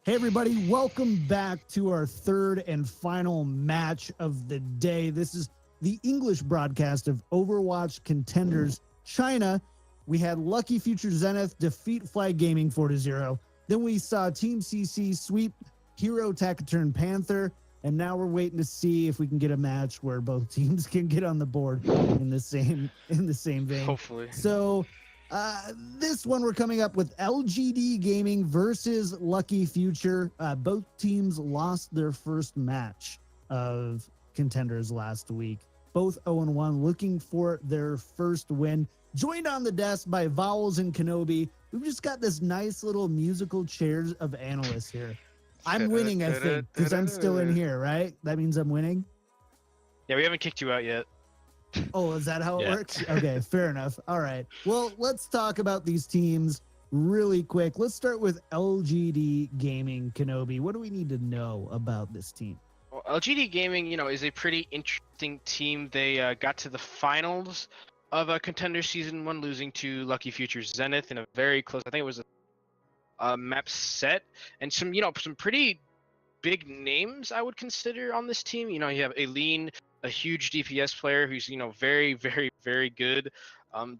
Hey, everybody, welcome back to our third and final match of the day. This is the English broadcast of Overwatch Contenders China. We had Lucky Future Zenith defeat Flag Gaming 4-0. Then we saw Team CC sweep Hero Taciturn Panther. And now we're waiting to see if we can get a match where both teams can get on the board in the same vein. Hopefully. So this one we're coming up with LGD Gaming versus Lucky Future. Both teams lost their first match of Contenders last week. Both 0-1, looking for their first win. Joined on the desk by Vowels and Kenobi. We've just got this nice little musical chairs of analysts here. I'm winning, I think, because I'm still in here, right? That means I'm winning? Yeah, we haven't kicked you out yet. Oh, is that how it works? Okay, fair enough. All right. Well, let's talk about these teams really quick. Let's start with LGD Gaming. Kenobi, what do we need to know about this team? Well, LGD Gaming, is a pretty interesting team. They got to the finals of a Contender Season 1, losing to Lucky Future Zenith in a very close, I think it was a map set, and some pretty big names I would consider on this team. You have Aileen, a huge DPS player who's very, very, very good.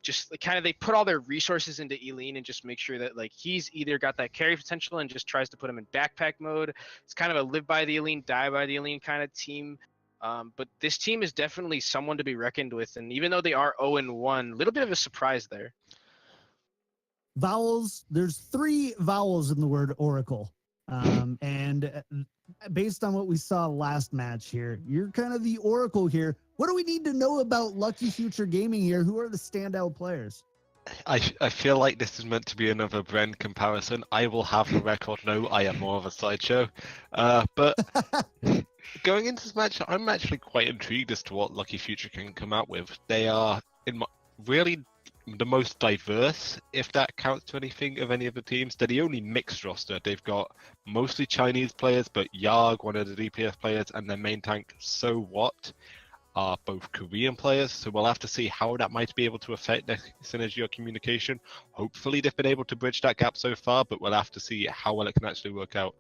Just kind of they put all their resources into Aileen and just make sure that he's either got that carry potential and just tries to put him in backpack mode. It's kind of a live by the Aileen, die by the Aileen kind of team. But this team is definitely someone to be reckoned with, and even though they are 0-1, a little bit of a surprise there. Vowels, there's 3 vowels in the word Oracle. And based on what we saw last match here, you're kind of the Oracle here. What do we need to know about Lucky Future Gaming here? Who are the standout players? I feel like this is meant to be another Bren comparison. I will have the record know I am more of a sideshow. But going into this match, I'm actually quite intrigued as to what Lucky Future can come out with. They are really the most diverse, if that counts to anything, of any of the teams. They're the only mixed roster. They've got mostly Chinese players, but Yarg, one of the DPS players, and their main tank, So What, are both Korean players. So we'll have to see how that might be able to affect their synergy or communication. Hopefully they've been able to bridge that gap so far, but we'll have to see how well it can actually work out.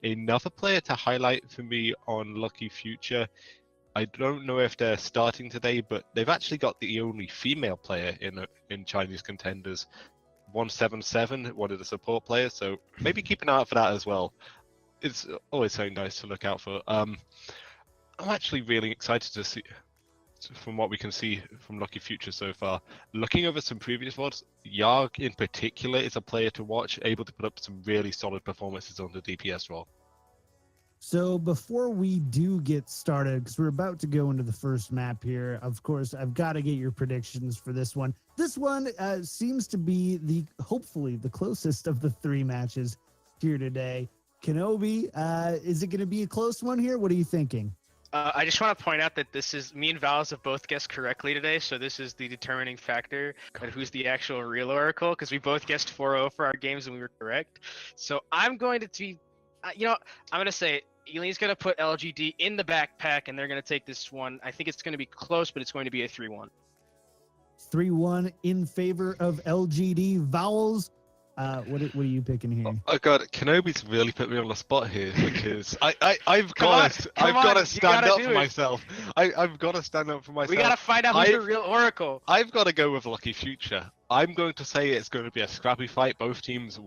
Another player to highlight for me on Lucky Future, I don't know if they're starting today, but they've actually got the only female player in Chinese Contenders, 177, one of the support players. So maybe keep an eye out for that as well. It's always so nice to look out for. I'm actually really excited to see, from what we can see from Lucky Future so far. Looking over some previous VODs, Yarg in particular is a player to watch, able to put up some really solid performances on the DPS role. So before we do get started, because we're about to go into the first map here, of course, I've got to get your predictions for this one. This one seems to be hopefully the closest of the 3 matches here today. Kenobi, is it going to be a close one here? What are you thinking? I just want to point out that this is me and Vals have both guessed correctly today, so this is the determining factor of who's the actual real Oracle, because we both guessed 4-0 for our games and we were correct. So I'm going to be, I'm going to say Eileen's going to put LGD in the backpack, and they're going to take this one. I think it's going to be close, but it's going to be a 3-1. 3-1 in favor of LGD. Vowels, what are you picking here? Oh God, Kenobi's really put me on the spot here, because I've got to stand up for myself. I've got to stand up for myself. We got to find out who's the real Oracle. I've got to go with Lucky Future. I'm going to say it's going to be a scrappy fight. Both teams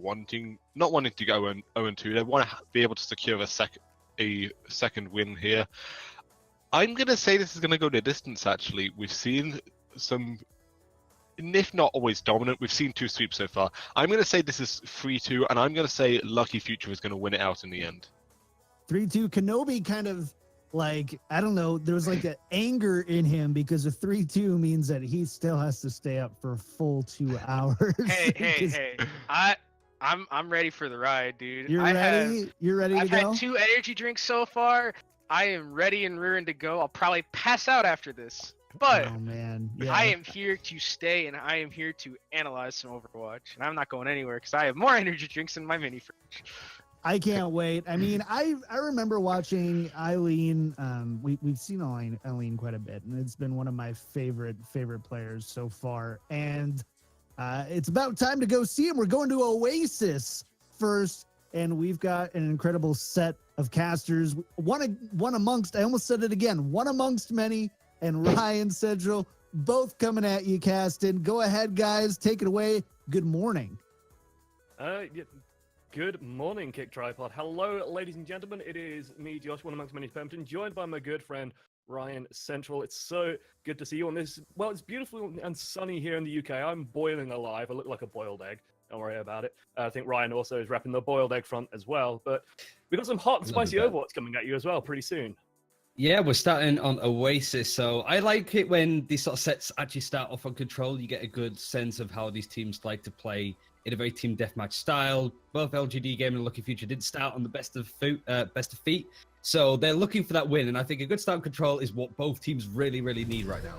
not wanting to go 0-2. They want to be able to secure a second win here. I'm going to say this is going to go the distance, actually. We've seen some, if not always dominant, we've seen 2 sweeps so far. I'm going to say this is 3-2, and I'm going to say Lucky Future is going to win it out in the end. 3-2. Kenobi kind of I don't know, there was an anger in him because a 3-2 means that he still has to stay up for a full 2 hours. Hey. I'm ready for the ride, dude. You're ready to I've go? had 2 energy drinks so far. I am ready and rearing to go. I'll probably pass out after this. But oh, man. Yeah. I am here to stay, and I am here to analyze some Overwatch. And I'm not going anywhere because I have more energy drinks in my mini fridge. I can't wait. I mean, I remember watching Aileen. We've seen Aileen quite a bit, and it's been one of my favorite players so far. And it's about time to go see him. We're going to Oasis first. and we've got an incredible set of casters. One amongst, I almost said it again, one amongst many, and Ryan Central, both coming at you, casting. Go ahead, guys. Take it away. Good morning. Yeah. Good morning, Kick Tripod. Hello, ladies and gentlemen. It is me, Josh, one amongst many Pempton, joined by my good friend, Ryan Central. It's so good to see you on this. Well, it's beautiful and sunny here in the UK. I'm boiling alive. I look like a boiled egg. Don't worry about it. I think Ryan also is repping the boiled egg front as well. But we've got some hot and spicy Overwatch coming at you as well pretty soon. Yeah, we're starting on Oasis. So I like it when these sort of sets actually start off on Control. You get a good sense of how these teams like to play in a very team deathmatch style. Both LGD Gaming and Lucky Future did start on the best of feet. So they're looking for that win. And I think a good start on Control is what both teams really, really need right now.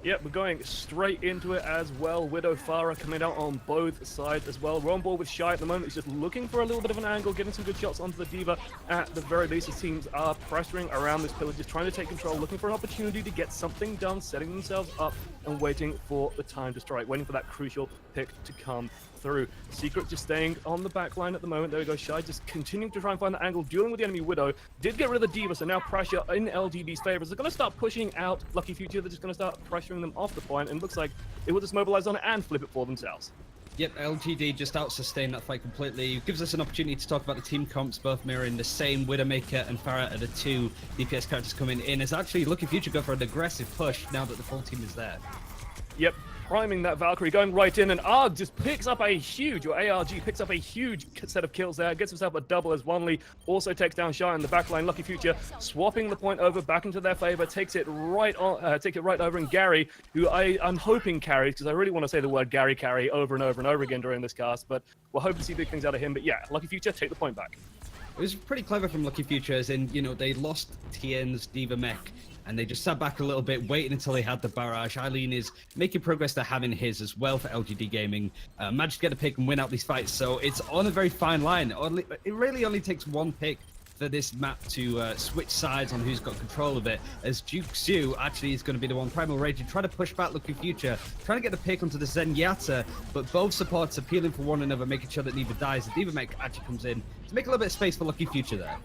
Yep, we're going straight into it as well. Widow Farah coming out on both sides as well. We're on board with Shy at the moment. He's just looking for a little bit of an angle, getting some good shots onto the Diva. At the very least, his teams are pressuring around this pillar, just trying to take control, looking for an opportunity to get something done, setting themselves up and waiting for the time to strike, waiting for that crucial pick to come through. Secret just staying on the back line at the moment. There we go. Shy just continuing to try and find the angle, dealing with the enemy Widow. Did get rid of the Diva, so now pressure in LGD's favor. They're going to start pushing out Lucky Future. They're just going to start pressuring them off the point, and looks like it will just mobilize on it and flip it for themselves. Yep, LGD just out-sustained that fight completely. Gives us an opportunity to talk about the team comps, both mirroring the same. Widowmaker and Farah are the two DPS characters coming in. As actually Lucky Future go for an aggressive push now that the full team is there. Yep, priming that Valkyrie, going right in, and ARG just picks up a huge, or ARG picks up a huge set of kills there, gets himself a double as Wanley also takes down Shy in the backline. Lucky Future swapping the point over back into their favor, takes it right over, and Gary, who I'm hoping carries, because I really want to say the word Gary carry over and over and over again during this cast, but we're hoping to see big things out of him. But yeah, Lucky Future take the point back. It was pretty clever from Lucky Future, as in, you know, they lost Tien's Diva mech, and they just sat back a little bit, waiting until they had the barrage. Eileen is making progress. They're having his as well for LGD Gaming. Managed to get a pick and win out these fights, so it's on a very fine line. It really only takes one pick for this map to switch sides on who's got control of it, as Duke Su actually is going to be the one. Primal Rage trying to push back Lucky Future, trying to get the pick onto the Zenyatta, but both supports appealing for one another, making sure that neither dies. The Diva mech actually comes in to make a little bit of space for Lucky Future there.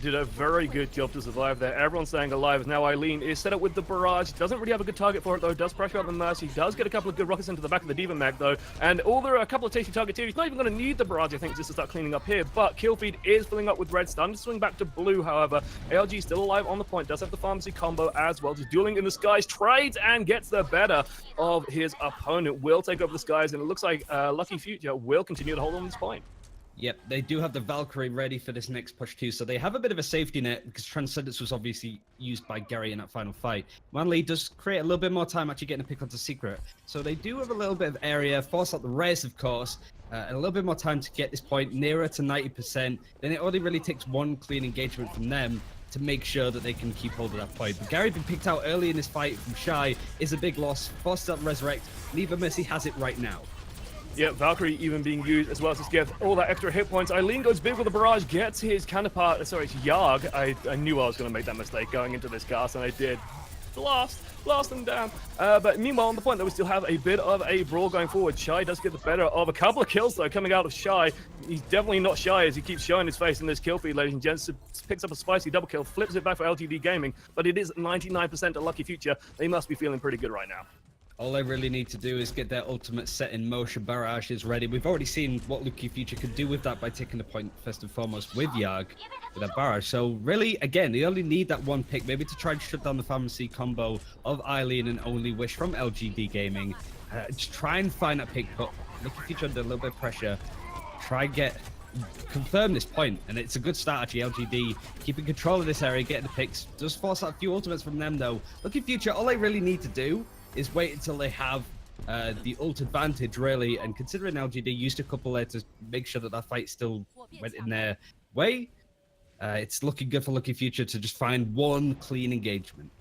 Did a very good job to survive there. Everyone's staying alive as now Eileen is set up with the barrage. Doesn't really have a good target for it though. Does pressure out the Mercy. Does get a couple of good rockets into the back of the Diva mag though. And although a couple of tasty targets here, he's not even going to need the barrage, I think, just to start cleaning up here. But kill feed is filling up with red. Starting to swing back to blue, however. ALG still alive on the point. Does have the pharmacy combo as well. Just dueling in the skies. Trades and gets the better of his opponent. Will take over the skies, and it looks like Lucky Future will continue to hold on this point. Yep, they do have the Valkyrie ready for this next push too, so they have a bit of a safety net because Transcendence was obviously used by Gary in that final fight. Manly does create a little bit more time actually getting a pick onto Secret, so they do have a little bit of area, force out the res of course, and a little bit more time to get this point nearer to 90%. Then it only really takes one clean engagement from them to make sure that they can keep hold of that point. But Gary being picked out early in this fight from Shy is a big loss, forces out the Resurrect, Neither Mercy has it right now. Yeah, Valkyrie even being used as well to get all that extra hit points. Eileen goes big with the barrage, gets his counterpart, sorry, it's Yarg. I knew I was going to make that mistake going into this cast, and I did. Blast them down. But meanwhile, on the point that we still have a bit of a brawl going forward. Shy does get the better of a couple of kills, though, coming out of Shy. He's definitely not shy as he keeps showing his face in this kill feed, ladies and gents. Picks up a spicy double kill, flips it back for LGD Gaming, but it is 99% a Lucky Future. They must be feeling pretty good right now. All they really need to do is get their ultimate set in motion. Barrage is ready. We've already seen what Lucky Future could do with that by taking the point first and foremost with Yarg, with that barrage. So really, again, they only need that one pick, maybe to try and shut down the pharmacy combo of Eileen and Only Wish from LGD Gaming. Just try and find that pick, but Lucky Future under a little bit of pressure. Try and confirm this point, and it's a good start actually. LGD keeping control of this area, getting the picks. Does force out a few ultimates from them though. Lucky Future, all they really need to do is wait until they have the ult advantage, really, and considering LGD used a couple there to make sure that that fight still went in their way, it's looking good for Lucky Future to just find one clean engagement.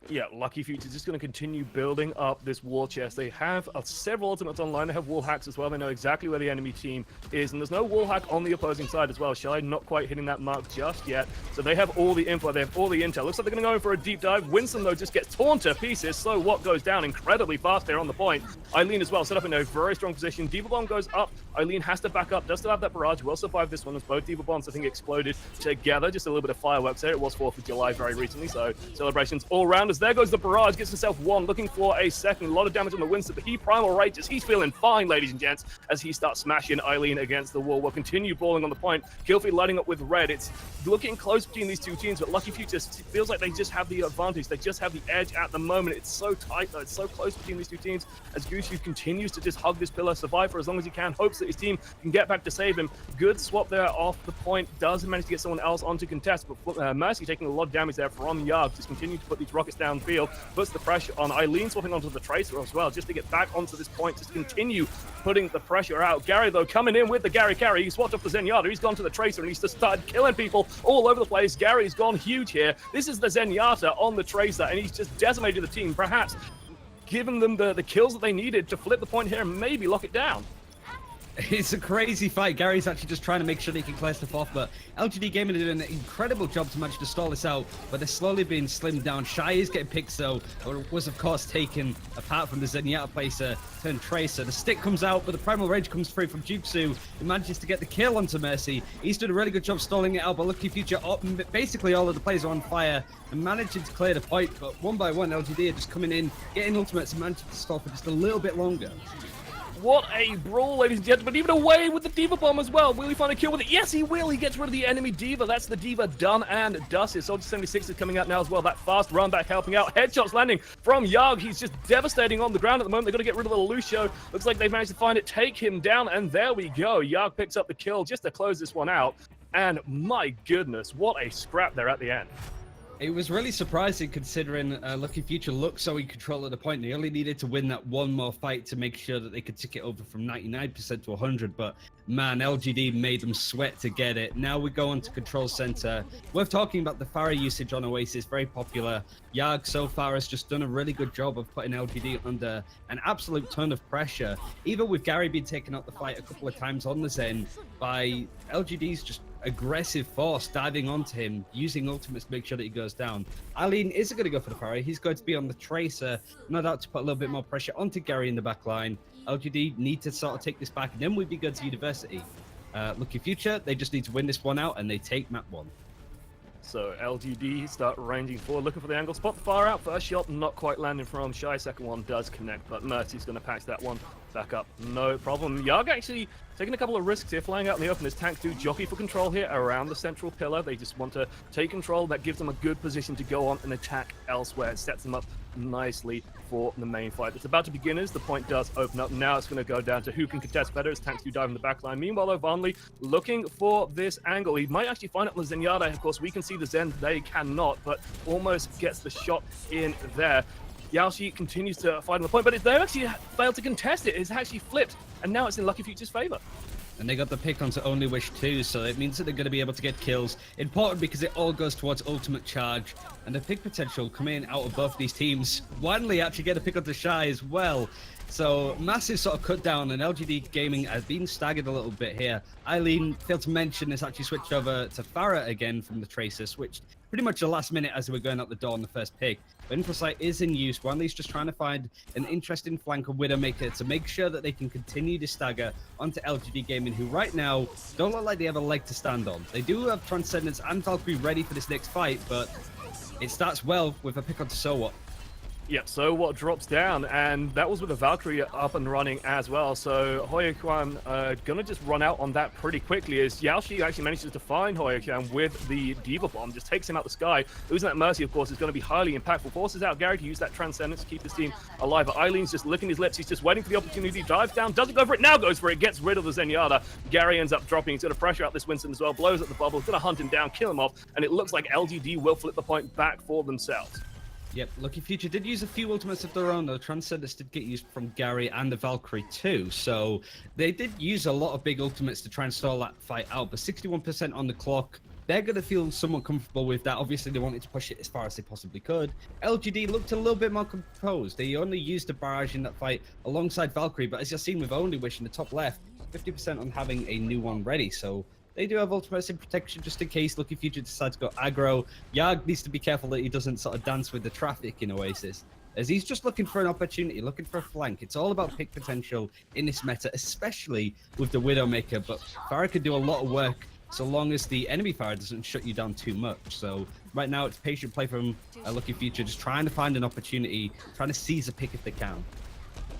Yeah, Lucky Future's just going to continue building up this war chest. They have several ultimates online. They have wall hacks as well. They know exactly where the enemy team is, and there's no wall hack on the opposing side as well. Shy not quite hitting that mark just yet. So they have all the info. They have all the intel. Looks like they're going to go in for a deep dive. Winston, though, just gets torn to pieces. So what goes down incredibly fast there on the point. Eileen as well, set up in a very strong position. Diva Bomb goes up. Eileen has to back up. Does still have that barrage. Will survive this one as both Diva Bombs, I think, exploded together. Just a little bit of fireworks there. It was 4th of July very recently, so celebrations all round. As there goes the barrage. Gets himself one, looking for a second. A lot of damage on the Winston, but he primal rages. He's feeling fine, ladies and gents, as he starts smashing Eileen against the wall. We'll continue balling on the point. Killfeed lighting up with red. It's looking close between these two teams, but Lucky Future feels like they just have the advantage. They just have the edge at the moment. It's so tight, though. It's so close between these two teams, as Gucci continues to just hug this pillar, survive for as long as he can, hopes that his team can get back to save him. Good swap there off the point. Does manage to get someone else onto contest, but Mercy taking a lot of damage there from Yarg. Just continue to put these rockets downfield, puts the pressure on Eileen, swapping onto the Tracer as well, just to get back onto this point, just continue putting the pressure out. Gary, though, coming in with the Gary carry. He swapped off the Zenyatta. He's gone to the Tracer, and he's just started killing people all over the place. Gary's gone huge here. This is the Zenyatta on the Tracer, and he's just decimated the team, perhaps giving them the kills that they needed to flip the point here and maybe lock it down. It's a crazy fight. Gary's actually just trying to make sure they can clear stuff off, but LGD Gaming did an incredible job to manage to stall this out, but they're slowly being slimmed down. Shy is getting picked, so was of course taken apart from the Zenyatta Placer turn Tracer. The stick comes out, but the Primal Rage comes through from Juksu, who manages to get the kill onto Mercy. He's done a really good job stalling it out, but Lucky Future, basically all of the players are on fire and managing to clear the point, but one by one, LGD are just coming in, getting ultimates and managing to stall for just a little bit longer. What a brawl, ladies and gentlemen. Even away with the Diva Bomb as well. Will he find a kill with it? Yes, he will. He gets rid of the enemy Diva. That's the Diva done and dusted. Soldier 76 is coming out now as well. That fast run back helping out. Headshots landing from Yarg. He's just devastating on the ground at the moment. They've got to get rid of the Lucio. Looks like they've managed to find it, take him down, and there we go. Yarg picks up the kill just to close this one out. And my goodness, what a scrap there at the end. It was really surprising considering Lucky Future looked so in control at the point. They only needed to win that one more fight to make sure that they could tick it over from 99% to 100. But man, LGD made them sweat to get it. Now we go on to Control Center. Worth talking about the Pharah usage on Oasis, very popular. Yarg so far has just done a really good job of putting LGD under an absolute ton of pressure. Even with Gary being taken out the fight a couple of times on the Zen by LGD's just aggressive force diving onto him, using ultimates to make sure that he goes down. Eileen isn't going to go for the Pharah. He's going to be on the Tracer, no doubt to put a little bit more pressure onto Gary in the back line. LGD need to sort of take this back, and then we'd be good to University. Lucky Future, they just need to win this one out, and they take map 1. So LGD start ranging forward, looking for the angle. Spot the fire out. First shot not quite landing from Shy. Second one does connect, but Mercy's going to patch that one back up. No problem. Yarg actually taking a couple of risks here, flying out in the open. His tanks do jockey for control here around the central pillar. They just want to take control. That gives them a good position to go on and attack elsewhere. It sets them up nicely for the main fight. It's about to begin as the point does open up. Now it's going to go down to who can contest better as tanks do dive in the back line. Meanwhile, Vanley looking for this angle. He might actually find it on the Zenyatta. Of course, we can see the Zen. They cannot, but almost gets the shot in there. Yaoshi continues to fight on the point, but they actually failed to contest it. It's actually flipped, and now it's in Lucky Future's favor. And they got the pick onto Only Wish too, so it means that they're going to be able to get kills. Important because it all goes towards ultimate charge, and the pick potential coming out of both these teams. Wanley actually get a pick onto Shy as well. So massive sort of cut down, and LGD Gaming has been staggered a little bit here. Eileen, failed to mention, has actually switched over to Pharah again from the Tracer, switched pretty much the last minute as they were going out the door on the first pick. But Infosight is in use. Wanley's just trying to find an interesting flank of Widowmaker to make sure that they can continue to stagger onto LGD Gaming, who right now don't look like they have a leg to stand on. They do have Transcendence and Valkyrie ready for this next fight, but it starts well with a pick onto Sowat. Yep, so what drops down, and that was with the Valkyrie up and running as well. So Hoyokwan gonna just run out on that pretty quickly as Yaoshi actually manages to find Hoyokwan with the Diva Bomb, just takes him out the sky. Losing that Mercy, of course, is going to be highly impactful. Forces out Gary to use that Transcendence to keep his team alive. But Eileen's just licking his lips. He's just waiting for the opportunity. Dives down, doesn't go for it, now goes for it, gets rid of the Zenyatta. Gary ends up dropping. He's going to pressure out this Winston as well, blows at the bubble, going to hunt him down, kill him off, and it looks like LGD will flip the point back for themselves. Yep, Lucky Future did use a few ultimates of their own, though. Transcendence did get used from Gary and the Valkyrie too, so they did use a lot of big ultimates to try and stall that fight out, but 61% on the clock, they're going to feel somewhat comfortable with that. Obviously, they wanted to push it as far as they possibly could. LGD looked a little bit more composed. They only used a barrage in that fight alongside Valkyrie, but as you're seeing with Only Wish in the top left, 50% on having a new one ready. So they do have ultimates in protection just in case Lucky Future decides to go aggro. Yag needs to be careful that he doesn't sort of dance with the traffic in Oasis, as he's just looking for an opportunity, looking for a flank. It's all about pick potential in this meta, especially with the Widowmaker, but Pharah can do a lot of work so long as the enemy Pharah doesn't shut you down too much. So right now it's patient play from Lucky Future, just trying to find an opportunity, trying to seize a pick if they can.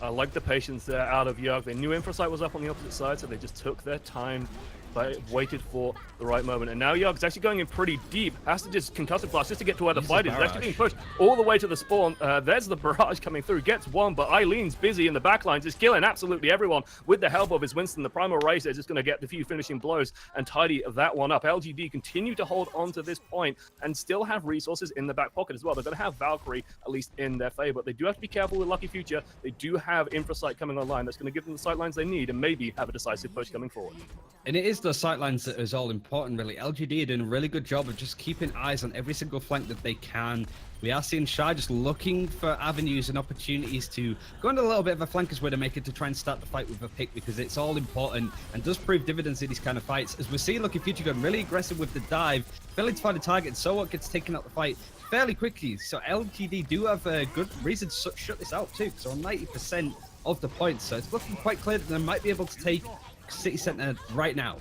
I like the patience there out of Yug. They knew Infrasight was up on the opposite side, so they just took their time. They waited for the right moment, and now Yug's actually going in pretty deep. Has to just concussive blast just to get to where the fight is. He's actually being pushed all the way to the spawn. There's the barrage coming through. Gets one, but Eileen's busy in the backline, just killing absolutely everyone with the help of his Winston. The Primal Racer is just going to get the few finishing blows and tidy that one up. LGD continue to hold on to this point and still have resources in the back pocket as well. They're going to have Valkyrie at least in their favor, but they do have to be careful with Lucky Future. They do have Infrasight coming online. That's going to give them the sight lines they need and maybe have a decisive push coming forward. And it is the sightlines that is all important, really. LGD are doing a really good job of just keeping eyes on every single flank that they can. We are seeing Shy just looking for avenues and opportunities to go into a little bit of a flanker's Widowmaker to try and start the fight with a pick, because it's all important and does prove dividends in these kind of fights. As we're seeing Lucky Future going really aggressive with the dive, failing to find a target, and so what gets taken out the fight fairly quickly. So LGD do have a good reason to shut this out too, so on 90% of the points. So it's looking quite clear that they might be able to take City Center right now.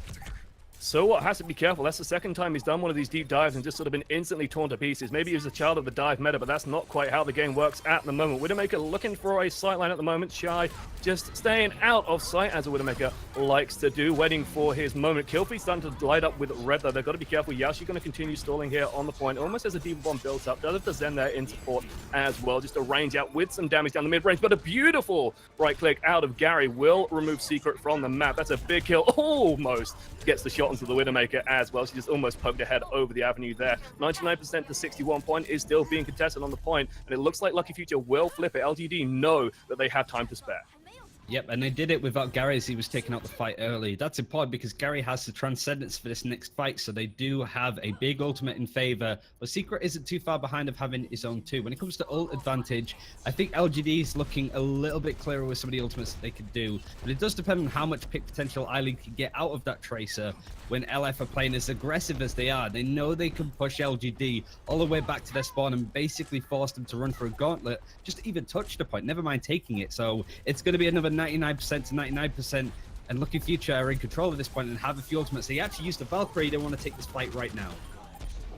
So what has to be careful. That's the second time he's done one of these deep dives and just sort of been instantly torn to pieces. Maybe he was a child of the dive meta, but that's not quite how the game works at the moment. Widowmaker looking for a sightline at the moment. Shy just staying out of sight, as a Widowmaker likes to do, waiting for his moment. Killfee's starting to light up with red, though. They've got to be careful. Yashi going to continue stalling here on the point. Almost has a Diva Bomb built up. Does have the Zen there in support as well, just to range out with some damage down the mid-range. But a beautiful right click out of Gary will remove Secret from the map. That's a big kill. Almost gets the shot into the Widowmaker as well. She just almost poked her head over the avenue there. 99% to 61 point is still being contested on the point, and it looks like Lucky Future will flip it. LGD know that they have time to spare. Yep, and they did it without Gary, as he was taking out the fight early. That's important because Gary has the transcendence for this next fight, so they do have a big ultimate in favor. But Secret isn't too far behind of having his own too. When it comes to ult advantage, I think LGD is looking a little bit clearer with some of the ultimates that they could do. But it does depend on how much pick potential Eileen can get out of that Tracer when LF are playing as aggressive as they are. They know they can push LGD all the way back to their spawn and basically force them to run for a gauntlet, just to even touch the point, never mind taking it. So it's going to be another 99% to 99%, and Lucky Future are in control at this point and have a few ultimates. They actually used the Valkyrie. They want to take this fight right now.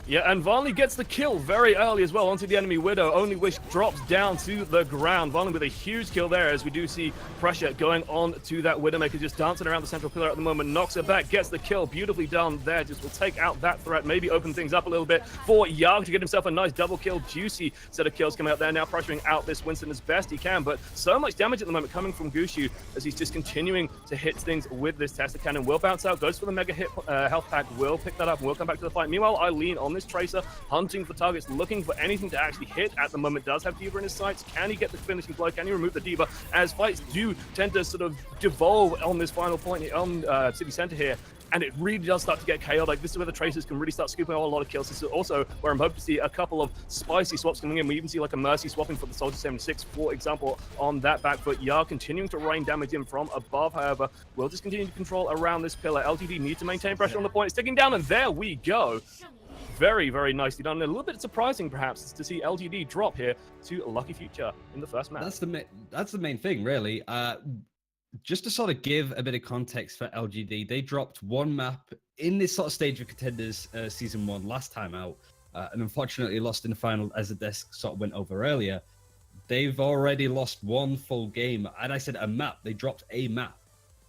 Yeah, and Varney gets the kill very early as well onto the enemy Widow. Only Wish drops down to the ground. Varney with a huge kill there, as we do see pressure going on to that Widowmaker, just dancing around the central pillar at the moment. Knocks her back, gets the kill. Beautifully done there. Just will take out that threat, maybe open things up a little bit for Yag to get himself a nice double kill. Juicy set of kills coming out there, now pressuring out this Winston as best he can, but so much damage at the moment coming from Gushu as he's just continuing to hit things with this Tesla Cannon. Will bounce out, goes for the mega hit health pack, will pick that up, and will come back to the fight. Meanwhile, Eileen on this Tracer, hunting for targets, looking for anything to actually hit at the moment. Does have Diva in his sights. Can he get the finishing blow? Can he remove the Diva? As fights do tend to sort of devolve on this final point on City Center here, and it really does start to get chaotic. This is where the Tracers can really start scooping out a lot of kills. This is also where I'm hoping to see a couple of spicy swaps coming in. We even see like a Mercy swapping for the Soldier 76, for example, on that back foot. Yar continuing to rain damage in from above, however. We'll just continue to control around this pillar. LGD need to maintain pressure on the point. It's ticking down, and there we go. Very, very nicely done. And a little bit surprising, perhaps, to see LGD drop here to Lucky Future in the first match. That's the main thing, really. Just to sort of give a bit of context for LGD, they dropped one map in this sort of stage of Contenders Season 1 last time out, and unfortunately lost in the final as the desk sort of went over earlier. They've already lost one full game, and I said a map. They dropped a map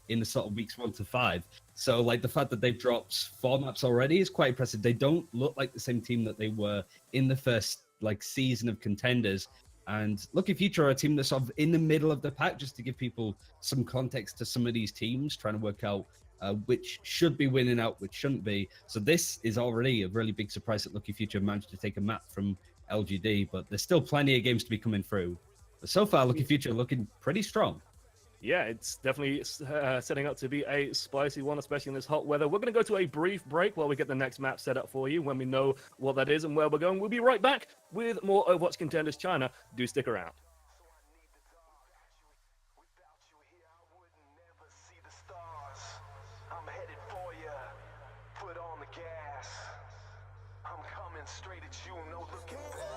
in the sort of weeks 1 to 5. So, like, the fact that they've dropped 4 maps already is quite impressive. They don't look like the same team that they were in the first, like, season of Contenders. And Lucky Future are a team that's sort of in the middle of the pack, just to give people some context to some of these teams, trying to work out which should be winning out, which shouldn't be. So this is already a really big surprise that Lucky Future managed to take a map from LGD, but there's still plenty of games to be coming through. But so far, Lucky Future looking pretty strong. Yeah, it's definitely setting up to be a spicy one, especially in this hot weather. We're going to go to a brief break while we get the next map set up for you. When we know what that is and where we're going, we'll be right back with more Overwatch Contenders China. Do stick around. I'm headed for ya. Put on the gas. I'm coming straight at you, no looking back.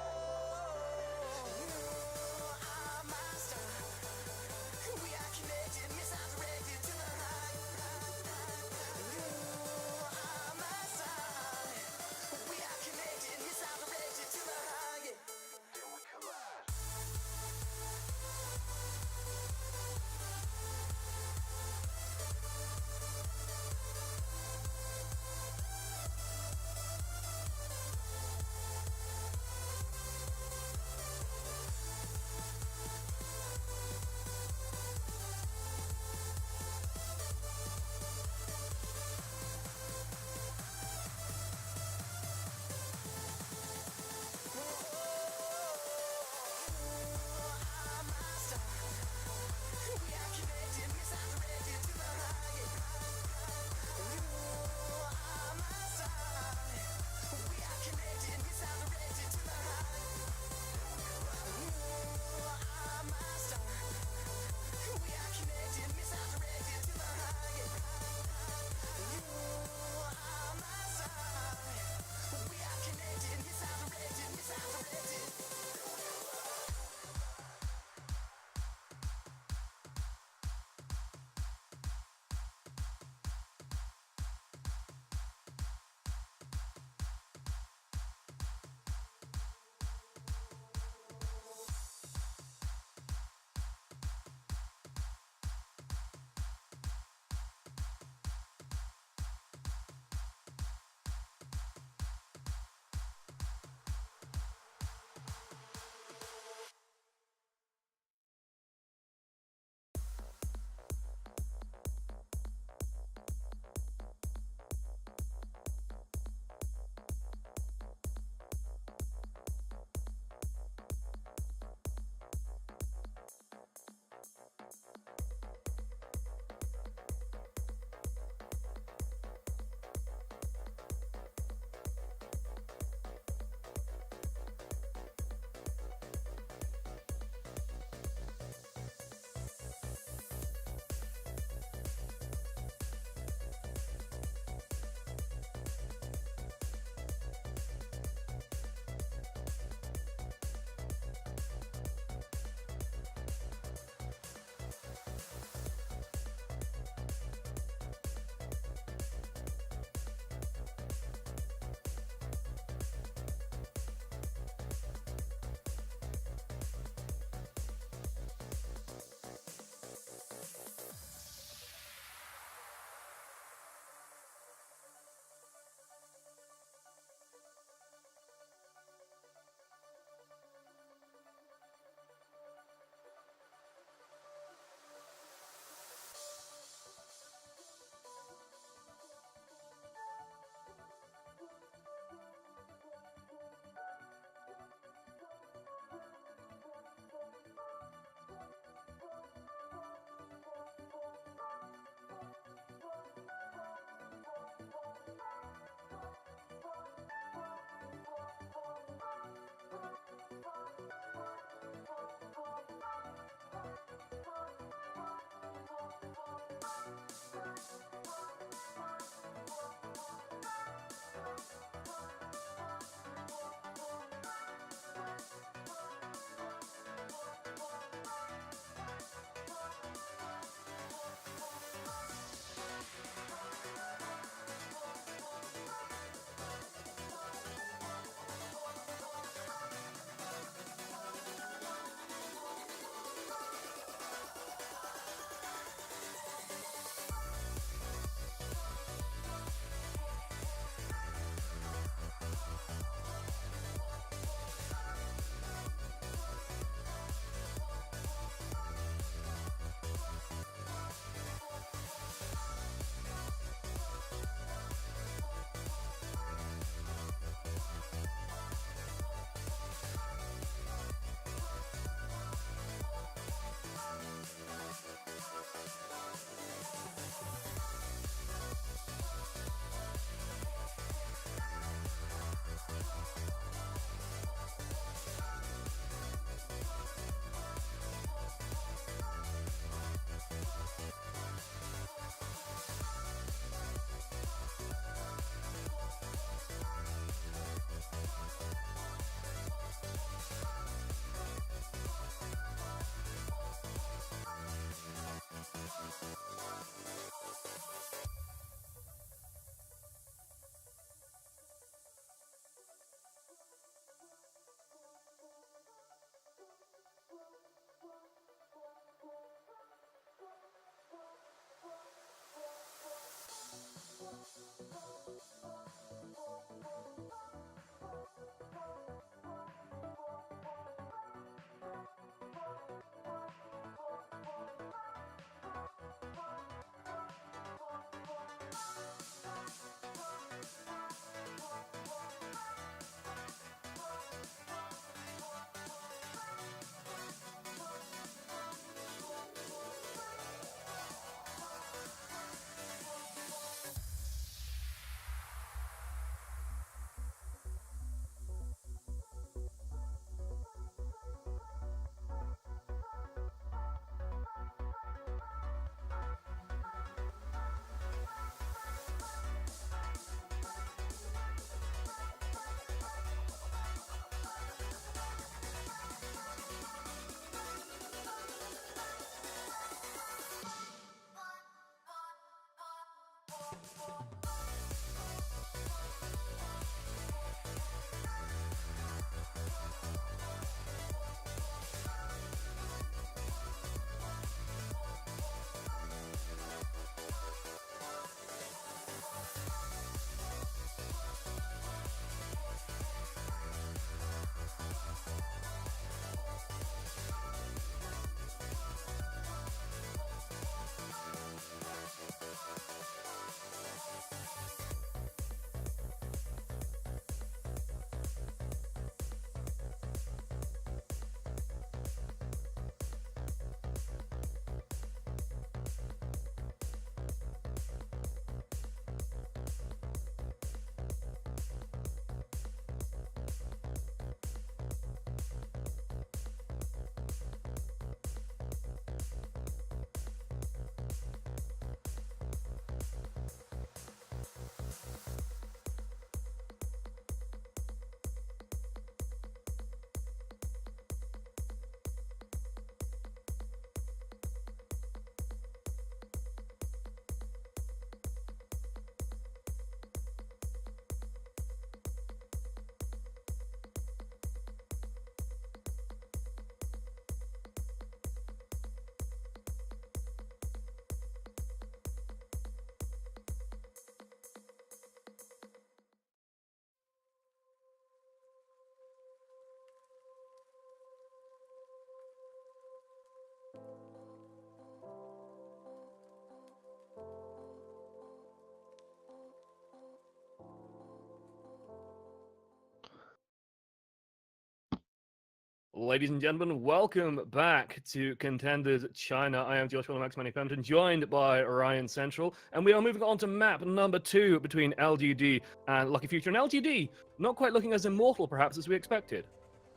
Ladies and gentlemen, welcome back to Contenders China. I am Joshua Max Manipemton, joined by Ryan Central, and we are moving on to map number 2 between LGD and Lucky Future. And LGD, not quite looking as immortal, perhaps, as we expected.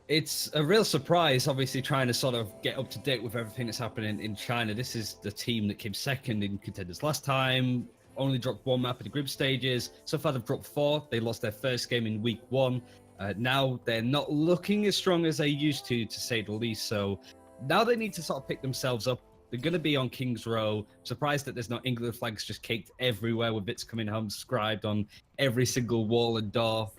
It's a real surprise, obviously, trying to sort of get up to date with everything that's happening in China. This is the team that came second in Contenders last time, only dropped 1 map in the group stages. So far, they've dropped 4. They lost their first game in week 1. Now they're not looking as strong as they used to say the least. So now they need to sort of pick themselves up. They're going to be on King's Row. Surprised that there's no England flags just caked everywhere with bits coming home scribed on every single wall and door.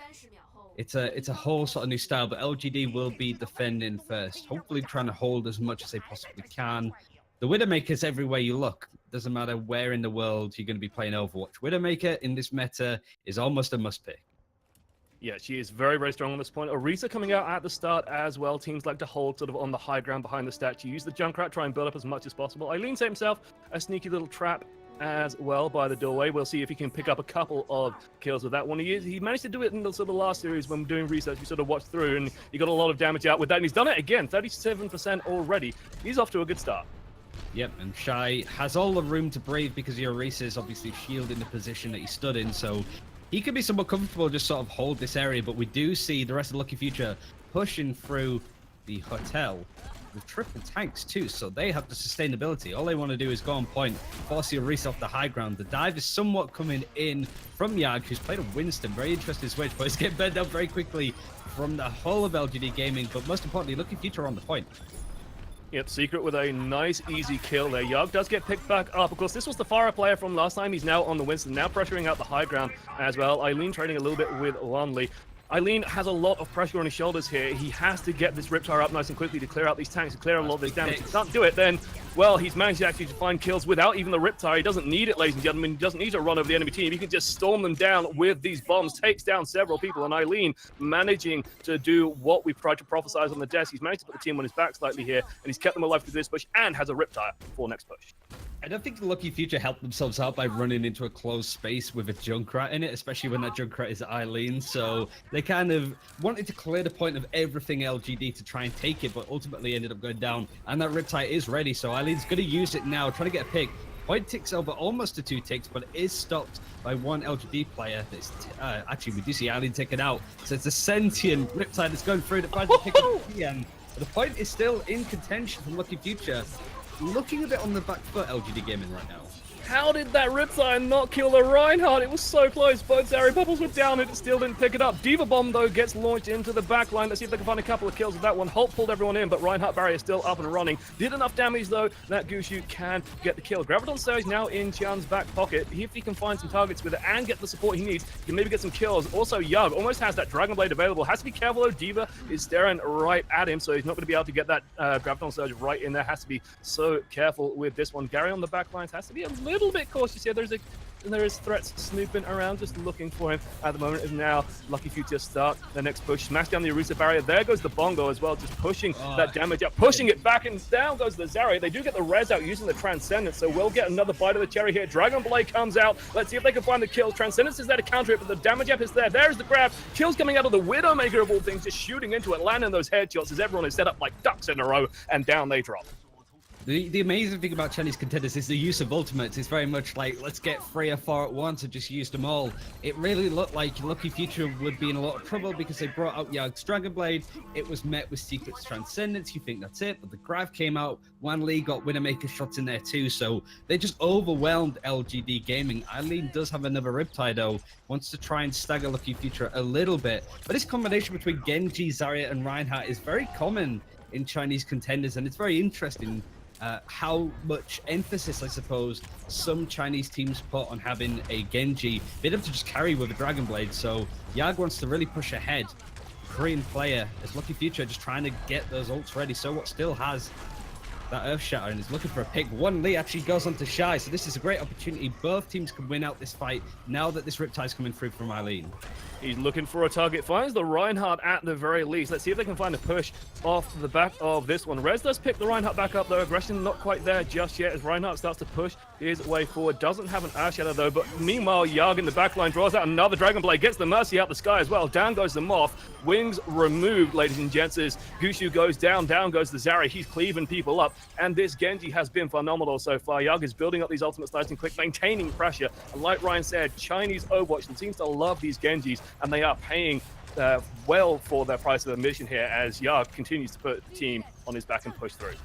It's a whole sort of new style, but LGD will be defending first, hopefully trying to hold as much as they possibly can. The Widowmaker's everywhere you look. Doesn't matter where in the world you're going to be playing Overwatch. Widowmaker in this meta is almost a must pick. Yeah, she is very, very strong on this point. Orisa coming out at the start as well. Teams like to hold sort of on the high ground behind the statue. Use the Junkrat, try and build up as much as possible. Eileen set himself a sneaky little trap as well by the doorway. We'll see if he can pick up a couple of kills with that one. He managed to do it in the sort of last series when doing research. We sort of watched through, and he got a lot of damage out with that. And he's done it again, 37% already. He's off to a good start. Yep, and Shy has all the room to breathe because Orisa is obviously shielding the position that he stood in, so he could be somewhat comfortable just sort of hold this area, but we do see the rest of Lucky Future pushing through the hotel with triple tanks too, so they have the sustainability. All they want to do is go on point, force Orisa off the high ground. The dive is somewhat coming in from Yag, who's played a Winston, very interesting switch, but it's getting burned out very quickly from the whole of LGD Gaming, but most importantly, Lucky Future on the point. Yep, Secret with a nice, easy kill there. Yug does get picked back up. Of course, this was the Farah player from last time. He's now on the Winston, now pressuring out the high ground as well. Eileen trading a little bit with Lonely. Eileen has a lot of pressure on his shoulders here. He has to get this Riptire up nice and quickly to clear out these tanks, to clear a lot of this damage. If he can't do it, then, well, he's managed actually to find kills without even the Riptire. He doesn't need it, ladies and gentlemen. He doesn't need to run over the enemy team. He can just storm them down with these bombs, takes down several people, and Eileen managing to do what we've tried to prophesize on the desk. He's managed to put the team on his back slightly here, and he's kept them alive through this push and has a Riptire for next push. I don't think the Lucky Future helped themselves out by running into a closed space with a Junkrat in it, especially when that Junkrat is Eileen. So they kind of wanted to clear the point of everything LGD to try and take it, but ultimately ended up going down. And that Riptide is ready, so Eileen's going to use it now, trying to get a pick. Point ticks over almost to 2 ticks, but it is stopped by one LGD player. That's actually, we do see Eileen take it out. So it's a sentient Riptide that's going through to find the pick at the end. But the point is still in contention from Lucky Future. Looking a bit on the back foot, LGD Gaming right now. How did that Riptide not kill the Reinhardt? It was so close. Both Zary bubbles were down and it still didn't pick it up. Diva Bomb, though, gets launched into the back line. Let's see if they can find a couple of kills with that one. Holt pulled everyone in, but Reinhardt barrier still up and running. Did enough damage, though, that Gushu can get the kill. Graviton Surge now in Chan's back pocket. If he can find some targets with it and get the support he needs, he can maybe get some kills. Also, Yug almost has that Dragon Blade available. Has to be careful, though. Diva is staring right at him, so he's not going to be able to get that Graviton Surge right in there. Has to be so careful with this one. Gary on the back lines has to be a little bit cautious here. There is threats snooping around, just looking for him at the moment. Is now Lucky Future start the next push. Smash down the Orisa barrier. There goes the Bongo as well, just pushing that damage up, pushing it back, and down goes the Zarya. They do get the res out using the Transcendence, so we'll get another bite of the cherry here. Dragon Blade comes out. Let's see if they can find the kills. Transcendence is there to counter it, but the damage up is there. There's the grab. Kills coming out of the Widowmaker of all things, just shooting into it, landing those headshots as everyone is set up like ducks in a row, and down they drop. The amazing thing about Chinese Contenders is the use of ultimates. It's very much like, let's get 3 or 4 at once and just use them all. It really looked like Lucky Future would be in a lot of trouble because they brought out Yag's Dragon Blade. It was met with Secret's Transcendence. You think that's it, but the Grav came out. Wan Lee got Widowmaker shots in there too, so they just overwhelmed LGD Gaming. Eileen does have another Riptide though, wants to try and stagger Lucky Future a little bit. But this combination between Genji, Zarya, and Reinhardt is very common in Chinese Contenders, and it's very interesting how much emphasis, I suppose, some Chinese teams put on having a Genji be able to just carry with a Dragon Blade. So Yag wants to really push ahead. Korean player as Lucky Future just trying to get those ults ready. So what still has that Earth Shatter and is looking for a pick. One Lee actually goes on to Shy, so this is a great opportunity. Both teams can win out this fight now that this Riptide's coming through from Eileen. He's looking for a target, finds the Reinhardt at the very least. Let's see if they can find a push off the back of this one. Rez does pick the Reinhardt back up though. Aggression not quite there just yet as Reinhardt starts to push his way forward. Doesn't have an Earth Shatter though, but meanwhile Yarg in the backline draws out another Dragon Blade, gets the Mercy out the sky as well. Down goes the Moth. Wings removed, ladies and gents, as Gushu goes down goes the Zarya. He's cleaving people up, and this Genji has been phenomenal so far. Yarg is building up these ultimates nice and quick, maintaining pressure, and like Ryan said, Chinese Overwatch seems to love these Genjis, and they are paying well for their price of admission here as Yarg continues to put the team on his back and push through.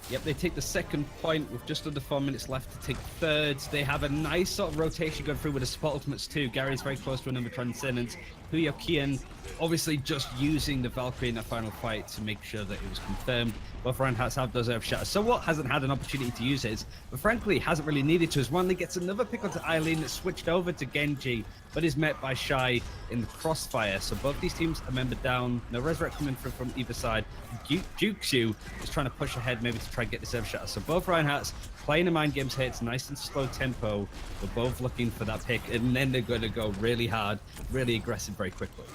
Yep, they take the second point with just under 4 minutes left to take thirds. They have a nice sort of rotation going through with the support ultimates too. Gary's very close to a number Transcendence. Huyo Kian obviously just using the Valkyrie in that final fight to make sure that it was confirmed. Both Reinhardts have those Earth Shatters. So what hasn't had an opportunity to use his, but frankly hasn't really needed to as Wanley gets another pick onto Eileen that's switched over to Genji, but is met by Shy in the crossfire. So both these teams are membered down. No Resurrect coming through from either side. Jukeshu is trying to push ahead maybe to try and get this Earth Shatter. So both Reinhardts playing the mind games here. It's nice and slow tempo. We're both looking for that pick, and then they're going to go really hard, really aggressive very quickly.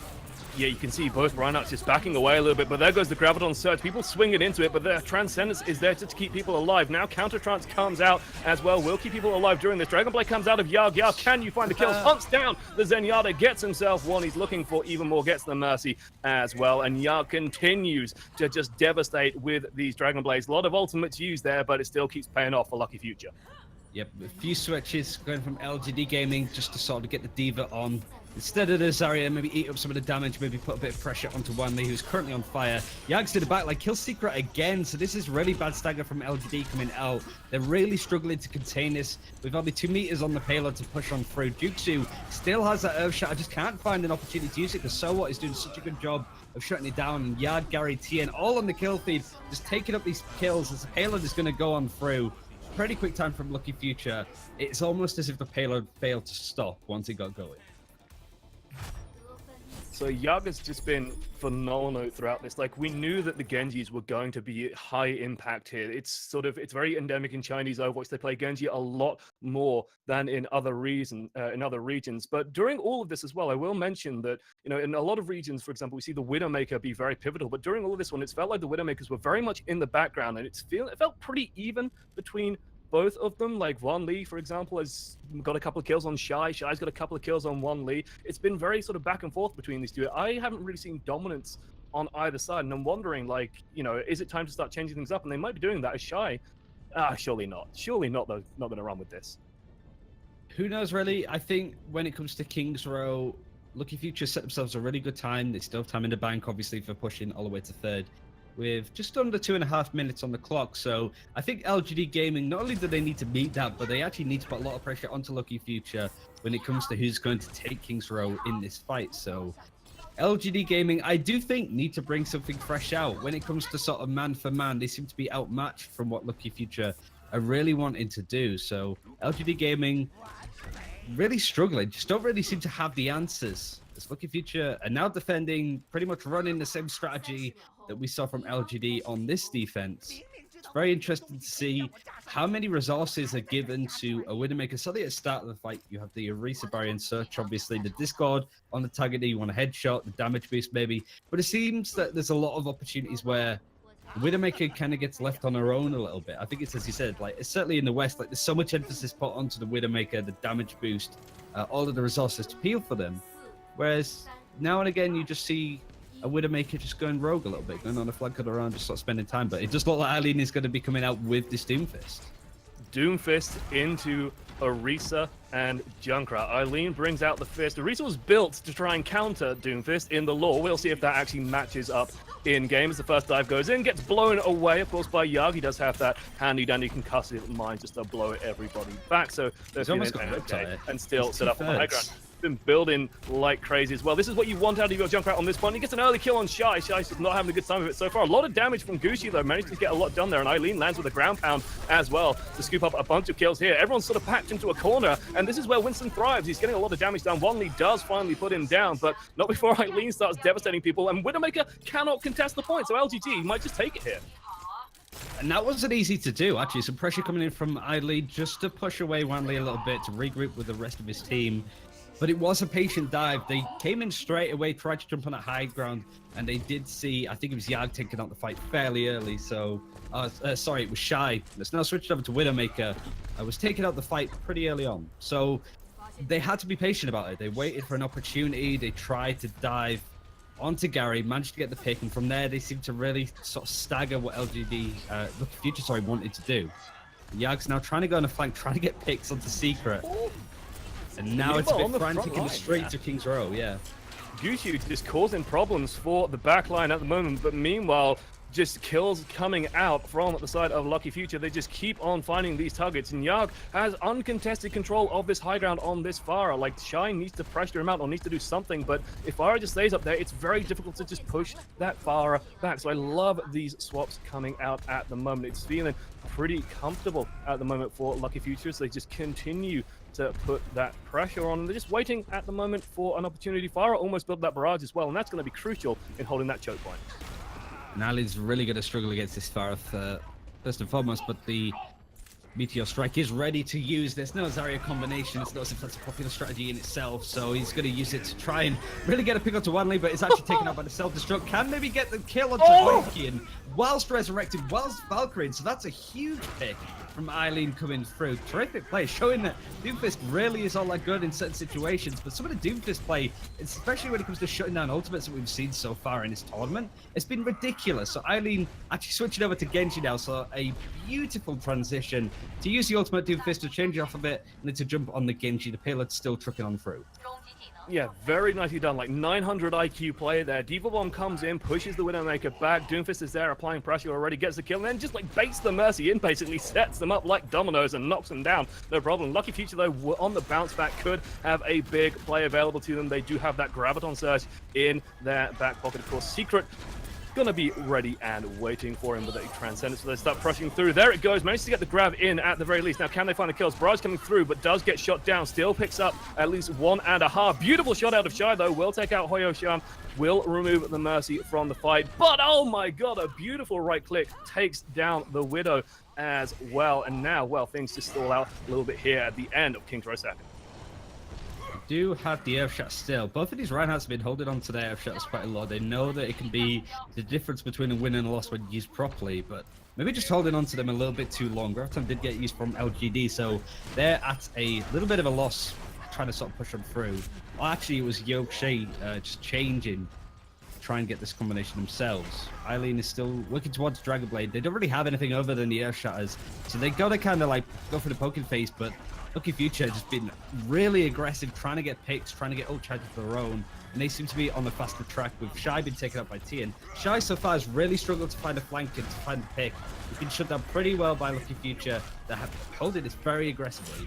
Yeah, you can see both Reinhardts just backing away a little bit, but there goes the Graviton Surge. People swinging into it, but their Transcendence is there to keep people alive. Now Counter Trance comes out as well. Will keep people alive during this. Dragon Blade comes out of Yarg. Yarg, can you find the kills? Hunts down the Zenyatta, gets himself one. He's looking for even more, gets the Mercy as well. And Yarg continues to just devastate with these Dragon Blades. A lot of ultimates used there, but it still keeps paying off for Lucky Future. Yep, a few switches going from LGD Gaming just to sort of get the Diva on. Instead of the Zarya, maybe eat up some of the damage, maybe put a bit of pressure onto Wanley, who's currently on fire. Yags to the back, like kill Secret again, so this is really bad stagger from LGD coming out. They're really struggling to contain this. We've only 2 meters on the payload to push on through. Juksu still has that Earth Shot. I just can't find an opportunity to use it because So What is doing such a good job of shutting it down. And Yard, Gary, Tien, all on the kill feed, just taking up these kills as the payload is going to go on through. Pretty quick time from Lucky Future. It's almost as if the payload failed to stop once it got going. So Yarg has just been phenomenal throughout this. Like, we knew that the Genjis were going to be high impact here. It's very endemic in Chinese Overwatch. They play Genji a lot more than in other regions. But during all of this as well, I will mention that, you know, in a lot of regions, for example, we see the Widowmaker be very pivotal. But during all of this one, it's felt like the Widowmakers were very much in the background, and it felt pretty even between both of them. Like Wanley, for example, has got a couple of kills on Shy. Shy's got a couple of kills on Wanley. It's been very sort of back and forth between these two. I haven't really seen dominance on either side, and I'm wondering, like, you know, is it time to start changing things up? And they might be doing that as Shy. Surely not. Surely not, though. Not going to run with this. Who knows, really? I think when it comes to King's Row, Lucky Future set themselves a really good time. They still have time in the bank, obviously, for pushing all the way to third, with just under 2.5 minutes on the clock. So I think LGD Gaming, not only do they need to beat that, but they actually need to put a lot of pressure onto Lucky Future when it comes to who's going to take King's Row in this fight. So LGD Gaming, I do think, need to bring something fresh out. When it comes to sort of man for man, they seem to be outmatched from what Lucky Future are really wanting to do. So LGD Gaming really struggling, just don't really seem to have the answers. As Lucky Future are now defending, pretty much running the same strategy that we saw from LGD on this defense. It's very interesting to see how many resources are given to a Widowmaker. So at the start of the fight, you have the Orisa Barrier and Search, obviously, the Discord on the target that you want a headshot, the damage boost maybe. But it seems that there's a lot of opportunities where Widowmaker kind of gets left on her own a little bit. I think it's, as you said, like, it's certainly in the West, like, there's so much emphasis put onto the Widowmaker, the damage boost, all of the resources to peel for them. Whereas now and again, you just see a Widowmaker just going rogue a little bit, going on a flank of their own, just sort of spending time. But it does look like Eileen is going to be coming out with this Doomfist. Doomfist into Orisa and Junkrat. Eileen brings out the fist. Orisa was built to try and counter Doomfist in the lore. We'll see if that actually matches up in game. As the first dive goes in, gets blown away, of course, by Yarg. He does have that handy-dandy concussive mine just to blow everybody back. So there's almost got okay, and still set up on the high ground. Been building like crazy as well. This is what you want out of your Junkrat on this point. He gets an early kill on Shy. Shy's just not having a good time with it so far. A lot of damage from Gucci, though. Managed to get a lot done there, and Eileen lands with a ground pound as well to scoop up a bunch of kills here. Everyone's sort of packed into a corner, and this is where Winston thrives. He's getting a lot of damage down. Wanley does finally put him down, but not before Eileen starts devastating people, and Widowmaker cannot contest the point, so LGD might just take it here. And that wasn't easy to do, actually. Some pressure coming in from Idley just to push away Wanley a little bit, to regroup with the rest of his team. But it was a patient dive. They came in straight away, tried to jump on that high ground, and they did see, I think it was Yag taking out the fight fairly early. So, sorry, it was Shy. It's now switched over to Widowmaker. I was taking out the fight pretty early on. So they had to be patient about it. They waited for an opportunity. They tried to dive onto Gary, managed to get the pick, and from there they seemed to really sort of stagger what LGD, the Future, sorry, wanted to do. Yag's now trying to go on a flank, trying to get picks onto Secret. And now it's a bit frantic in the straight to King's Row, yeah. Guushu just causing problems for the backline at the moment, but meanwhile, just kills coming out from the side of Lucky Future. They just keep on finding these targets, and Yag has uncontested control of this high ground on this Farah. Like, Shine needs to pressure him out or needs to do something, but if Farah just stays up there, it's very difficult to just push that Farah back. So I love these swaps coming out at the moment. It's feeling pretty comfortable at the moment for Lucky Future, so they just continue to put that pressure on. They're just waiting at the moment for an opportunity. Farah almost built that barrage as well, and that's going to be crucial in holding that choke point. Nali's really going to struggle against this Farah first and foremost, but the Meteor Strike is ready to use. There's no Zarya combination. It's not as if that's a popular strategy in itself, so he's going to use it to try and really get a pick onto Wanley, but it's actually taken out by the self-destruct. Can maybe get the kill onto Vikian whilst resurrected, whilst Valkyrie, so that's a huge pick from Eileen coming through. Terrific play, showing that Doomfist really is all that good in certain situations, but some of the Doomfist play, especially when it comes to shutting down ultimates that we've seen so far in this tournament, it's been ridiculous. So Eileen actually switching over to Genji now, so a beautiful transition to use the ultimate Doomfist to change off of it, and then to jump on the Genji. The payload's still trucking on through. Yeah, very nicely done. Like 900 IQ play there. Diva Bomb comes in, pushes the Widowmaker back. Doomfist is there applying pressure already, gets the kill, and then just like baits the Mercy in, basically sets them up like dominoes and knocks them down. No problem. Lucky Future, though, on the bounce back, could have a big play available to them. They do have that Graviton Surge in their back pocket. Of course, Secret gonna be ready and waiting for him, but they transcend it, so they start pushing through. There it goes, managed to get the grab in at the very least. Now, can they find the kills? Barrage coming through, but does get shot down. Still picks up at least 1.5. Beautiful shot out of Shy, though. Will take out Hoyo-Shan, will remove the Mercy from the fight. But, oh my god, a beautiful right click takes down the Widow as well. And now, well, things just stall out a little bit here at the end of King's Row second. Do have the air shot still. Both of these Reinhardts have been holding on to their air shots quite a lot. They know that it can be the difference between a win and a loss when used properly, but maybe just holding on to them a little bit too long. Graviton did get used from LGD, so they're at a little bit of a loss trying to sort of push them through. Well, actually, it was Yoke-Shea just changing to try and get this combination themselves. Eileen is still working towards Dragon Blade. They don't really have anything other than the air shatters, so they gotta kind of like go for the poking phase, but Lucky Future just been really aggressive, trying to get picks, trying to get ult charges of their own, and they seem to be on the faster track with Shy being taken out by Tian. Shy so far has really struggled to find a flank and to find the pick. He's been shut down pretty well by Lucky Future. They have holding this very aggressively.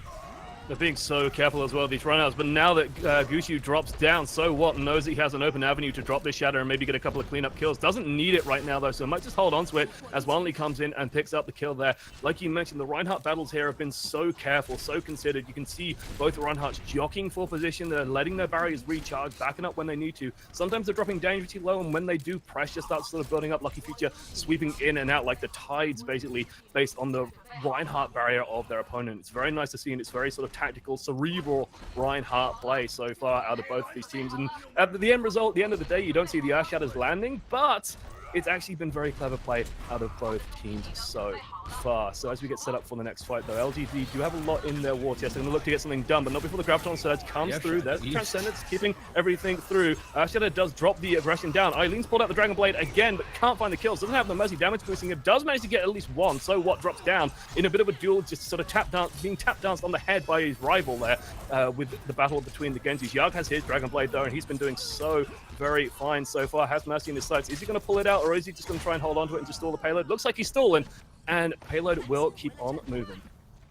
They're being so careful as well, these runouts, but now that Guushu drops down, so what? Knows that he has an open avenue to drop this Shatter and maybe get a couple of cleanup kills. Doesn't need it right now, though, so might just hold on to it as Wanley comes in and picks up the kill there. Like you mentioned, the Reinhardt battles here have been so careful, so considered. You can see both Reinhardts jockeying for position. They're letting their barriers recharge, backing up when they need to. Sometimes they're dropping dangerously low, and when they do, pressure starts sort of building up. Lucky Future sweeping in and out like the tides, basically, based on the Reinhardt barrier of their opponent. It's very nice to see, and it's very sort of tactical, cerebral Reinhardt play so far out of both of these teams. And at the end result, at the end of the day, you don't see the Earth Shatters landing, but it's actually been very clever play out of both teams so far. So as we get set up for the next fight, though, LGD do have a lot in their war chest. They're going to look to get something done, but not before the Graviton Surge comes through. There's the Transcendence, keeping everything through. Shatter does drop the aggression down. Eileen's pulled out the Dragon Blade again, but can't find the kills. Doesn't have the Mercy damage boosting. It does manage to get at least one. So what? Drops down in a bit of a duel, just sort of being tap danced on the head by his rival there with the battle between the Genjis. Yag has his Dragon Blade, though, and he's been doing so very fine so far. Has Mercy in his sights. Is he going to pull it out, or is he just going to try and hold on to it and just stall the payload? Looks like he's stalling, and payload will keep on moving.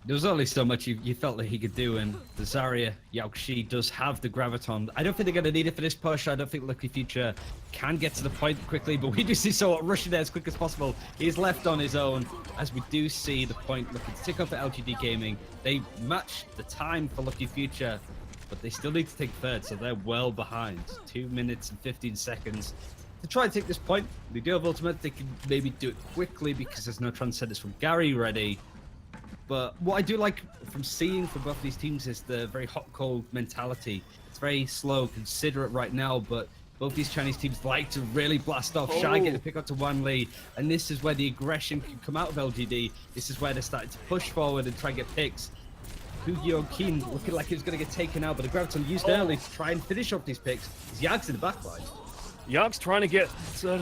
There was only so much you felt that he could do, and the Zarya Yao-Shi does have the Graviton. I don't think they're going to need it for this push. I don't think Lucky Future can get to the point quickly, but we do see so rushing there as quick as possible. He's left on his own, as we do see the point looking to tick up at LGD Gaming. They match the time for Lucky Future, but they still need to take third, so they're well behind. 2 minutes and 15 seconds to try and take this point. They do have ultimate. They can maybe do it quickly because there's no Transcendence from Gary ready. But what I do like from seeing from both these teams is the very hot-cold mentality. It's very slow, considerate right now, but both these Chinese teams like to really blast off. Shy get to pick up to one lead, and this is where the aggression can come out of LGD. This is where they're starting to push forward and try and get picks. Hu Keen looking like he was going to get taken out, but the Graviton used early to try and finish off these picks. Yag's in the backline. Yag's trying to get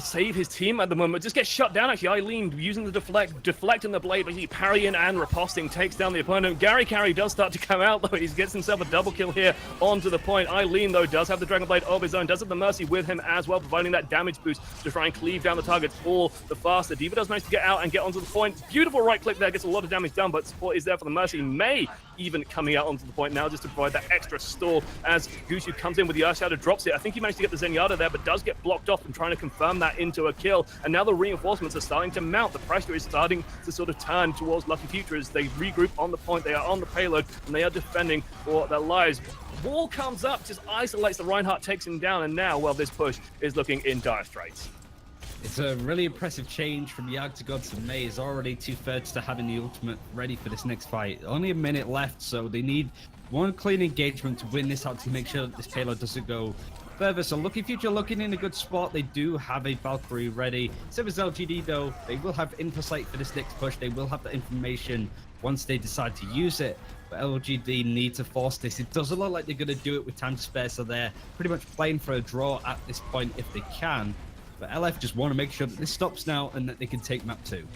save his team at the moment. Just gets shut down, actually. Eileen using the deflecting the blade, but he parrying and riposting, takes down the opponent. Gary Carry does start to come out, though. He gets himself a double kill here onto the point. Eileen, though, does have the Dragon Blade of his own, does have the Mercy with him as well, providing that damage boost to try and cleave down the targets all the faster. D.Va does manage to get out and get onto the point. Beautiful right click there, gets a lot of damage done, but support is there for the Mercy. May even coming out onto the point now just to provide that extra stall as Gushu comes in with the Earth Shadow, drops it. I think he managed to get the Zenyatta there, but does get blocked off and trying to confirm that into a kill. And now the reinforcements are starting to mount. The pressure is starting to sort of turn towards Lucky Future as they regroup on the point. They are on the payload and they are defending for their lives. Wall comes up, just isolates the Reinhardt, takes him down, and now, well, this push is looking in dire straits. It's a really impressive change from Yag to Gods, and May is already 2/3 to having the ultimate ready for this next fight. Only a minute left, so they need one clean engagement to win this out to make sure that this payload doesn't go further. So Lucky Future looking in a good spot. They do have a Valkyrie ready. Same as LGD though, they will have infosight for this next push. They will have the information once they decide to use it. But LGD need to force this. It doesn't look like they're going to do it with time to spare, so they're pretty much playing for a draw at this point if they can. But LF just want to make sure that this stops now and that they can take map 2.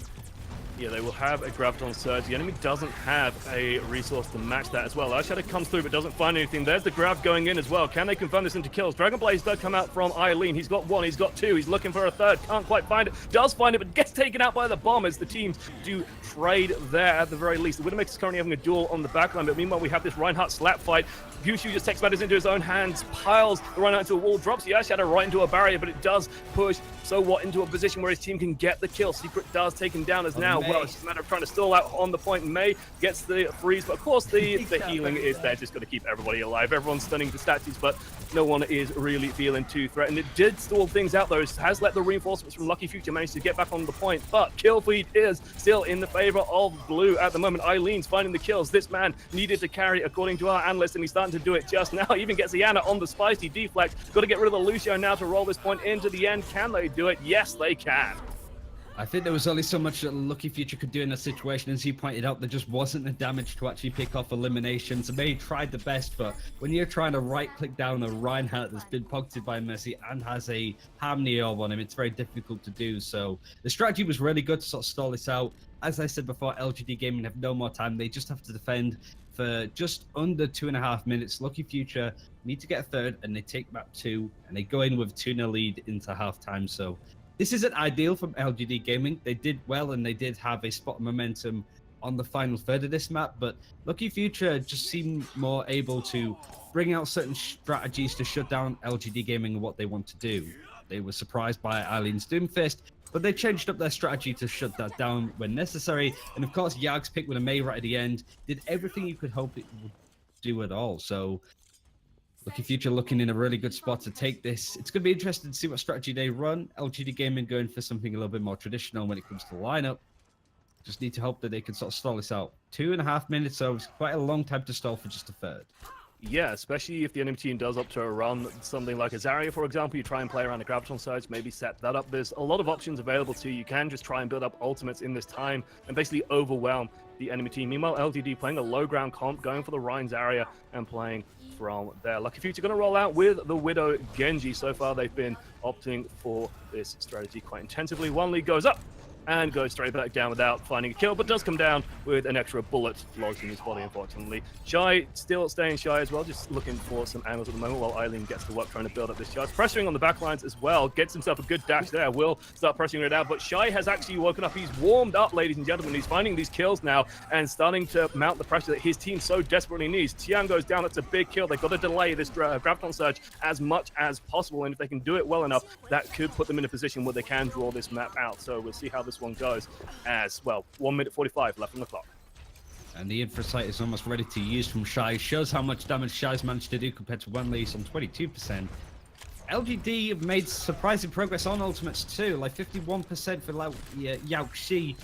Yeah, they will have a Graviton Surge. The enemy doesn't have a resource to match that as well. Earthshadow comes through but doesn't find anything. There's the Grav going in as well. Can they confirm this into kills? Dragon Blaze does come out from Eileen. He's got one, he's got two. He's looking for a third. Can't quite find it. Does find it, but gets taken out by the bomb as the teams do trade there at the very least. The Widowmaker's currently having a duel on the backline, but meanwhile we have this Reinhardt slap fight. Gushu just takes matters into his own hands, piles the Reinhardt into a wall, drops the Earthshadow right into a barrier, but it does push So what into a position where his team can get the kill. Secret does take him down as now. Well, it's just a matter of trying to stall out on the point. May gets the freeze, but of course the healing is there, just got to keep everybody alive. Everyone's stunning the statues, but no one is really feeling too threatened. It did stall things out though. It has let the reinforcements from Lucky Future manage to get back on the point, but kill feed is still in the favor of blue at the moment. Eileen's finding the kills. This man needed to carry according to our analyst, and he's starting to do it just now. Even gets the Ana on the spicy deflect. Got to get rid of the Lucio now to roll this point into the end. Can they do it? Yes, they can. I think there was only so much that Lucky Future could do in that situation. As you pointed out, there just wasn't the damage to actually pick off eliminations. May tried the best, but when you're trying to right-click down a Reinhardt that's been pocketed by Mercy and has a Harmony orb on him, it's very difficult to do. So the strategy was really good to sort of stall this out. As I said before, LGD Gaming have no more time. They just have to defend for just under 2.5 minutes. Lucky Future need to get a third, and they take map 2, and they go in with 2-0 lead into halftime. So this isn't ideal from LGD Gaming. They did well, and they did have a spot of momentum on the final third of this map, but Lucky Future just seemed more able to bring out certain strategies to shut down LGD Gaming and what they want to do. They were surprised by Eileen's Doomfist, but they changed up their strategy to shut that down when necessary. And of course, Yag's pick with a May right at the end did everything you could hope it would do at all. So Lucky Future looking in a really good spot to take this. It's going to be interesting to see what strategy they run. LGD Gaming going for something a little bit more traditional when it comes to the lineup. Just need to hope that they can sort of stall this out. 2.5 minutes, so it's quite a long time to stall for just a third. Yeah, especially if the enemy team does opt to run something like a Zarya, for example. You try and play around the Graviton sides, maybe set that up. There's a lot of options available to you. You can just try and build up ultimates in this time and basically overwhelm the enemy team. Meanwhile, LGD playing a low ground comp, going for the Rhine Zarya and playing from there. Lucky Future going to roll out with the Widow Genji. So far, they've been opting for this strategy quite intensively. One lead goes up and goes straight back down without finding a kill, but does come down with an extra bullet lodged in his body, unfortunately. Shy still staying shy as well, just looking for some angles at the moment while Eileen gets to work trying to build up this charge. Pressuring on the back lines as well, gets himself a good dash there, will start pressuring it out, but Shy has actually woken up. He's warmed up, ladies and gentlemen. He's finding these kills now and starting to mount the pressure that his team so desperately needs. Tian goes down, that's a big kill. They've got to delay this Graviton Surge as much as possible, and if they can do it well enough, that could put them in a position where they can draw this map out. So we'll see how this one goes. As well, 1 minute 45 left on the clock. And the Infrasight is almost ready to use from Shy. Shows how much damage Shy's managed to do compared to Wenley's on 22%. LGD have made surprising progress on ultimates too, like 51% for Yao Xi,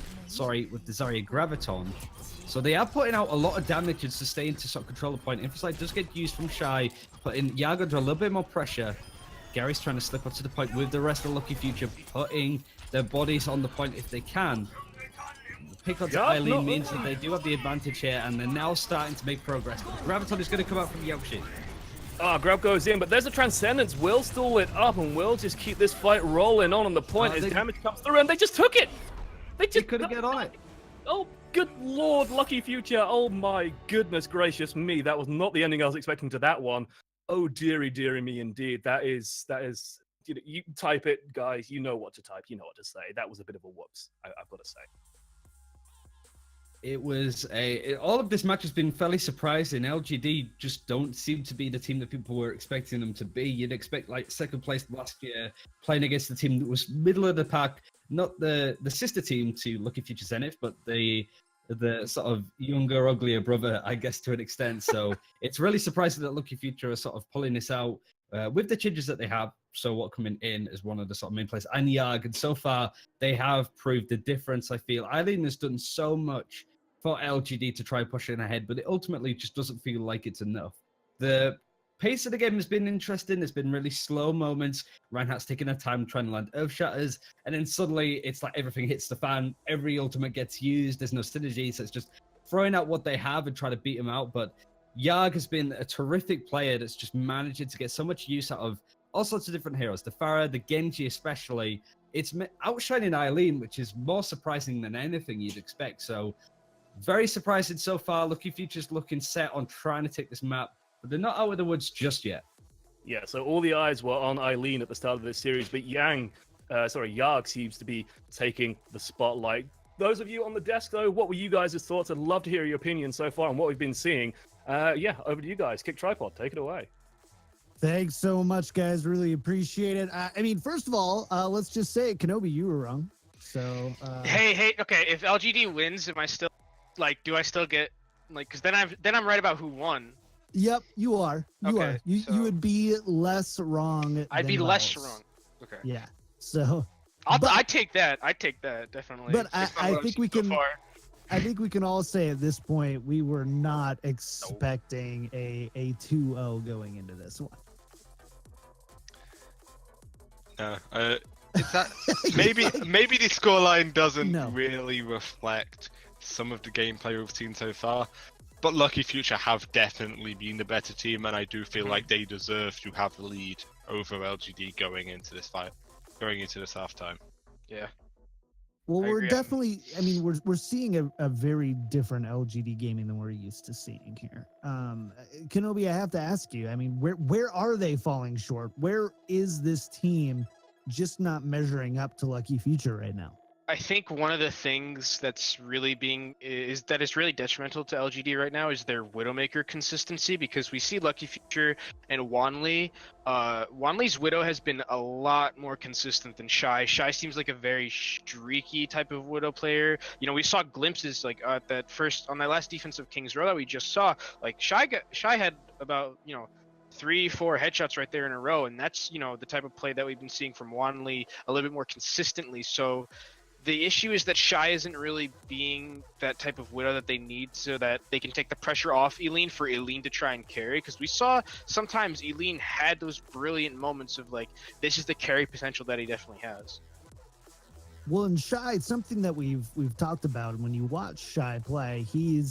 with the Zarya Graviton. So they are putting out a lot of damage and sustain to sort of control the point. Infosite does get used from Shy, putting Yag under a little bit more pressure. Gary's trying to slip up to the point with the rest of Lucky Future, putting their bodies on the point if they can. The pick onto Eileen means that they do have the advantage here, and they're now starting to make progress. But the Graviton is going to come out from Yao Xi. Grab goes in, but there's a Transcendence. Will stall it up, and will just keep this fight rolling on the point as damage comes through, and they just took it! They couldn't get on it. Oh, good lord, Lucky Future. Oh my goodness gracious me. That was not the ending I was expecting to that one. Oh, dearie me indeed. That is, you type it, guys. You know what to type. You know what to say. That was a bit of a whoops, I've got to say. It was all of this match has been fairly surprising. LGD just don't seem to be the team that people were expecting them to be. You'd expect like second place last year, playing against the team that was middle of the pack, not the sister team to Lucky Future Zenith, but the sort of younger, uglier brother, I guess, to an extent. So it's really surprising that Lucky Future are sort of pulling this out with the changes that they have. So what coming in as one of the sort of main players, and Yag, and so far they have proved the difference. I feel Eileen has done so much for LGD to try pushing ahead, but it ultimately just doesn't feel like it's enough. The pace of the game has been interesting. There's been really slow moments. Reinhardt's taking her time trying to land Earth Shatters, and then suddenly it's like everything hits the fan. Every ultimate gets used. There's no synergy, so it's just throwing out what they have and trying to beat them out. But Yag has been a terrific player that's just managing to get so much use out of all sorts of different heroes. The Pharah, the Genji especially. It's outshining Eileen, which is more surprising than anything you'd expect. So very surprising so far. Lucky Future's looking set on trying to take this map, but they're not out of the woods just yet. Yeah, so all the eyes were on Eileen at the start of this series, but Yag seems to be taking the spotlight. Those of you on the desk, though, what were you guys' thoughts? I'd love to hear your opinion so far on what we've been seeing. Over to you guys. Kick Tripod, take it away. Thanks so much, guys. Really appreciate it. I mean, first of all, let's just say, Kenobi, you were wrong. So Hey, okay. If LGD wins, am I still do I still get because then I'm right about who won? Yep, you are. You are. You would be less wrong. I'd be less wrong. Okay. Yeah. So. I take that. Definitely. But I think we can. I think we can all say at this point we were not expecting a 2-0 going into this one. No. Is that maybe the scoreline doesn't really reflect some of the gameplay we've seen so far, but Lucky Future have definitely been the better team, and I do feel like they deserve to have the lead over LGD going into this halftime. Yeah. Well, we're definitely. I mean, we're seeing a very different LGD gaming than we're used to seeing here. Kenobi, I have to ask you. I mean, where are they falling short? Where is this team just not measuring up to Lucky Future right now? I think one of the things that's really is really detrimental to LGD right now is their Widowmaker consistency, because we see Lucky Future and Wanli. Wanli's Widow has been a lot more consistent than Shy. Shy seems like a very streaky type of Widow player. You know, we saw glimpses like on that last defensive King's Row that we just saw. Like Shy had about 3-4 headshots right there in a row, and that's the type of play that we've been seeing from Wanli a little bit more consistently. So the issue is that Shy isn't really being that type of Widow that they need so that they can take the pressure off Eileen for Eileen to try and carry. Because we saw sometimes Eileen had those brilliant moments of this is the carry potential that he definitely has. Well, in Shy, it's something that we've talked about. When you watch Shy play, he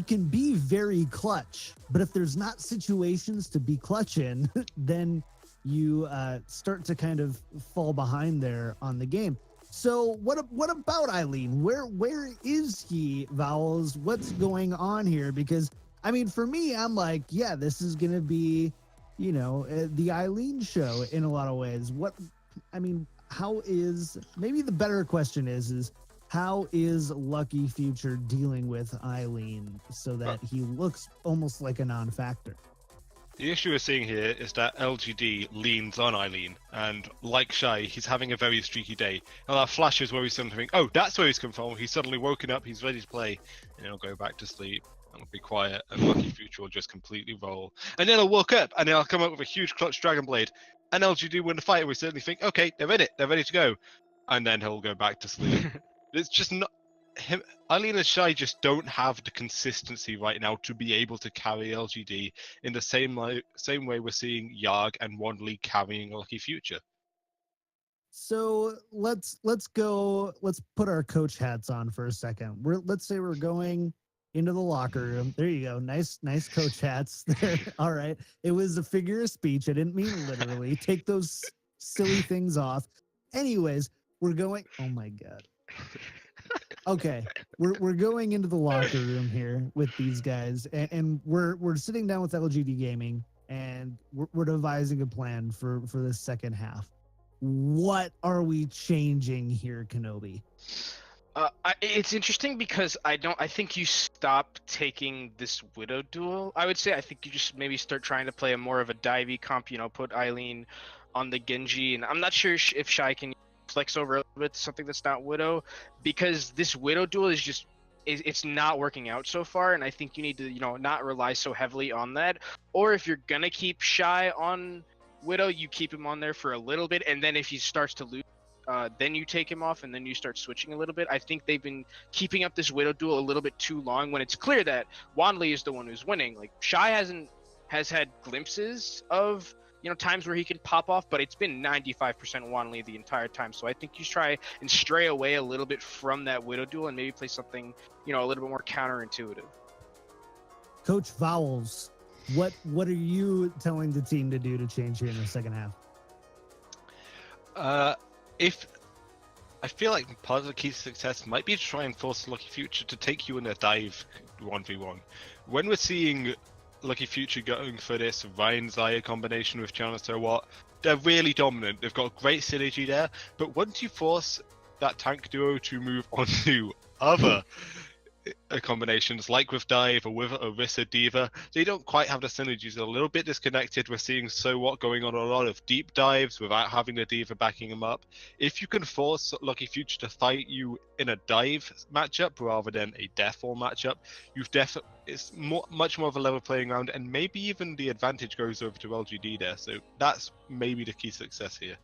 can be very clutch, but if there's not situations to be clutch in, then you start to kind of fall behind there on the game. So what about Eileen? Where is he, Vowels? What's going on here? Because I mean, for me, I'm like, yeah, this is gonna be, the Eileen show in a lot of ways. Maybe the better question is how is Lucky Future dealing with Eileen so that he looks almost like a non-factor? The issue we're seeing here is that LGD leans on Eileen, and like Shy, he's having a very streaky day. And there are flashes where he's suddenly thinking, oh, that's where he's come from. He's suddenly woken up, he's ready to play, and he'll go back to sleep. and I'll be quiet, and Lucky Future will just completely roll. And then I'll walk up, and then I'll come up with a huge clutch Dragon Blade, and LGD win the fight, and we certainly think, okay, they're in it, they're ready to go. And then he'll go back to sleep. It's just not... him. Eileen and Shy just don't have the consistency right now to be able to carry LGD in the same way we're seeing Yarg and Wanley carrying Lucky Future. So let's put our coach hats on for a second. Let's say we're going into the locker room. There you go. Nice coach hats there. All right. It was a figure of speech. I didn't mean literally. Take those silly things off. Anyways, we're going. Oh my God. Okay. We're going into the locker room here with these guys, and we're sitting down with LGD Gaming, and we're devising a plan for the second half. What are we changing here, Kenobi? It's interesting because I think you stop taking this Widow duel. I would say I think you just maybe start trying to play a more of a divey comp. Put Eileen on the Genji, and I'm not sure if Shy can flex over a little bit to something that's not Widow, because this Widow duel is just it's not working out so far, and I think you need to not rely so heavily on that. Or if you're gonna keep Shy on Widow, you keep him on there for a little bit, and then if he starts to lose, then you take him off, and then you start switching a little bit. I think they've been keeping up this Widow duel a little bit too long when it's clear that Wanley is the one who's winning. Like, Shy has had glimpses of times where he can pop off, but it's been 95% Wanley the entire time. So I think you try and stray away a little bit from that Widow duel and maybe play something a little bit more counterintuitive. Coach Vowels, what are you telling the team to do to change here in the second half? If I feel like part of the key to success might be to try and force Lucky Future to take you in a dive 1v1. When we're seeing Lucky Future going for this Ryan Zaya combination with Chana So What, they're really dominant. They've got great synergy there, but once you force that tank duo to move on to other combinations, like with Dive or with Orisa Diva, they don't quite have the synergies. They're a little bit disconnected. We're seeing So What going on a lot of deep dives without having the Diva backing him up. If you can force Lucky Future to fight you in a dive matchup rather than a death wall matchup, it's much more of a level playing ground, and maybe even the advantage goes over to LGD there. So that's maybe the key success here.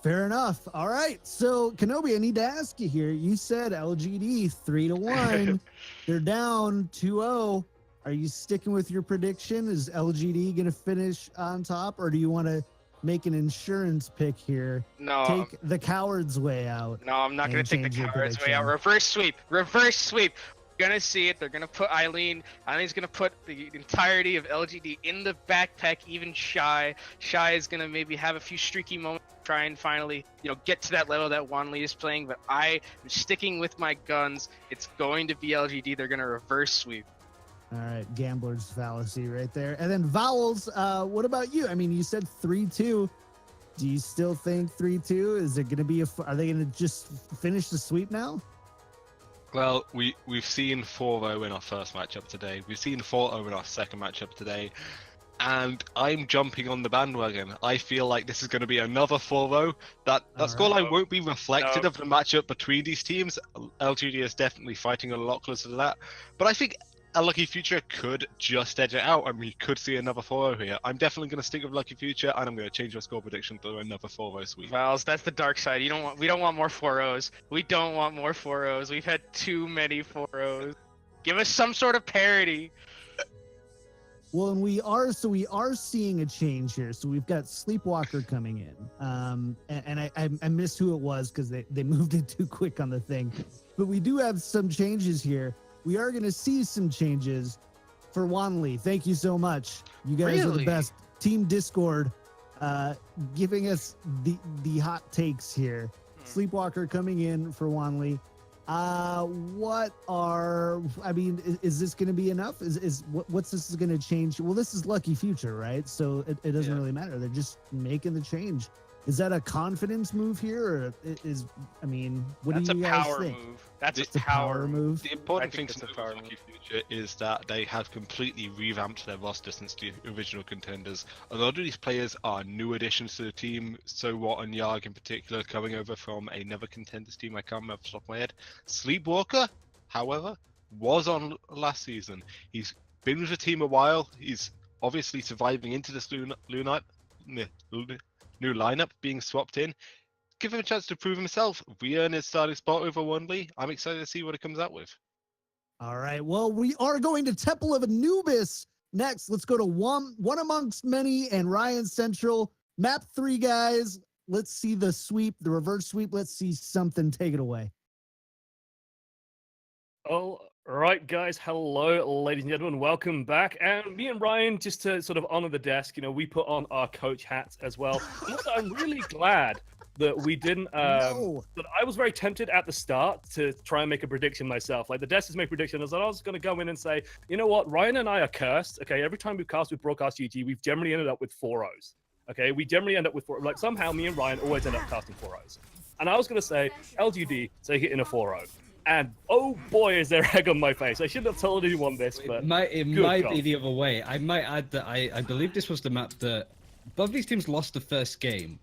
Fair enough. All right. So, Kenobi, I need to ask you here. You said LGD 3-1. They're down 2-0. Are you sticking with your prediction? Is LGD going to finish on top, or do you want to make an insurance pick here? No. Take the coward's way out. No, I'm not going to take the coward's way out. Prediction. Reverse sweep. Gonna see it. They're gonna put Eileen. Eileen's gonna put the entirety of LGD in the backpack. Even Shy is gonna maybe have a few streaky moments, try and finally get to that level that Wanley is playing. But I am sticking with my guns. It's going to be LGD. They're gonna reverse sweep. All right, gambler's fallacy right there. And then Vowels, what about you? I mean, you said 3-2. Do you still think 3-2? Is it gonna be are they gonna just finish the sweep now? Well, we've seen 4-0 in our first matchup today. We've seen 4-0 in our second matchup today. And I'm jumping on the bandwagon. I feel like this is going to be another 4-0. That scoreline won't be reflective of the matchup between these teams. LGD is definitely fighting a lot closer to that. But I think a Lucky Future could just edge it out, and we could see another 4-0 here. I'm definitely going to stick with Lucky Future, and I'm going to change my score prediction to another 4-0 sweep. Vals, that's the dark side. We don't want more 4-0s. We don't want more 4-0s. We've had too many 4-0s. Give us some sort of parity. Well, and we are seeing a change here. So we've got Sleepwalker coming in, and I missed who it was because they moved it too quick on the thing. But we do have some changes here. We are going to see some changes for Wanley. Thank you so much. You guys are the best. Team Discord giving us the hot takes here. Sleepwalker coming in for Wanley. Is this going to be enough? What's this going to change? Well, this is Lucky Future, right? So it doesn't really matter. They're just making the change. Is that a confidence move here, or what do you guys think? That's a power move. The important thing to know about Lucky Future is that they have completely revamped their roster since the original Contenders. A lot of these players are new additions to the team. So What and Yarg in particular, coming over from another Contenders team. I can't remember off the top of my head. Sleepwalker, however, was on last season. He's been with the team a while. He's obviously surviving into this new lineup, being swapped in. Give him a chance to prove himself, re-earn his starting spot over Wonley. I'm excited to see what it comes out with. All right. Well, we are going to Temple of Anubis next. Let's go to one amongst many and Ryan Central. Map 3, guys. Let's see the sweep, the reverse sweep. Let's see something. Take it away. All right, guys. Hello, ladies and gentlemen. Welcome back. And me and Ryan, just to sort of honor the desk, we put on our coach hats as well. And also, I'm really glad that we didn't. No. But I was very tempted at the start to try and make a prediction myself. Like the desk has made predictions, and I was going to go in and say, you know what, Ryan and I are cursed. Okay, every time we've cast with Broadcast.gg, we've generally ended up with 4-0s. Okay, we generally end up with 4. Like somehow, me and Ryan always end up casting 4-0s. And I was going to say LGD take it in a 4-0. And oh boy, is there egg on my face. I shouldn't have told anyone this, but it might be the other way. I might add that I believe this was the map that both these teams lost the first game,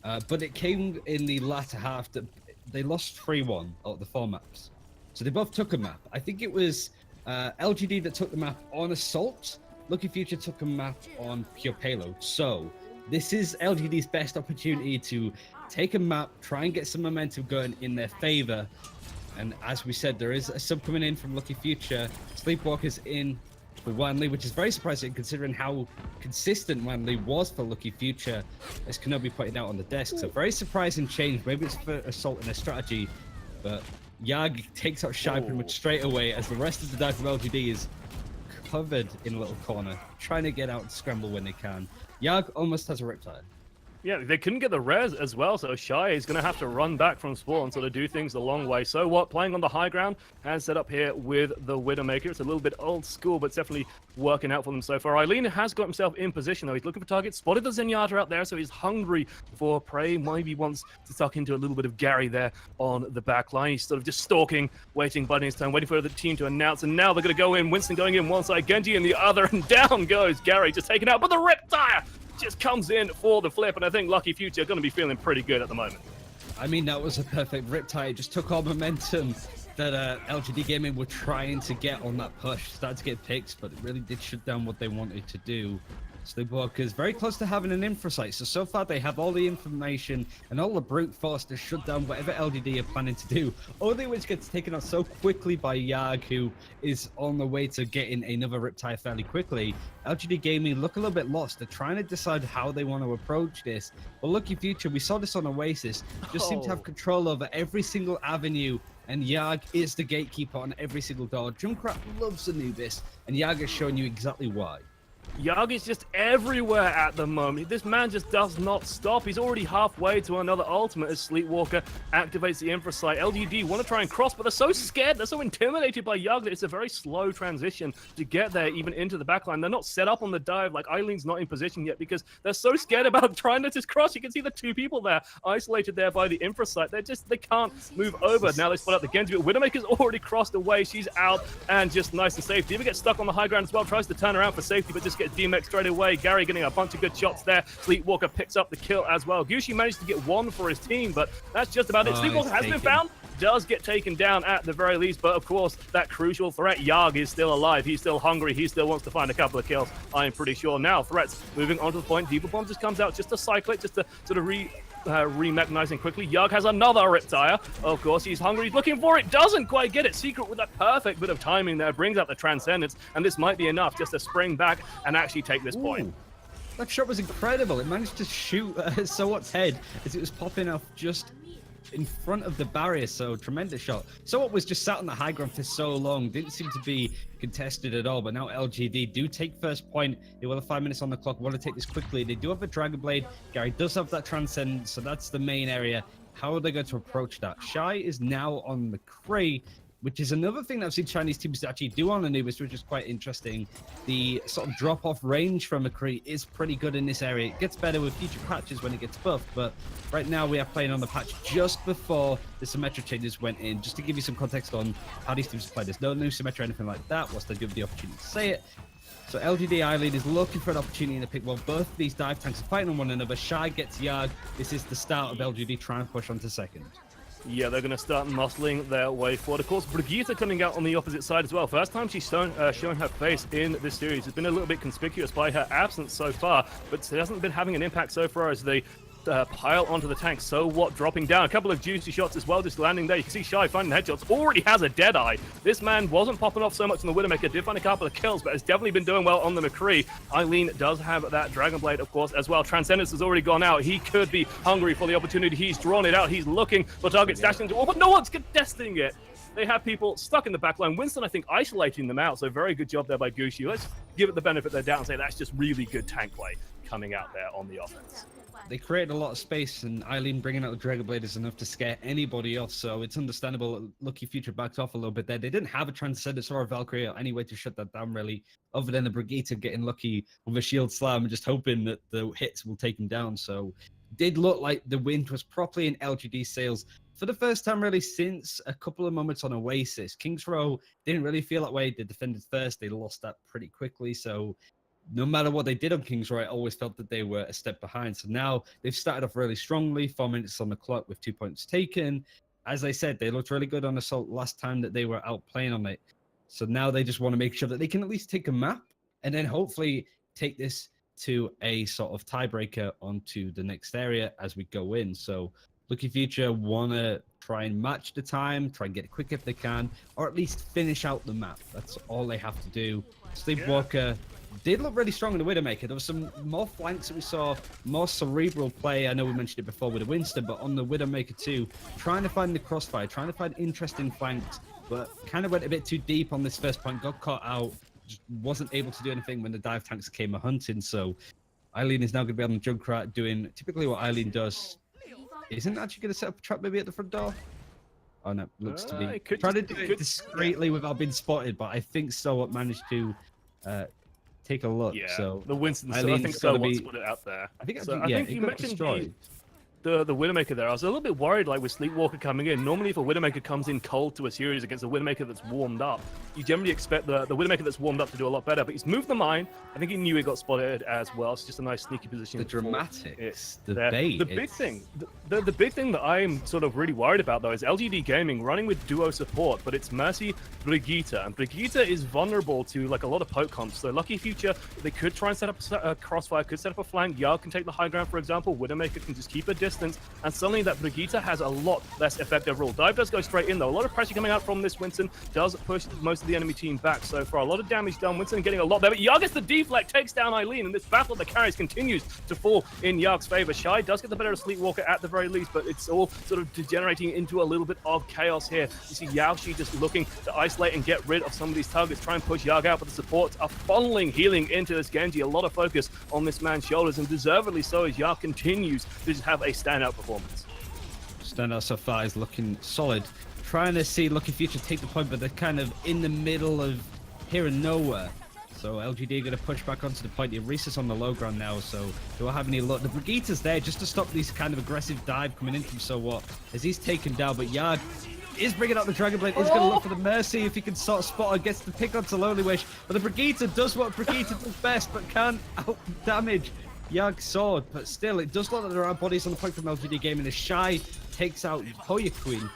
but it came in the latter half that they lost 3-1 out of the 4 maps. So they both took a map. I think it was LGD that took the map on Assault. Lucky Future took a map on Pure Payload. So this is LGD's best opportunity to take a map, try and get some momentum going in their favor. And as we said, there is a sub coming in from Lucky Future. Sleepwalker's in for Wanley, which is very surprising considering how consistent Wanley was for Lucky Future, as Kenobi pointed out on the desk. So very surprising change. Maybe it's for Assault in their strategy, but Yag takes out Shy pretty much straight away as the rest of the dive from LGD is covered in a little corner, trying to get out and scramble when they can. Yag almost has a Riptide. yeah, they couldn't get the res as well, so Shy is going to have to run back from spawn and sort of do things the long way. So what, playing on the high ground, has set up here with the Widowmaker. It's a little bit old school, but it's definitely working out for them so far. Eileen has got himself in position, though. He's looking for targets, spotted the Zenyatta out there, so he's hungry for prey. Maybe wants to tuck into a little bit of Gary there on the back line. He's sort of just stalking, waiting, biding his time, waiting for the team to announce, and now they're going to go in. Winston going in one side, Genji in the other, and down goes Gary, just taken out, but the Riptire just comes in for the flip, and I think Lucky Future are going to be feeling pretty good at the moment. I mean, that was a perfect Riptide. It just took all momentum that LGD Gaming were trying to get on that push. Started to get picked, but it really did shut down what they wanted to do. Sleepwalker's very close to having an infra site, so far they have all the information and all the brute force to shut down whatever LGD are planning to do. Only which gets taken out so quickly by Yag, who is on the way to getting another Riptide fairly quickly. LGD Gaming look a little bit lost. They're trying to decide how they want to approach this. But Lucky Future, we saw this on Oasis, just seem to have control over every single avenue, and Yag is the gatekeeper on every single door. Junkrat loves Anubis, and Yag is showing you exactly why. Yag is just everywhere at the moment. This man just does not stop. He's already halfway to another ultimate as Sleepwalker activates the infra site. LGD want to try and cross, but they're so scared, they're so intimidated by Yag that it's a very slow transition to get there, even into the backline. They're not set up on the dive, like Eileen's not in position yet because they're so scared about trying to just cross. You can see the two people there, isolated there by the infra site. They can't move over. Now they spot out the Genji, but Widowmaker's already crossed away. She's out and just nice and safe. Diva gets stuck on the high ground as well, tries to turn around for safety, but just gets DMX straight away. Gary getting a bunch of good shots there. Sleepwalker picks up the kill as well. Gucci managed to get one for his team, but that's just about it. Sleepwalker has been found, does get taken down at the very least, but of course that crucial threat, Yag, is still alive. He's still hungry. He still wants to find a couple of kills, I'm pretty sure. Now threats moving onto the point. Diva Bomb just comes out just to cycle it, just to sort of remechanizing quickly. Yug has another Riptire. Of course, he's hungry. He's looking for it. Doesn't quite get it. Secret with that perfect bit of timing there brings out the Transcendence, and this might be enough just to spring back and actually take this point. That shot was incredible. It managed to shoot Sowat's head as it was popping off just in front of the barrier, so tremendous shot. Sowat was just sat on the high ground for so long, didn't seem to be contested at all, but now LGD do take first point. They will have 5 minutes on the clock, want to take this quickly. They do have a Dragon Blade. Gary does have that Transcendence, so that's the main area. How are they going to approach that? Shy is now on the Cree, which is another thing that I've seen Chinese teams actually do on Anubis, which is quite interesting. The sort of drop-off range from McCree is pretty good in this area. It gets better with future patches when it gets buffed, but right now we are playing on the patch just before the Symmetra changes went in. Just to give you some context on how these teams play, there's no new Symmetra or anything like that, whilst they give the opportunity to say it. So LGD Eileen is looking for an opportunity to pick. Well, both of these dive tanks are fighting on one another. Shy gets Yag. This is the start of LGD trying to push onto second. Yeah, they're going to start muscling their way forward. Of course, Brigitte coming out on the opposite side as well. First time she's showing her face in this series. It's been a little bit conspicuous by her absence so far, but it hasn't been having an impact so far as they pile onto the tank. So what? Dropping down. A couple of juicy shots as well, just landing there. You can see Shy finding headshots. Already has a Deadeye. This man wasn't popping off so much on the Widowmaker. Did find a couple of kills, but has definitely been doing well on the McCree. Eileen does have that Dragon Blade, of course, as well. Transcendence has already gone out. He could be hungry for the opportunity. He's drawn it out. He's looking for targets dashing into. Oh, but no one's contesting it. They have people stuck in the back line. Winston, I think, isolating them out. So very good job there by Gucci. Let's give it the benefit of the doubt and say that's just really good tank play coming out there on the offense. They created a lot of space, and Eileen bringing out the Dragon Blade is enough to scare anybody off, so it's understandable Lucky Future backed off a little bit there. They didn't have a Transcendence or a Valkyrie or any way to shut that down, really, other than the Brigitte getting lucky with a shield slam and just hoping that the hits will take him down. So it did look like the wind was properly in LGD sails for the first time, really, since a couple of moments on Oasis. Kings Row didn't really feel that way. They defended first. They lost that pretty quickly, so no matter what they did on Kings Row, I always felt that they were a step behind. So now they've started off really strongly, 4 minutes on the clock with 2 points taken. As I said, they looked really good on Assault last time that they were out playing on it. So now they just want to make sure that they can at least take a map and then hopefully take this to a sort of tiebreaker onto the next area as we go in. So Lucky Future want to try and match the time, try and get it quick if they can, or at least finish out the map. That's all they have to do. Sleepwalker did look really strong in the Widowmaker. There was some more flanks that we saw, more cerebral play. I know we mentioned it before with the Winston, but on the Widowmaker too, trying to find the crossfire, trying to find interesting flanks, but kind of went a bit too deep on this first point, got caught out, just wasn't able to do anything when the dive tanks came a-hunting. So Eileen is now going to be on the Junkrat doing typically what Eileen does. Isn't actually going to set up a trap maybe at the front door? Oh no, looks to be trying to do it discreetly without being spotted, but I think So managed to take a look. Yeah, so the Winston. So I Eileen's think So gotta be- put it out there. I think So yeah, I think it you got mentioned destroyed. the Widowmaker there. I was a little bit worried, like with Sleepwalker coming in. Normally, if a Widowmaker comes in cold to a series against a Widowmaker that's warmed up, you generally expect the Widowmaker that's warmed up to do a lot better. But he's moved the mine. I think he knew he got spotted as well. It's just a nice sneaky position. The for dramatics, it the there. bait. The big thing, the big thing that I'm sort of really worried about though is LGD Gaming running with duo support, but it's Mercy, Brigitte, and Brigitte is vulnerable to like a lot of poke comps. So Lucky Future, they could try and set up a crossfire, could set up a flank. Yarg can take the high ground, for example. Widowmaker can just keep a distance, and suddenly that Brigitte has a lot less effect overall. Dive does go straight in though. A lot of pressure coming out from this Winston does push most of the enemy team back so far. A lot of damage done. Winston getting a lot there, but Yarg gets the deflect, takes down Eileen, and this battle of the carries continues to fall in Yarg's favor. Shy does get the better of Sleepwalker at the very least, but it's all sort of degenerating into a little bit of chaos here. You see Yaoshi just looking to isolate and get rid of some of these targets, try and push Yarg out, but the supports are funneling healing into this Genji. A lot of focus on this man's shoulders, and deservedly so as Yarg continues to just have a standout performance. Standout so far is looking solid. Trying to see Lucky Future take the point, but they're kind of in the middle of here and nowhere. So LGD are going to push back onto the point. The Reese's on the low ground now, so do I have any luck? The Brigitte's there just to stop these kind of aggressive dive coming in from So What, as he's taken down, but Yarg is bringing out the Dragon Blade, is going to look for the Mercy if he can sort of spot her, gets the pick onto Lonely Wish, but the Brigitte does what Brigitte does best, but can't out damage Yarg's sword. But still, it does look like there are bodies on the point from LGD Gaming. The Shy takes out Hoya Queen.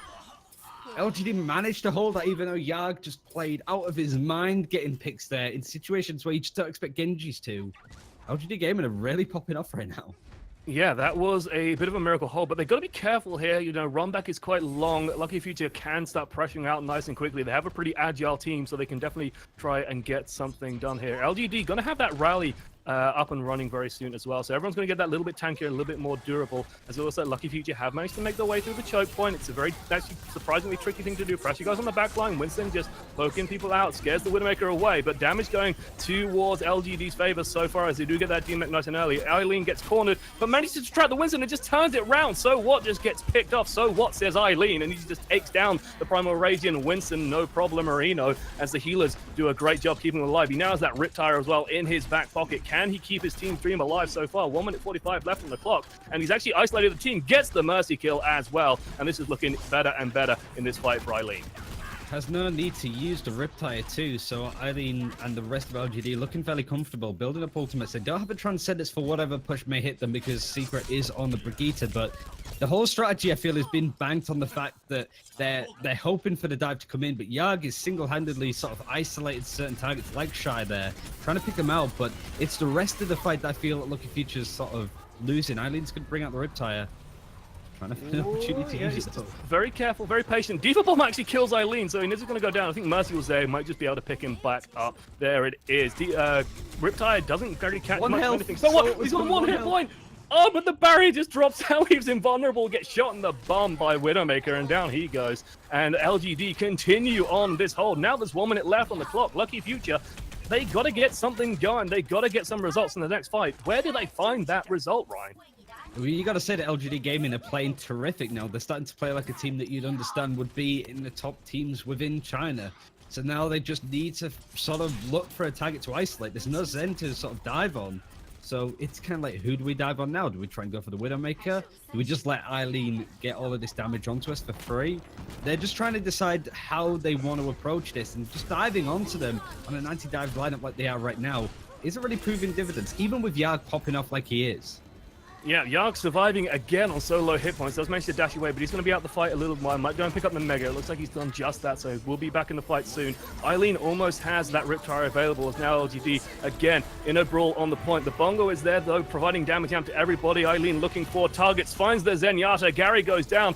LGD managed to hold that even though Yarg just played out of his mind getting picks there in situations where you just don't expect Genjis to. LGD Gaming are really popping off right now. Yeah, that was a bit of a miracle hold, but they've got to be careful here. You know, run back is quite long. Lucky Future can start pressuring out nice and quickly. They have a pretty agile team, so they can definitely try and get something done here. LGD going to have that rally up and running very soon as well. So everyone's going to get that little bit tankier and a little bit more durable. As also, Lucky Future have managed to make their way through the choke point. It's a very actually surprisingly tricky thing to do. Pressure goes on the back line. Winston just poking people out, scares the Widowmaker away, but damage going towards LGD's favor so far as they do get that DMAC nice and early. Eileen gets cornered, but manages to trap the Winston and just turns it round. So What just gets picked off. So What says Eileen, and he just takes down the Primal Radiant Winston, no problem, Marino, as the healers do a great job keeping him alive. He now has that Riptire as well in his back pocket. Can he keep his team Dream alive so far? 1 minute 45 left on the clock, and he's actually isolated the team, gets the Mercy kill as well, and this is looking better and better in this fight for Eileen. Has no need to use the Riptire too, so Eileen and the rest of LGD looking fairly comfortable, building up ultimates. They don't have a Transcendence for whatever push may hit them because Secret is on the Brigitte, but The whole strategy, I feel, has been banked on the fact that they're hoping for the dive to come in, but Yarg is single-handedly sort of isolated certain targets like Shy there, trying to pick them out, but it's the rest of the fight that I feel that Lucky Future's sort of losing. Eileen's going to bring out the Riptire. Trying to find an opportunity to use it. Very careful, very patient. Diva Bomb actually kills Eileen, so Inez is going to go down. I think Mercy was there. He might just be able to pick him back up. There it is. Riptire doesn't very catch much of anything. So what? He's got a 1 hit point. Oh, but the barrier just drops out, leaves him vulnerable, gets shot in the bum by Widowmaker, and down he goes. And LGD continue on this hold. Now there's 1 minute left on the clock. Lucky Future, they got to get something going. They got to get some results in the next fight. Where do they find that result, Ryan? Well, you got to say that LGD Gaming are playing terrific now. They're starting to play like a team that you'd understand would be in the top teams within China. So now they just need to sort of look for a target to isolate. There's no Zen to sort of dive on. So it's kind of like, who do we dive on now? Do we try and go for the Widowmaker? Do we just let Eileen get all of this damage onto us for free? They're just trying to decide how they want to approach this, and just diving onto them on an anti-dive lineup like they are right now isn't really proving dividends, even with Yarg popping off like he is. Yeah, Yarg surviving again on so low hit points. Does manage to dash away, but he's going to be out the fight a little while. Might go and pick up the Mega. It looks like he's done just that, so we'll be back in the fight soon. Eileen almost has that Riptire available, as now LGD again in a brawl on the point. The Bongo is there, though, providing damage out to everybody. Eileen looking for targets, finds the Zenyatta. Gary goes down.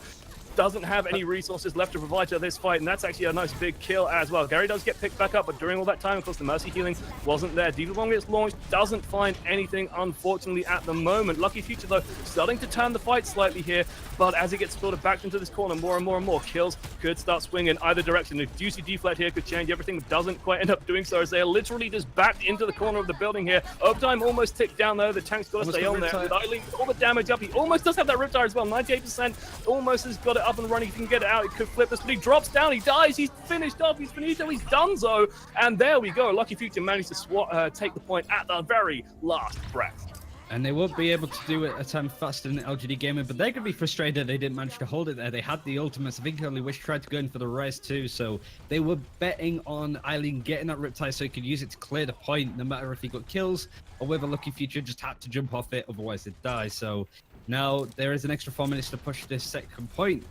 Doesn't have any resources left to provide to this fight, and that's actually a nice big kill as well. Gary does get picked back up, but during all that time, of course, the Mercy healing wasn't there. Diva Bomb gets launched, doesn't find anything, unfortunately, at the moment. Lucky Future, though, starting to turn the fight slightly here, but as it gets sort of backed into this corner, more and more kills could start swinging either direction. The juicy deflect here could change everything, but doesn't quite end up doing so, as they are literally just backed into the corner of the building here. Overtime almost ticked down, though. The tank's got to stay on there. With Eileen, all the damage up. He almost does have that Riptire as well, 98%. Almost has got it up and running. If he can get it out, it could flip this, but he drops down. He dies. He's finished off. He's finito. He's donezo. And there we go. Lucky Future managed to take the point at the very last breath. And they won't be able to do it a time faster than LGD Gaming, but they're going to be frustrated they didn't manage to hold it there. They had the ultimates. I think only Wish tried to go in for the res too, so they were betting on Eileen getting that Riptide so he could use it to clear the point, no matter if he got kills or whether Lucky Future just had to jump off it, otherwise they'd die. So now there is an extra 4 minutes to push this second point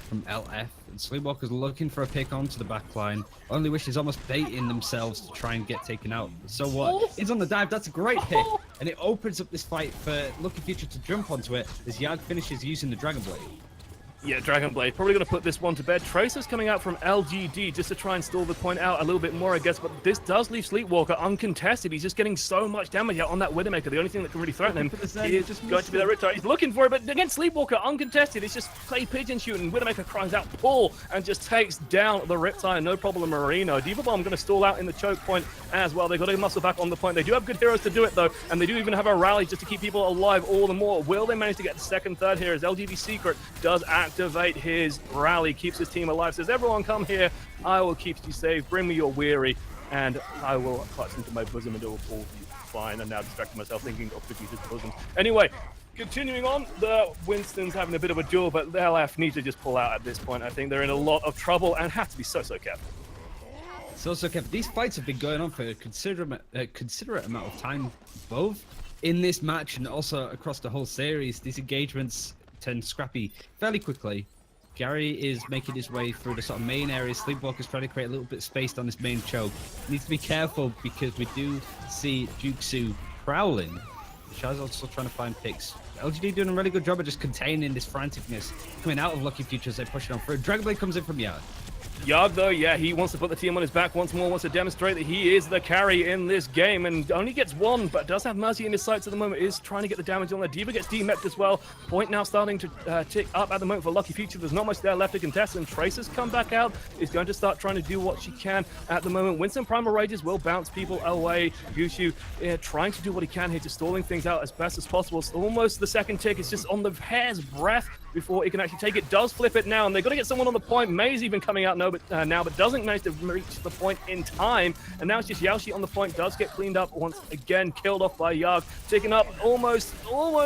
from LF, and Sleepwalker's looking for a pick onto the back line. Only Wish is almost baiting themselves to try and get taken out. So what? He's on the dive. That's a great hit, and it opens up this fight for Lucky Future to jump onto it as Yarg finishes using the Dragon Blade. Yeah, Dragon Blade. Probably going to put this one to bed. Tracer's coming out from LGD just to try and stall the point out a little bit more, I guess. But this does leave Sleepwalker uncontested. He's just getting so much damage out on that Widowmaker. The only thing that can really threaten him is just going to be that Riptide. He's looking for it, but again, Sleepwalker uncontested. It's just clay pigeon shooting. Widowmaker cries out, pull, and just takes down the Riptide. No problem, Marino. Diva Bomb going to stall out in the choke point as well. They've got to muscle back on the point. They do have good heroes to do it, though, and they do even have a rally just to keep people alive all the more. Will they manage to get the second, third here as LGD Secret does activate his rally, keeps his team alive, says, everyone come here, I will keep you safe, bring me your weary, and I will clutch into my bosom and it will all be fine. I'm now distracting myself thinking of Vegeta's bosom. Anyway, continuing on, the Winston's having a bit of a duel, but the LF need to just pull out at this point. I think they're in a lot of trouble and have to be so careful. So careful. These fights have been going on for a considerate amount of time, both in this match and also across the whole series. These engagements turn scrappy fairly quickly. Gary is making his way through the sort of main area. Sleepwalker's trying to create a little bit of space on this main choke. Needs to be careful because we do see Juksu prowling. Shai's also trying to find picks. LGD doing a really good job of just containing this franticness coming out of Lucky Future as they push it on through. Dragon Blade comes in from Yarg. Yarg, though, yeah, he wants to put the team on his back once more, wants to demonstrate that he is the carry in this game, and only gets one, but does have Mercy in his sights at the moment, is trying to get the damage on there. Diva gets demepped as well. Point now starting to tick up at the moment for Lucky Future. There's not much there left to contest, and Tracer's come back out, is going to start trying to do what she can at the moment. Winston Primal Rages will bounce people away. Gushu trying to do what he can here, just stalling things out as best as possible. It's almost the second tick, it's just on the hair's breadth before he can actually take it. Does flip it now, and they've got to get someone on the point. May's even coming out now, but doesn't manage to reach the point in time. And now it's just Yaoshi on the point. Does get cleaned up once again, killed off by Yarg. Taking up almost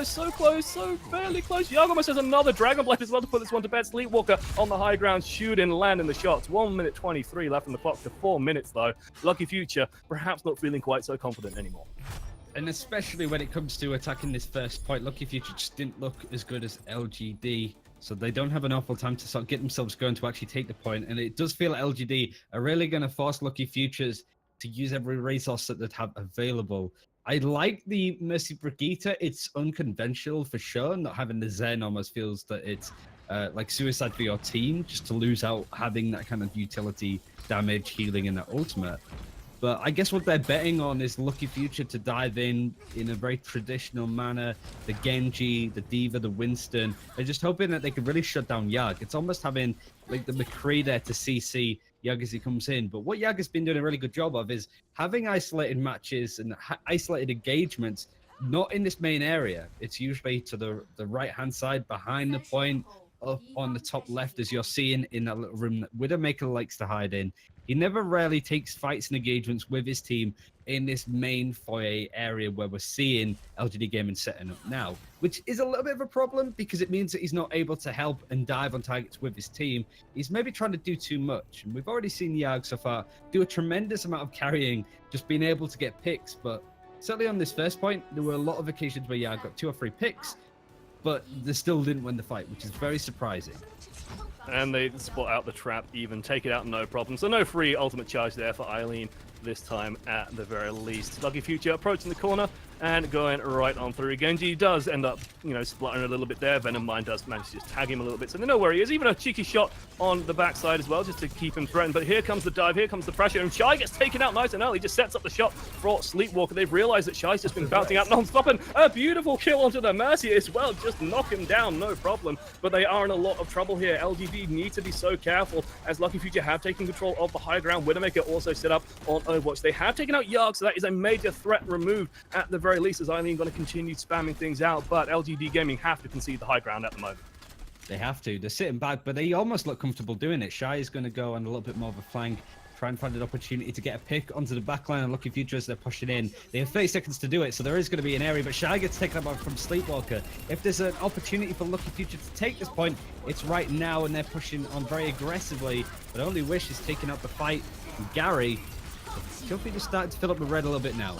so close, so barely close. Yarg almost has another Dragon Blade as well to put this one to bed. Sleepwalker on the high ground, shooting, landing the shots. 1 minute 23 left on the clock to 4 minutes though. Lucky Future perhaps not feeling quite so confident anymore. And especially when it comes to attacking this first point, Lucky Future just didn't look as good as LGD. So they don't have an awful time to sort of get themselves going to actually take the point. And it does feel like LGD are really going to force Lucky Futures to use every resource that they have available. I like the Mercy Brigitte. It's unconventional for sure. Not having the Zen almost feels that it's like suicide for your team, just to lose out having that kind of utility damage, healing, and that ultimate. But I guess what they're betting on is Lucky Future to dive in a very traditional manner. The Genji, the D.Va, the Winston. They're just hoping that they can really shut down Yag. It's almost having like the McCree there to CC Yag as he comes in. But what Yag has been doing a really good job of is having isolated matches and isolated engagements, not in this main area. It's usually to the right-hand side, behind the point, up on the top left, as you're seeing in that little room that Widowmaker likes to hide in. He never rarely takes fights and engagements with his team in this main foyer area where we're seeing LGD Gaming setting up now, which is a little bit of a problem because it means that he's not able to help and dive on targets with his team. He's maybe trying to do too much. And we've already seen Yag so far do a tremendous amount of carrying, just being able to get picks. But certainly on this first point, there were a lot of occasions where Yag got 2 or 3 picks, but they still didn't win the fight, which is very surprising. And they spot out the trap even, take it out no problem. So no free ultimate charge there for Eileen this time at the very least. Lucky Future approaching the corner and going right on through. Genji does end up, spluttering a little bit there. Venom Mine does manage to just tag him a little bit, so they know where he is. Even a cheeky shot on the backside as well, just to keep him threatened. But here comes the dive, here comes the pressure, and Shy gets taken out nice and early. Just sets up the shot for Sleepwalker. They've realized that Shy's just been bouncing out non-stop, and a beautiful kill onto the Mercy as well. Just knock him down, no problem. But they are in a lot of trouble here. LGD need to be so careful, as Lucky Future have taken control of the high ground. Widowmaker also set up on Overwatch. They have taken out Yarg, so that is a major threat removed at the very least, as Eileen going to continue spamming things out. But LGD Gaming have to concede the high ground at the moment. They have to. They're sitting back, but they almost look comfortable doing it. Shy is going to go on a little bit more of a flank, try and find an opportunity to get a pick onto the backline, and Lucky Future as they're pushing in. They have 30 seconds to do it, so there is going to be an area, but Shy gets taken up from Sleepwalker. If there's an opportunity for Lucky Future to take this point, it's right now, and they're pushing on very aggressively, but Only Wish is taking out the fight. And Gary, Kofi just started to fill up the red a little bit now.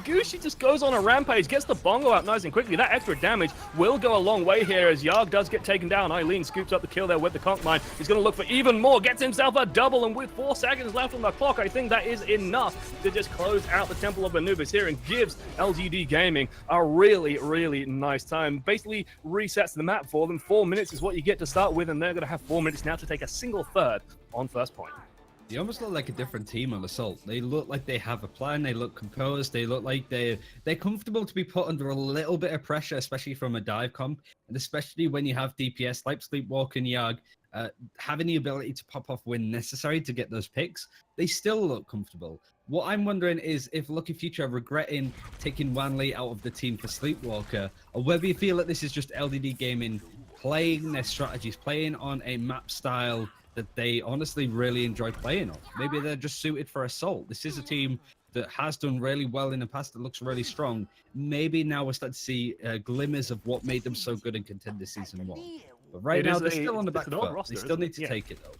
Gucci just goes on a rampage, gets the bongo out nice and quickly. That extra damage will go a long way here as Yarg does get taken down. Eileen scoops up the kill there with the conch mine. He's going to look for even more, gets himself a double, and with 4 seconds left on the clock, I think that is enough to just close out the Temple of Anubis here and gives LGD Gaming a really, really nice time. Basically resets the map for them. 4 minutes is what you get to start with, and they're going to have 4 minutes now to take a single third on first point. They almost look like a different team on Assault. They look like they have a plan. They look composed. They look like they're comfortable to be put under a little bit of pressure, especially from a dive comp, and especially when you have DPS like Sleepwalker and Yag having the ability to pop off when necessary to get those picks. They still look comfortable. What I'm wondering is if Lucky Future are regretting taking Wanli out of the team for Sleepwalker, or whether you feel that this is just LGD Gaming playing their strategies, playing on a map style that they honestly really enjoy playing on. Maybe they're just suited for Assault. This is a team that has done really well in the past, that looks really strong. Maybe now we're starting to see glimmers of what made them so good in Contenders Season 1. But right now, they're still on the back foot. They still need to take it, though.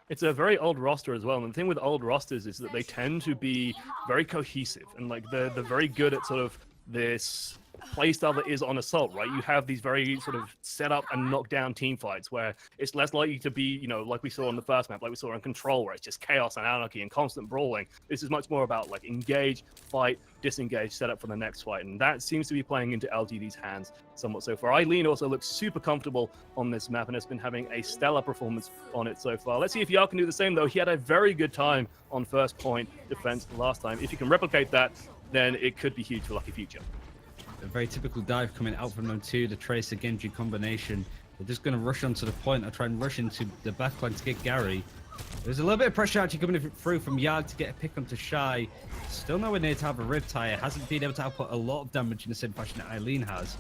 It's a very old roster as well, and the thing with old rosters is that they tend to be very cohesive, and like they're very good at sort of this playstyle that is on Assault, right? You have these very sort of set up and knock down team fights where it's less likely to be, like we saw on the first map, like we saw in Control, where it's just chaos and anarchy and constant brawling. This is much more about like engage, fight, disengage, set up for the next fight, and that seems to be playing into LGD's hands somewhat so far. Eileen also looks super comfortable on this map and has been having a stellar performance on it so far. Let's see if Yao can do the same, though. He had a very good time on first point defense last time. If you can replicate that, then it could be huge for Lucky Future. A very typical dive coming out from them too, the Tracer Genji combination. They're just going to rush onto the point or try and rush into the backline to get Gary. There's a little bit of pressure actually coming through from Yard to get a pick onto Shy. Still nowhere near to have a rib tire. Hasn't been able to output a lot of damage in the same fashion that Eileen has.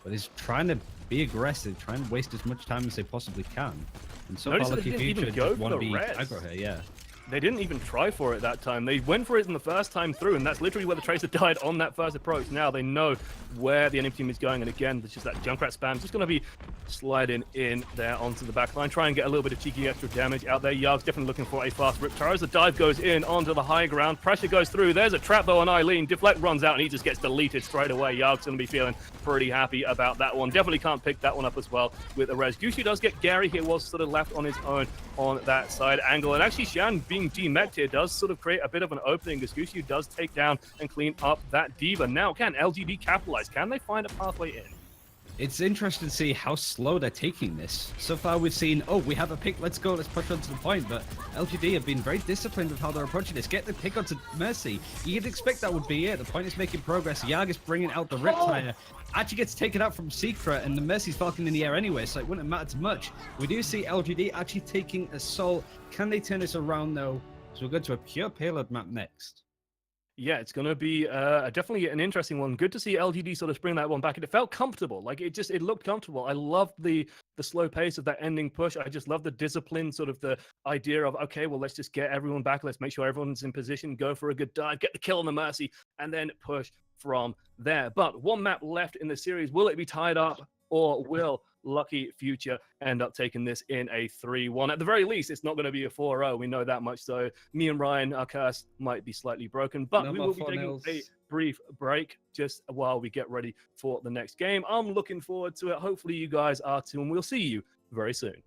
But he's trying to be aggressive, trying to waste as much time as they possibly can. And so far, Lucky Future just want to be aggro here, yeah. They didn't even try for it that time. They went for it in the first time through, and that's literally where the Tracer died on that first approach. Now they know where the enemy team is going. And again, there's just that Junkrat spam. Just going to be sliding in there onto the back line. Try and get a little bit of cheeky extra damage out there. Yarg's definitely looking for a fast Riptide. As the dive goes in onto the high ground, pressure goes through. There's a trap though on Eileen. Deflect runs out and he just gets deleted straight away. Yarg's going to be feeling pretty happy about that one. Definitely can't pick that one up as well with a res. Gucci does get Gary. He was sort of left on his own on that side angle. And actually Shan being demeched here does sort of create a bit of an opening as Gucci does take down and clean up that Diva. Now can LGD capitalize? Can they find a pathway in? It's interesting to see how slow they're taking this. So far we've seen, oh, we have a pick, let's go, let's push on to the point, but LGD have been very disciplined with how they're approaching this. Get the pick onto Mercy. You'd expect that would be it. The point is making progress. Yarg is bringing out the Riptire. Actually gets taken out from Secret, and the Mercy's falcon in the air anyway, so it wouldn't matter too much. We do see LGD actually taking Assault. Can they turn this around though? So we'll go to a pure payload map next. Yeah, it's going to be definitely an interesting one. Good to see LGD sort of spring that one back. And it felt comfortable. Like, it looked comfortable. I loved the slow pace of that ending push. I just love the discipline, sort of the idea of, okay, well, let's just get everyone back. Let's make sure everyone's in position, go for a good dive, get the kill on the Mercy, and then push from there. But one map left in the series. Will it be tied up, or will Lucky Future end up taking this in a 3-1? At the very least, it's not going to be a 4-0. We know that much. So me and Ryan, our curse might be slightly broken, but No we more will be 4-0s. taking a brief break just while we get ready for the next game. I'm looking forward to it. Hopefully you guys are too, and we'll see you very soon.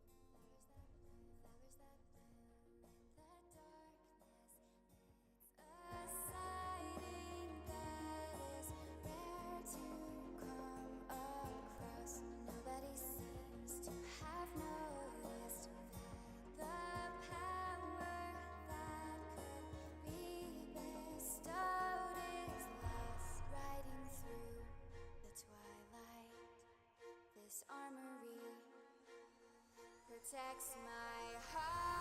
Armory protects my heart.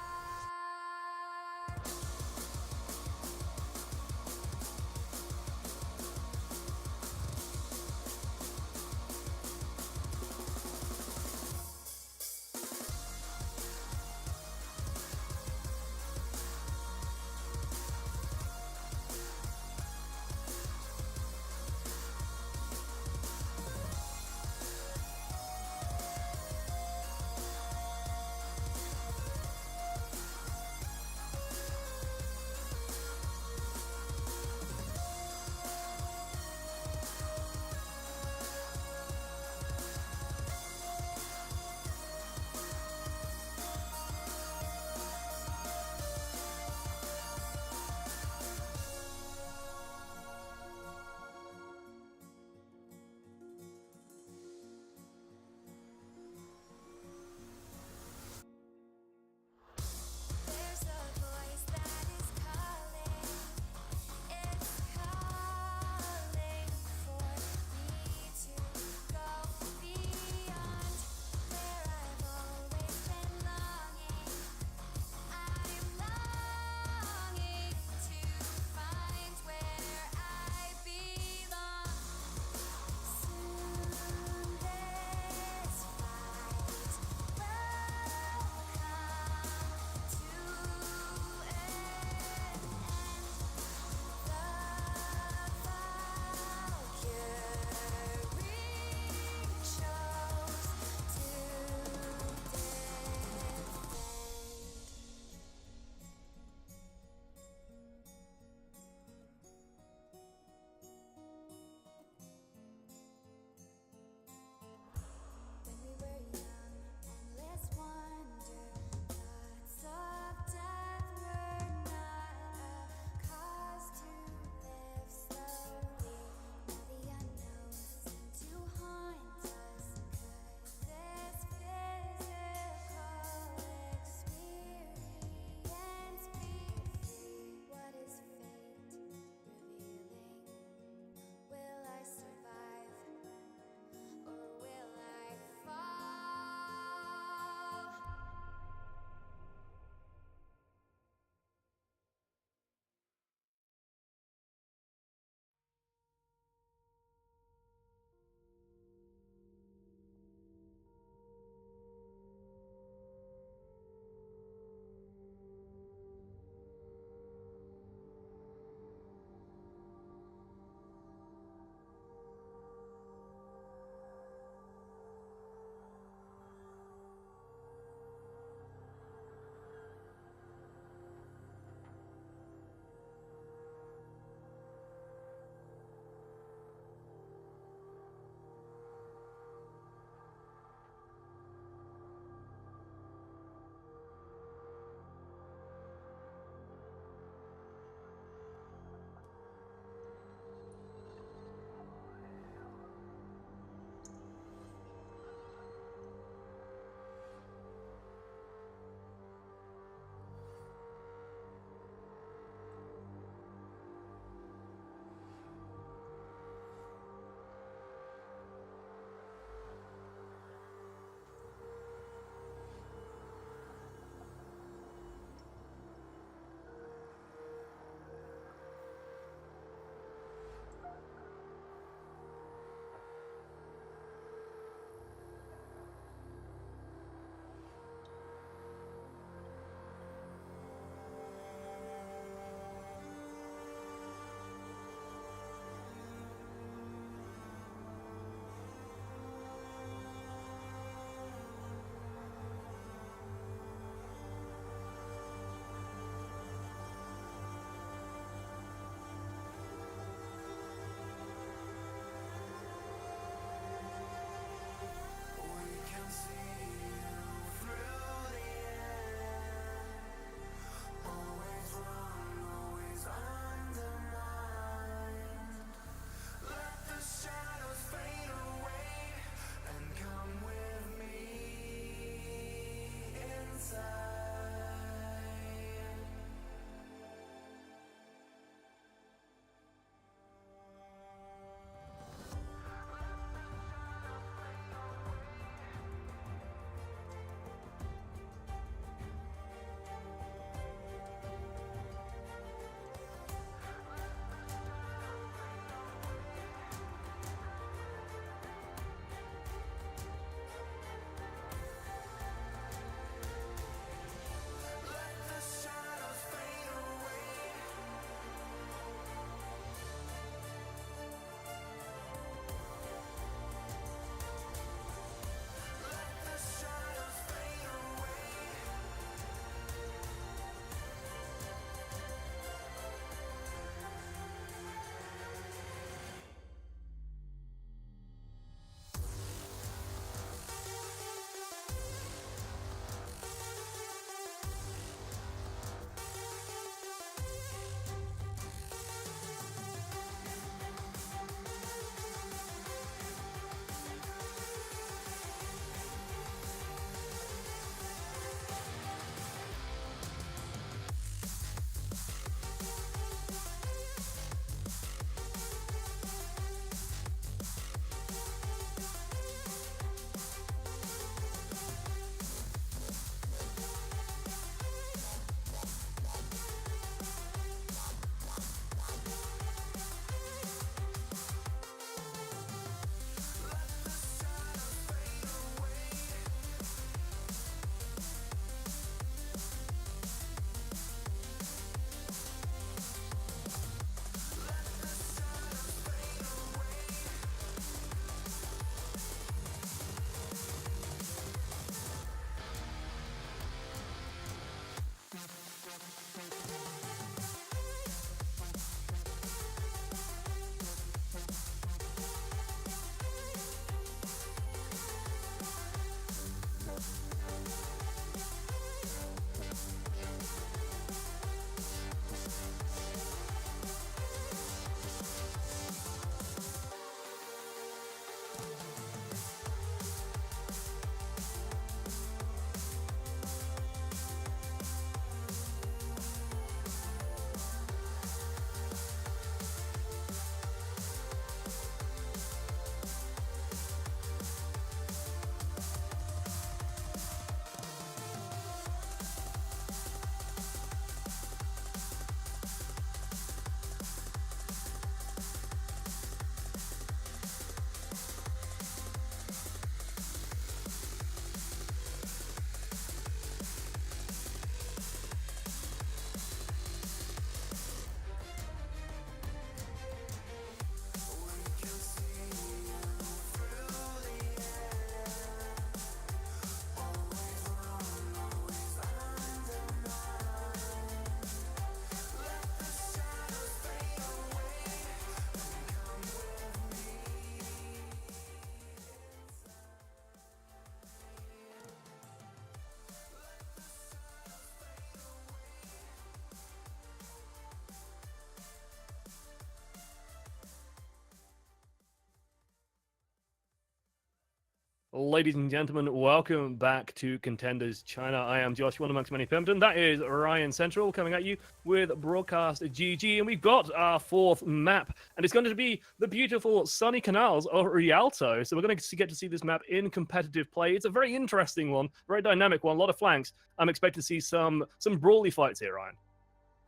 Ladies and gentlemen, welcome back to Contenders China. I am Josh, one amongst many Pimpton. That is Ryan Central coming at you with Broadcast.gg. And we've got our fourth map, and it's going to be the beautiful sunny canals of Rialto. So we're going to get to see this map in competitive play. It's a very interesting one, very dynamic one, a lot of flanks. I'm expecting to see some brawly fights here, Ryan.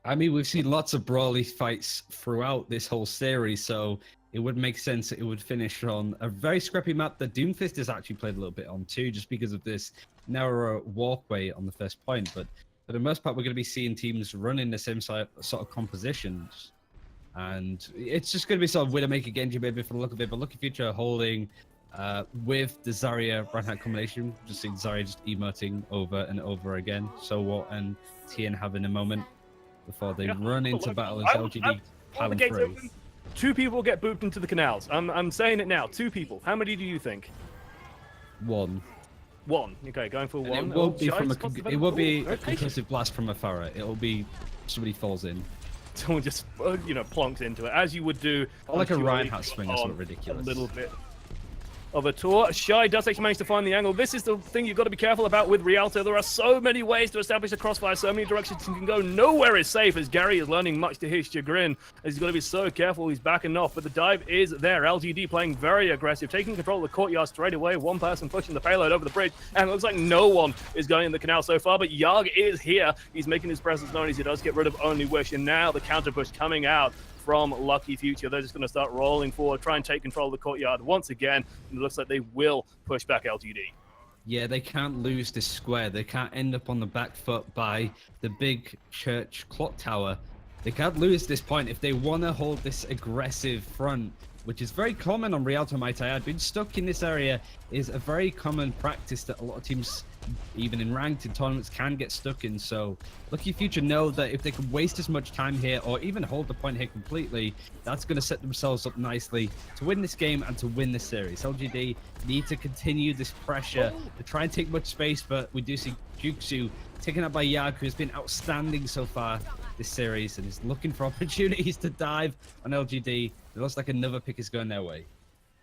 I mean, we've seen lots of brawly fights throughout this whole series, so it would make sense that it would finish on a very scrappy map that Doomfist has actually played a little bit on too, just because of this narrower walkway on the first point. But for the most part, we're going to be seeing teams running the same sort of compositions. And it's just going to be sort of Widowmaker Genji maybe for the look of it, but Lucky Future holding with the Zarya Reinhardt combination. Just seeing Zarya just emoting over and over again. So what and Tien having a moment before they run into battle as LGD piling through. 2 people get booped into the canals. I'm saying it now. 2 people. How many do you think? 1. 1. Okay, going for 1. It won't be it will be a concussive blast from a Farah. It'll be somebody falls in. Someone just plonks into it, as you would do. Or like a Reinhardt swing or something ridiculous. A little bit of a tour. Shy does actually manage to find the angle. This is the thing you've got to be careful about with Rialto. There are so many ways to establish a crossfire, so many directions you can go. Nowhere is safe, as Gary is learning much to his chagrin. He's got to be so careful. He's backing off, but the dive is there. LGD playing very aggressive, taking control of the courtyard straight away. One person pushing the payload over the bridge, and it looks like no one is going in the canal so far, but Yarg is here. He's making his presence known as he does get rid of Only Wish, and now the counter push coming out from Lucky Future. They're just going to start rolling forward, try and take control of the courtyard once again, and it looks like they will push back LGD. Yeah, they can't lose this square. They can't end up on the back foot by the big church clock tower. They can't lose this point if they want to hold this aggressive front, which is very common on Rialto, might I add. Being stuck in this area is a very common practice that a lot of teams, even in ranked in tournaments, can get stuck in. So Lucky Future know that if they can waste as much time here or even hold the point here completely, that's going to set themselves up nicely to win this game and to win this series. LGD need to continue this pressure to try and take much space, but we do see Juksu taken up by Yag, who has been outstanding so far this series and is looking for opportunities to dive on LGD. It looks like another pick is going their way.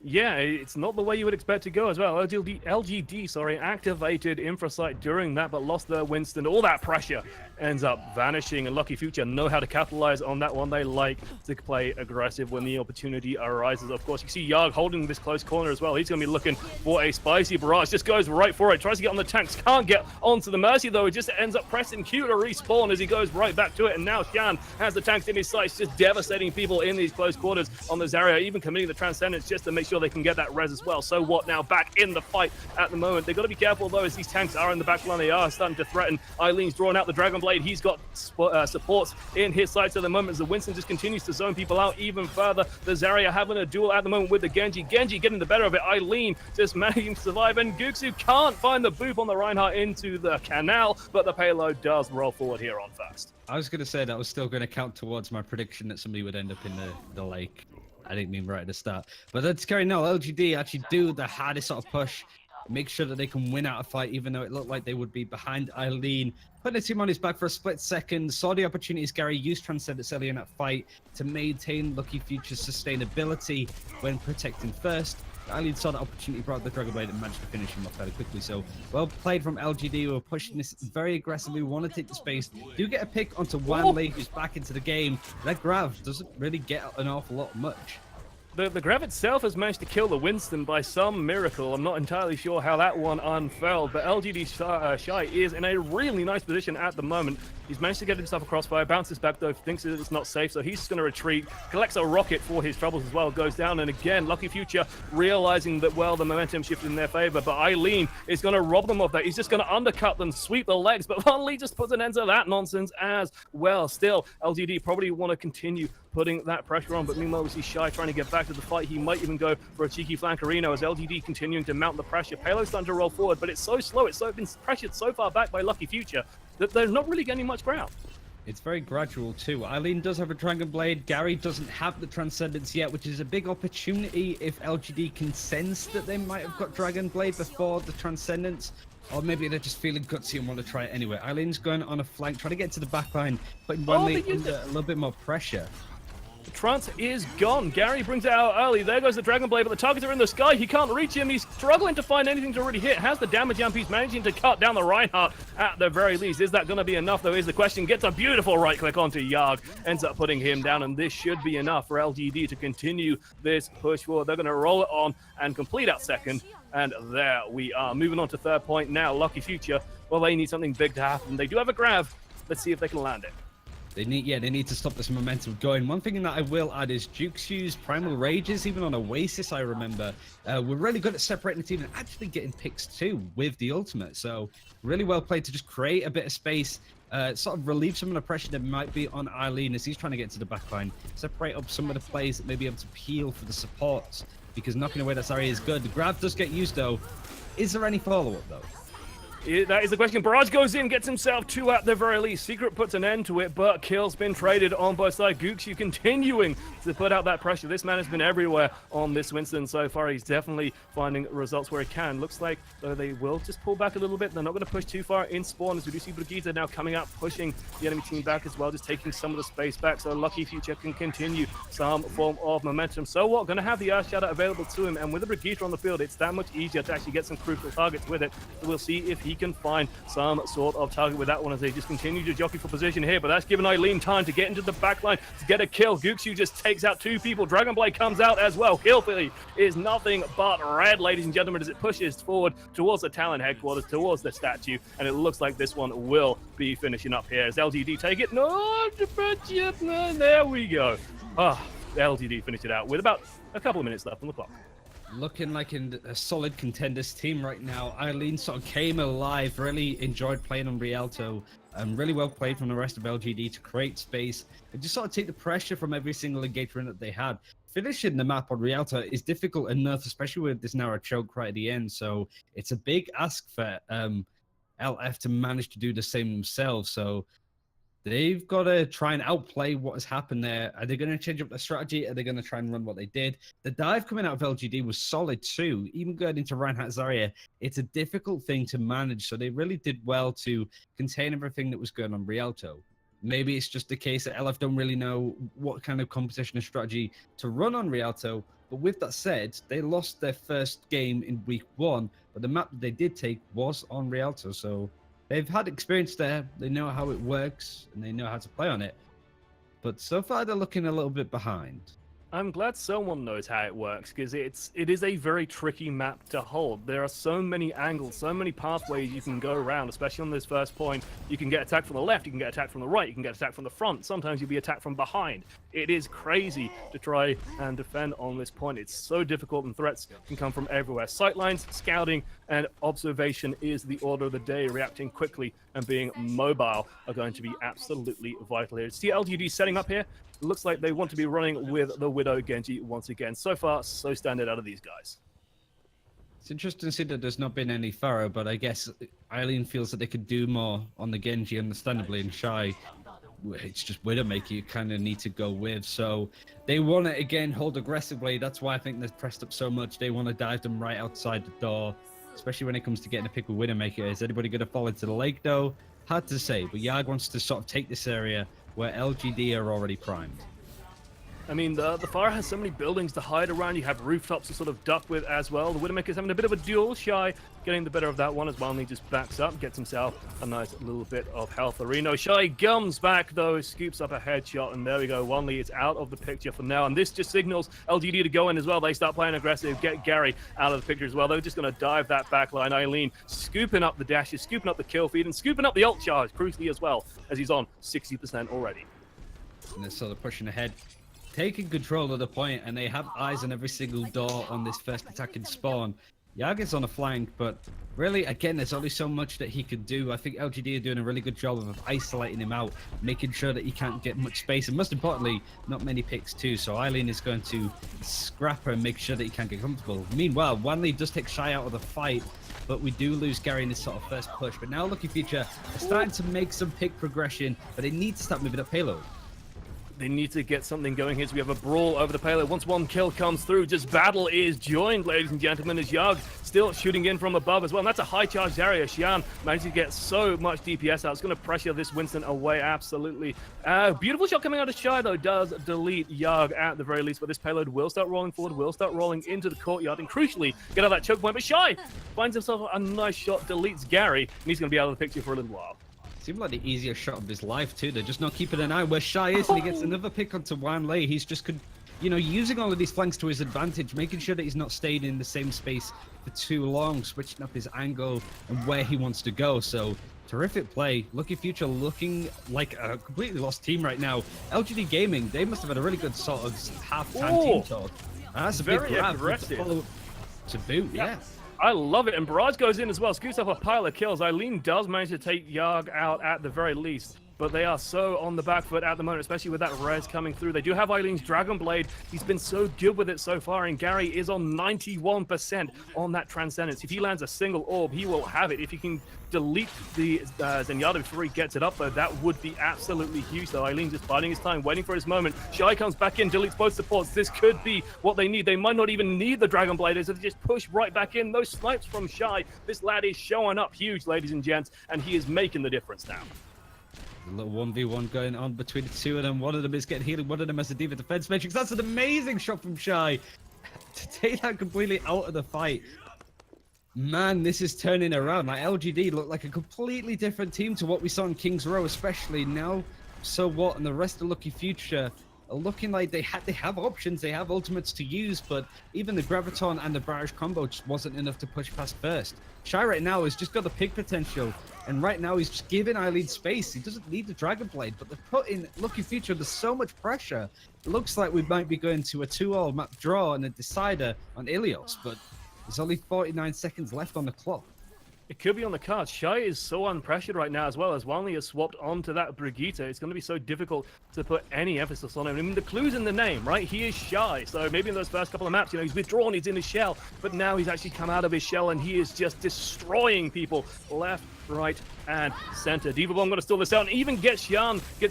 Yeah, it's not the way you would expect to go as well. LGD, activated Infrasight during that, but lost their Winston. All that pressure ends up vanishing, and Lucky Future know how to capitalize on that one. They like to play aggressive when the opportunity arises. Of course, you see Yarg holding this close corner as well. He's going to be looking for a spicy barrage. Just goes right for it. Tries to get on the tanks. Can't get onto the Mercy, though. It just ends up pressing Q to respawn as he goes right back to it. And now Shan has the tanks in his sights, just devastating people in these close quarters on the Zarya, even committing the Transcendence just to make sure they can get that res as well. So what now? Back in the fight at the moment. They've got to be careful, though, as these tanks are in the back line. They are starting to threaten. Eileen's drawn out the Dragon Blade. He's got supports in his sights at the moment as the Winston just continues to zone people out even further. The Zarya having a duel at the moment with the Genji. Genji getting the better of it. Eileen just managing to survive, and Guxu can't find the boop on the Reinhardt into the canal, but the payload does roll forward here on first. I was going to say that was still going to count towards my prediction that somebody would end up in the lake. I didn't mean right at the start. But that's scary. No, LGD actually do the hardest sort of push. Make sure that they can win out a fight, even though it looked like they would be behind Eileen. Putting the team on his back for a split second. Saw the opportunities. Gary used Transcendence early in that fight to maintain Lucky Future's sustainability when protecting first. Eileen saw the opportunity, brought the Dragon Blade and managed to finish him off fairly quickly. So well played from LGD, who are pushing this very aggressively. We want to take the space. Do get a pick onto Wanley, who's back into the game. That Grav doesn't really get an awful lot much. The Grav itself has managed to kill the Winston by some miracle. I'm not entirely sure how that one unfurled, but LGD Shy is in a really nice position at the moment. He's managed to get himself a crossfire, bounces back though, thinks that it's not safe, so he's just going to retreat, collects a rocket for his troubles as well, goes down, and again, Lucky Future realizing that, well, the momentum shifted in their favor, but Eileen is going to rob them of that. He's just going to undercut them, sweep the legs, but Van Lee just puts an end to that nonsense as well. Still, LGD probably want to continue putting that pressure on, but meanwhile we see Shy trying to get back to the fight. He might even go for a cheeky flankerino as LGD continuing to mount the pressure. Payload's starting to roll forward, but it's so slow, it's been pressured so far back by Lucky Future that they're not really gaining much ground. It's very gradual too. Eileen does have a Dragon Blade. Gary doesn't have the Transcendence yet, which is a big opportunity if LGD can sense that they might have got Dragon Blade before the Transcendence. Or maybe they're just feeling gutsy and want to try it anyway. Eileen's going on a flank, trying to get to the back line, putting Wanley under a little bit more pressure. The trance is gone. Gary brings it out early. There goes the Dragon Blade, but the targets are in the sky. He can't reach him. He's struggling to find anything to really hit. Has the damage amp. He's managing to cut down the Reinhardt at the very least. Is that going to be enough, though, is the question. Gets a beautiful right click onto Yarg. Ends up putting him down, and this should be enough for LGD to continue this push forward. They're going to roll it on and complete out second. And there we are. Moving on to third point now. Lucky Future. Well, they need something big to happen. They do have a grab. Let's see if they can land it. They need to stop this momentum going. One thing that I will add is Duke's Primal Rages, even on Oasis, I remember, were really good at separating the team and actually getting picks too with the ultimate. So really well played to just create a bit of space, sort of relieve some of the pressure that might be on Eileen as he's trying to get to the backline, separate up some of the plays that may be able to peel for the support, because knocking away that Zarya is good. The grab does get used though. Is there any follow-up though? That is the question. Barrage goes in, gets himself 2 at the very least. Secret puts an end to it, but kill's been traded on both sides. Guxu continuing to put out that pressure. This man has been everywhere on this Winston so far. He's definitely finding results where he can. Looks like, though, they will just pull back a little bit. They're not going to push too far in spawn, as we do see Brigitte now coming out, pushing the enemy team back as well, just taking some of the space back, so Lucky Future can continue some form of momentum. So what? Going to have the Earth Shadow available to him, and with the Brigitte on the field, it's that much easier to actually get some crucial targets with it. So we'll see if he can find some sort of target with that one as they just continue to jockey for position here, but that's given Eileen time to get into the backline to get a kill. Guxu just takes out 2 people. Dragon Blade comes out as well. Kill feed is nothing but red, ladies and gentlemen, as it pushes forward towards the Talon headquarters, towards the statue, and it looks like this one will be finishing up here as LGD take it. No, there we go. LGD finished it out with about a couple of minutes left on the clock. Looking like in a solid Contenders team right now. Eileen sort of came alive, really enjoyed playing on Rialto, and really well played from the rest of LGD to create space and just sort of take the pressure from every single engagement that they had. Finishing the map on Rialto is difficult enough, especially with this narrow choke right at the end, so it's a big ask for LF to manage to do the same themselves. So they've got to try and outplay what has happened there. Are they going to change up their strategy? Are they going to try and run what they did? The dive coming out of LGD was solid too. Even going into Reinhardt Zarya, it's a difficult thing to manage. So they really did well to contain everything that was going on Rialto. Maybe it's just the case that LF don't really know what kind of competition and strategy to run on Rialto. But with that said, they lost their first game in week 1, but the map that they did take was on Rialto. So they've had experience there, they know how it works, and they know how to play on it. But so far, they're looking a little bit behind. I'm glad someone knows how it works, because it is a very tricky map to hold. There are so many angles, so many pathways you can go around, especially on this first point. You can get attacked from the left, you can get attacked from the right, you can get attacked from the front. Sometimes you'll be attacked from behind. It is crazy to try and defend on this point. It's so difficult, and threats can come from everywhere. Sightlines, scouting, and observation is the order of the day. Reacting quickly and being mobile are going to be absolutely vital here. See LGD setting up here. It looks like they want to be running with the Widow Genji once again. So far, so standard out of these guys. It's interesting to see that there's not been any Pharaoh, but I guess Eileen feels that they could do more on the Genji, understandably, and Shy. It's just Widowmaker you kind of need to go with. So they want to, again, hold aggressively. That's why I think they've pressed up so much. They want to dive them right outside the door, especially when it comes to getting a pick with Widowmaker. Is anybody going to fall into the lake, though? Hard to say, but Yarg wants to sort of take this area where LGD are already primed. I mean, the Fire has so many buildings to hide around. You have rooftops to sort of duck with as well. The Widowmaker's having a bit of a duel. Shy getting the better of that one as well. And he just backs up, gets himself a nice little bit of health. Reno Shy gums back, though, scoops up a headshot. And there we go. Wanley is out of the picture for now. And this just signals LGD to go in as well. They start playing aggressive, get Gary out of the picture as well. They're just going to dive that back line. Eileen scooping up the dashes, scooping up the kill feed, and scooping up the ult charge, crucially as well, as he's on 60% already. And they're sort of pushing ahead, taking control of the point, and they have eyes on every single door on this first attacking spawn. Yarg is on a flank, but really, again, there's only so much that he could do. I think LGD are doing a really good job of isolating him out, making sure that he can't get much space, and most importantly, not many picks too. So Eileen is going to scrap her and make sure that he can't get comfortable. Meanwhile, Wanley does take Shy out of the fight, but we do lose Gary in this sort of first push. But now Lucky Future are starting to make some pick progression, but they need to start moving up payload. They need to get something going here. So we have a brawl over the payload. Once one kill comes through, just battle is joined, ladies and gentlemen, as Yag still shooting in from above as well. And that's a high charge area. Xian managed to get so much DPS out. It's going to pressure this Winston away, absolutely. Beautiful shot coming out of Shy, though, does delete Yag at the very least. But this payload will start rolling forward, will start rolling into the courtyard, and crucially, get out of that choke point. But Shy finds himself a nice shot, deletes Gary, and he's going to be out of the picture for a little while. Seemed like the easiest shot of his life too. They're just not keeping an eye where Shy is, and he gets another pick onto Wan Lei. He's just, using all of these flanks to his advantage, making sure that he's not staying in the same space for too long, switching up his angle and where he wants to go. So terrific play. Lucky Future looking like a completely lost team right now. LGD Gaming, they must have had a really good sort of half-time team talk. That's a very big grab aggressive to boot. Yeah. I love it, and Barrage goes in as well, scoots up a pile of kills. Eileen does manage to take Yag out at the very least, but they are so on the back foot at the moment, especially with that res coming through. They do have Eileen's Dragon Blade. He's been so good with it so far, and Gary is on 91% on that Transcendence. If he lands a single orb, he will have it. If he can delete the Zenyatta before he gets it up, though, that would be absolutely huge, though. Eileen just biding his time, waiting for his moment. Shy comes back in, deletes both supports. This could be what they need. They might not even need the Dragon Blade, so they just push right back in. Those snipes from Shy. This lad is showing up huge, ladies and gents, and he is making the difference now. A little 1v1 going on between the two of them. One of them is getting healing, one of them has a D.Va defense matrix. That's an amazing shot from Shy to take that completely out of the fight. Man, this is turning around. Like, LGD looked like a completely different team to what we saw in King's Row, especially now. So what? And the rest of Lucky Future are looking like they have options, they have ultimates to use, but even the Graviton and the Barrage combo just wasn't enough to push past first. Shy right now has just got the pick potential, and right now he's just giving Eileen space. He doesn't need the Dragon Blade, but they're putting Lucky Future under so much pressure. It looks like we might be going to a 2-all map draw and a decider on Ilios, but there's only 49 seconds left on the clock. It could be on the cards. Shy is so unpressured right now as well, as Wanley has swapped onto that Brigitte. It's going to be so difficult to put any emphasis on him. I mean, the clue's in the name, right? He is Shy. So maybe in those first couple of maps, he's withdrawn, he's in his shell. But now he's actually come out of his shell, and he is just destroying people left, right, and center. D.Va Bomb going to steal this out, and even gets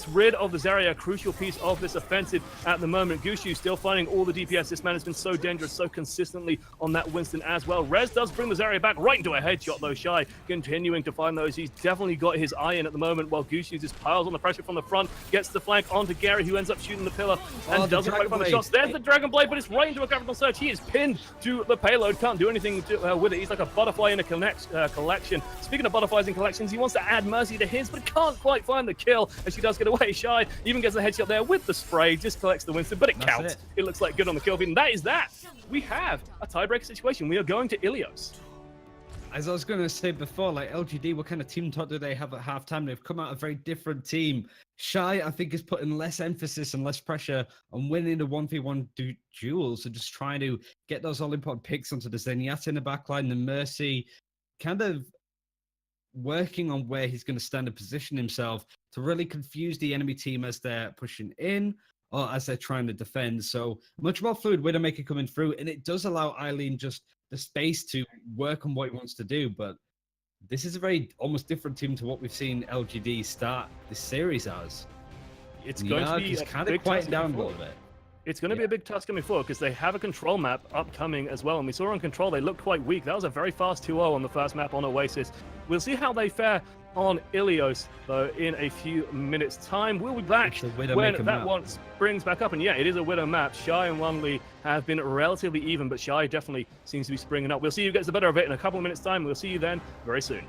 rid of the Zarya, a crucial piece of this offensive at the moment. Gushu still finding all the DPS. This man has been so dangerous, so consistently on that Winston as well. Rez does bring the Zarya back right into a headshot, though. Shy continuing to find those. He's definitely got his eye in at the moment, while Gushu just piles on the pressure from the front, gets the flank onto Gary, who ends up shooting the pillar and doesn't break on the shots. There's the Dragon Blade, but it's right into a capital search. He is pinned to the payload, can't do anything with it. He's like a butterfly in a collection. Speaking of butterflies in collections, he wants to add Mercy to his, but can't quite find the kill, and she does get away. Shy even gets a headshot there with the spray, just collects the Winston, but it counts. It looks like good on the kill feed, and that is that. We have a tiebreaker situation. We are going to Ilios. As I was going to say before, like LGD, what kind of team talk do they have at halftime? They've come out a very different team. Shy, I think, is putting less emphasis and less pressure on winning the 1v1 duels and just trying to get those all-important picks onto the Zenyatta in the backline, the Mercy, kind of working on where he's going to stand and position himself to really confuse the enemy team as they're pushing in or as they're trying to defend. So much more fluid Widowmaker coming through, and it does allow Eileen just the space to work on what he wants to do. But this is a very almost different team to what we've seen LGD start this series as. It's going to be kind of quiet down a little bit. It's going to be a big task coming forward because they have a control map upcoming as well. And we saw on control, they looked quite weak. That was a very fast 2-0 on the first map on Oasis. We'll see how they fare on Ilios, though, in a few minutes' time. We'll be back when that one springs back up. And yeah, it is a Widow map. Shy and Wanley have been relatively even, but Shy definitely seems to be springing up. We'll see who gets the better of it in a couple of minutes' time. We'll see you then very soon.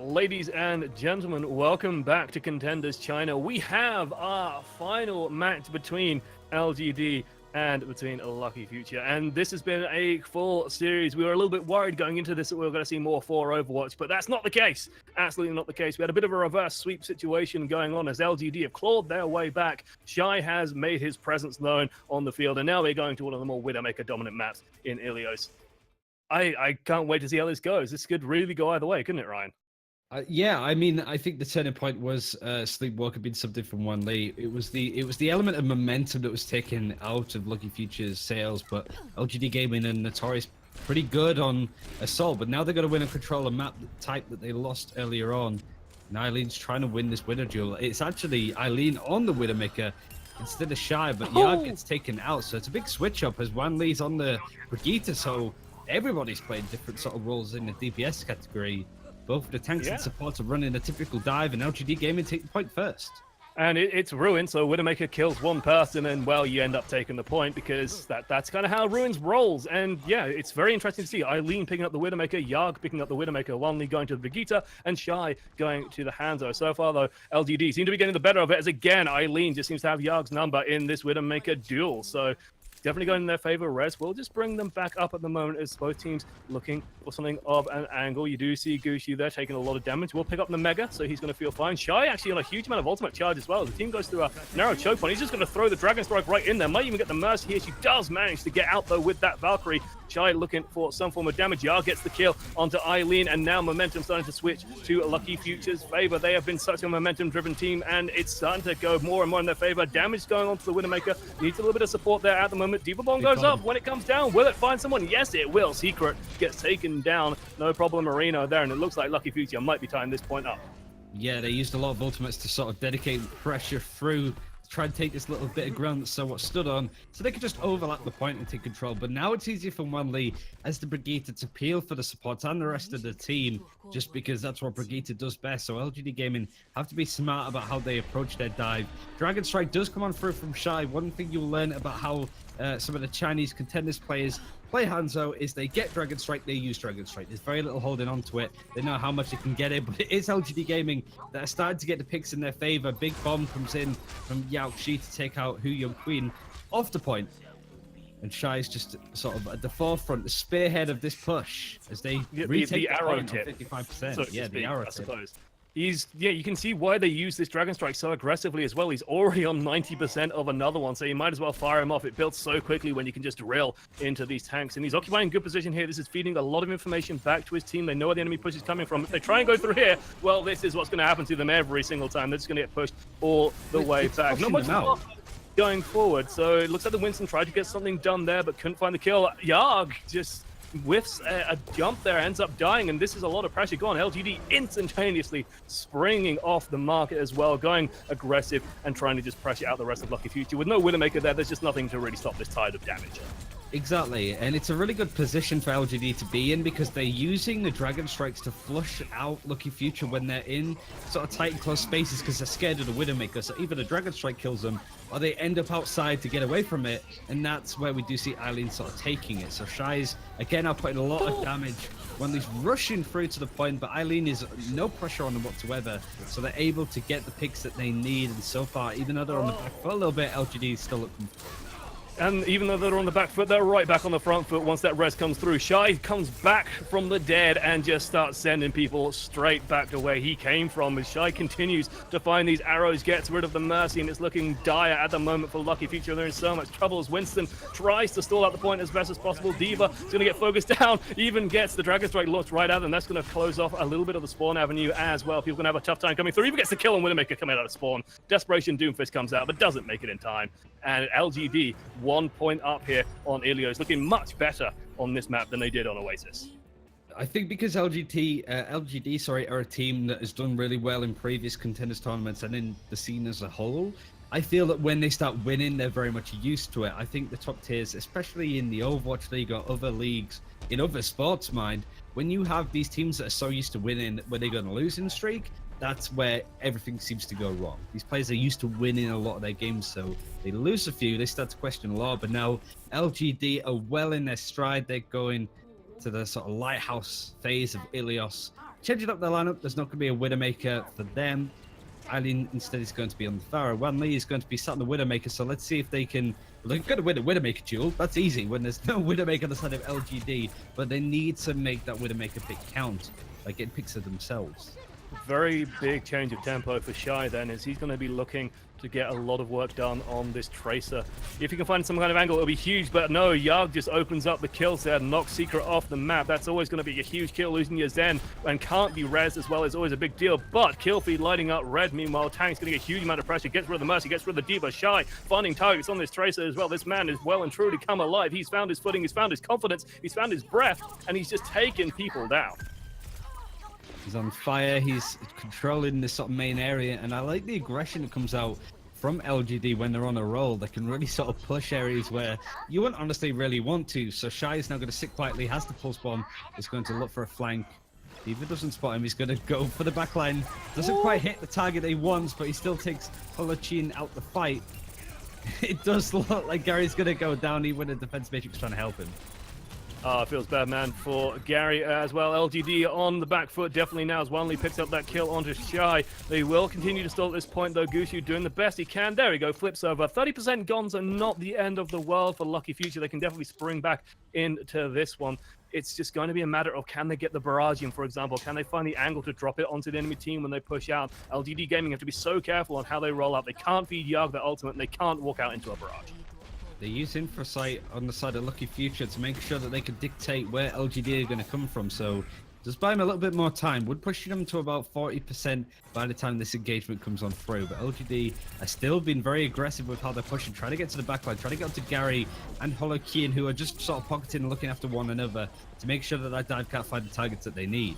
ladies and gentlemen, welcome back to Contenders China. We have our final match between LGD and between Lucky Future, and this has been a full series. We were a little bit worried going into this that we were going to see more for Overwatch, but that's not the case. Absolutely not the case. We had a bit of a reverse sweep situation going on as LGD have clawed their way back. Shy has made his presence known on the field, and now we're going to one of the more Widowmaker dominant maps in Ilios. I can't wait to see how this goes. This could really go either way, couldn't it, Ryan? Yeah, I mean, I think the turning point was Sleepwalker being subbed from Wan Lee. It was the element of momentum that was taken out of Lucky Future's sales, but LGD Gaming and Notorious pretty good on Assault, but now they're going to win and control a map type that they lost earlier on. And Eileen's trying to win this winner duel. It's actually Eileen on the Widowmaker instead of Shy, but Yard gets taken out, so it's a big switch up as Wan Lee's on the Brigitte, so everybody's playing different sort of roles in the DPS category. Both the tanks and supports are running a typical dive, and LGD Gaming take the point first. And it's Ruin, so Widowmaker kills one person, and, well, you end up taking the point, because that's kind of how Ruins rolls. And, yeah, it's very interesting to see Eileen picking up the Widowmaker, Yarg picking up the Widowmaker, Wanley going to the Brigitte, and Shy going to the Hanzo. So far, though, LGD seem to be getting the better of it, as, again, Eileen just seems to have Yarg's number in this Widowmaker duel. So definitely going in their favor. Res will just bring them back up at the moment as both teams looking for something of an angle. You do see Gucci there taking a lot of damage. We'll pick up the Mega, so he's going to feel fine. Shy actually on a huge amount of ultimate charge as well. The team goes through a narrow choke point. He's just going to throw the Dragon Strike right in there. Might even get the Mercy here. She does manage to get out, though, with that Valkyrie. Shy looking for some form of damage. Yar gets the kill onto Eileen, and now momentum starting to switch to Lucky Future's favor. They have been such a momentum-driven team, and it's starting to go more and more in their favor. Damage going on to the Widowmaker. Needs a little bit of support there at the moment. Diva Bomb goes up. When it comes down, will it find someone? Yes, it will. Secret gets taken down. No problem, Marino there, and it looks like Lucky Future might be tying this point up. Yeah, they used a lot of ultimates to sort of dedicate pressure through, try and take this little bit of ground that Somewhat stood on, so they could just overlap the point and take control. But now it's easier for Wan Lee as the Brigitte to peel for the supports and the rest of the team, just because that's what Brigitte does best. So LGD Gaming have to be smart about how they approach their dive. Dragon Strike does come on through from Shy. One thing you'll learn about how some of the Chinese Contenders players play Hanzo is they get Dragon Strike, they use Dragon Strike. There's very little holding on to it. They know how much they can get it, but it is LGD Gaming that are starting to get the picks in their favor. Big Bomb comes in from Yao Xi to take out Hu Young Queen off the point. And Shy is just sort of at the forefront, the spearhead of this push as they retake the arrow point tip. on 55%. So Yeah, the arrow I tip. suppose. You can see why they use this Dragon Strike so aggressively as well. He's already on 90% of another one, so you might as well fire him off. It builds so quickly when you can just drill into these tanks. And he's occupying good position here. This is feeding a lot of information back to his team. They know where the enemy push is coming from. If they try and go through here, well, this is what's going to happen to them every single time. They're just going to get pushed all the way back. Not much more going forward, so it looks like the Winston tried to get something done there, but couldn't find the kill. Yarg just whiffs a jump there, ends up dying, and this is a lot of pressure. Go on, LGD instantaneously springing off the market as well, going aggressive and trying to just pressure out the rest of Lucky Future. With no Widowmaker there, there's just nothing to really stop this tide of damage. Exactly, and it's a really good position for LGD to be in because they're using the Dragon Strikes to flush out Lucky Future when they're in sort of tight and close spaces because they're scared of the Widowmaker. So either the Dragon Strike kills them or they end up outside to get away from it, and that's where we do see Eileen sort of taking it. So Shy's, again, are putting a lot of damage when he's rushing through to the point, but Eileen is no pressure on them whatsoever, so they're able to get the picks that they need, and so far, even though they're on the back foot a little bit, LGD is still looking. And even though they're on the back foot, they're right back on the front foot once that res comes through. Shy comes back from the dead and just starts sending people straight back to where he came from. As Shy continues to find these arrows, gets rid of the Mercy, and it's looking dire at the moment for Lucky Future. They're in so much trouble as Winston tries to stall out the point as best as possible. Diva is going to get focused down, even gets the Dragon Strike launched right at them. That's going to close off a little bit of the spawn avenue as well. People are going to have a tough time coming through. Even gets the kill on Widowmaker coming out of spawn. Desperation Doomfist comes out, but doesn't make it in time. And LGD 1 point up here on Ilios, looking much better on this map than they did on Oasis. I think because LGD are a team that has done really well in previous Contenders tournaments and in the scene as a whole, I feel that when they start winning, they're very much used to it. I think the top tiers, especially in the Overwatch League or other leagues, in other sports, mind, when you have these teams that are so used to winning, when they're going to lose in streak, that's where everything seems to go wrong. These players are used to winning a lot of their games, so they lose a few, they start to question a lot, but now LGD are well in their stride. They're going to the sort of lighthouse phase of Ilios, changing up their lineup. There's not going to be a Widowmaker for them. Eileen instead is going to be on the Pharah. Wanli is going to be sat on the Widowmaker, so let's see if they can... Well, they're going to win a Widowmaker duel. That's easy when there's no Widowmaker on the side of LGD, but they need to make that Widowmaker pick count, like getting picks of themselves. Very big change of tempo for Shy then, as he's going to be looking to get a lot of work done on this Tracer. If he can find some kind of angle, it'll be huge, but no, Yarg just opens up the kills there, knocks Secret off the map. That's always going to be a huge kill, losing your Zen, and can't be res as well is always a big deal, but kill feed lighting up red. Meanwhile, Tank's going to get a huge amount of pressure, gets rid of the Mercy, gets rid of the Diva. Shy finding targets on this Tracer as well. This man is well and truly come alive. He's found his footing, he's found his confidence, he's found his breath, and he's just taken people down. He's on fire, he's controlling this sort of main area, and I like the aggression that comes out from LGD when they're on a roll. They can really sort of push areas where you wouldn't honestly really want to. So Shy is now going to sit quietly, has the pulse bomb, is going to look for a flank. Diva doesn't spot him, he's going to go for the backline. Doesn't quite hit the target that he wants, but he still takes Holochin out the fight. It does look like Gary's going to go down, even with the defense matrix trying to help him. Feels bad, man, for Gary as well. LGD on the back foot, definitely now as Wanli picks up that kill onto Shy. They will continue to stall at this point, though. Gushu doing the best he can. There we go, flips over. 30% guns are not the end of the world for Lucky Future. They can definitely spring back into this one. It's just going to be a matter of, can they get the barrage in, for example? Can they find the angle to drop it onto the enemy team when they push out? LGD Gaming have to be so careful on how they roll out. They can't feed Yarg their ultimate, and they can't walk out into a barrage. They use Infrasight on the side of Lucky Future to make sure that they can dictate where LGD are going to come from. So just buy them a little bit more time. Would push them to about 40% by the time this engagement comes on through. But LGD are still being very aggressive with how they're pushing, trying to get to the backline, trying to get up to Gary and Holochin, who are just sort of pocketing and looking after one another to make sure that that dive can't find the targets that they need.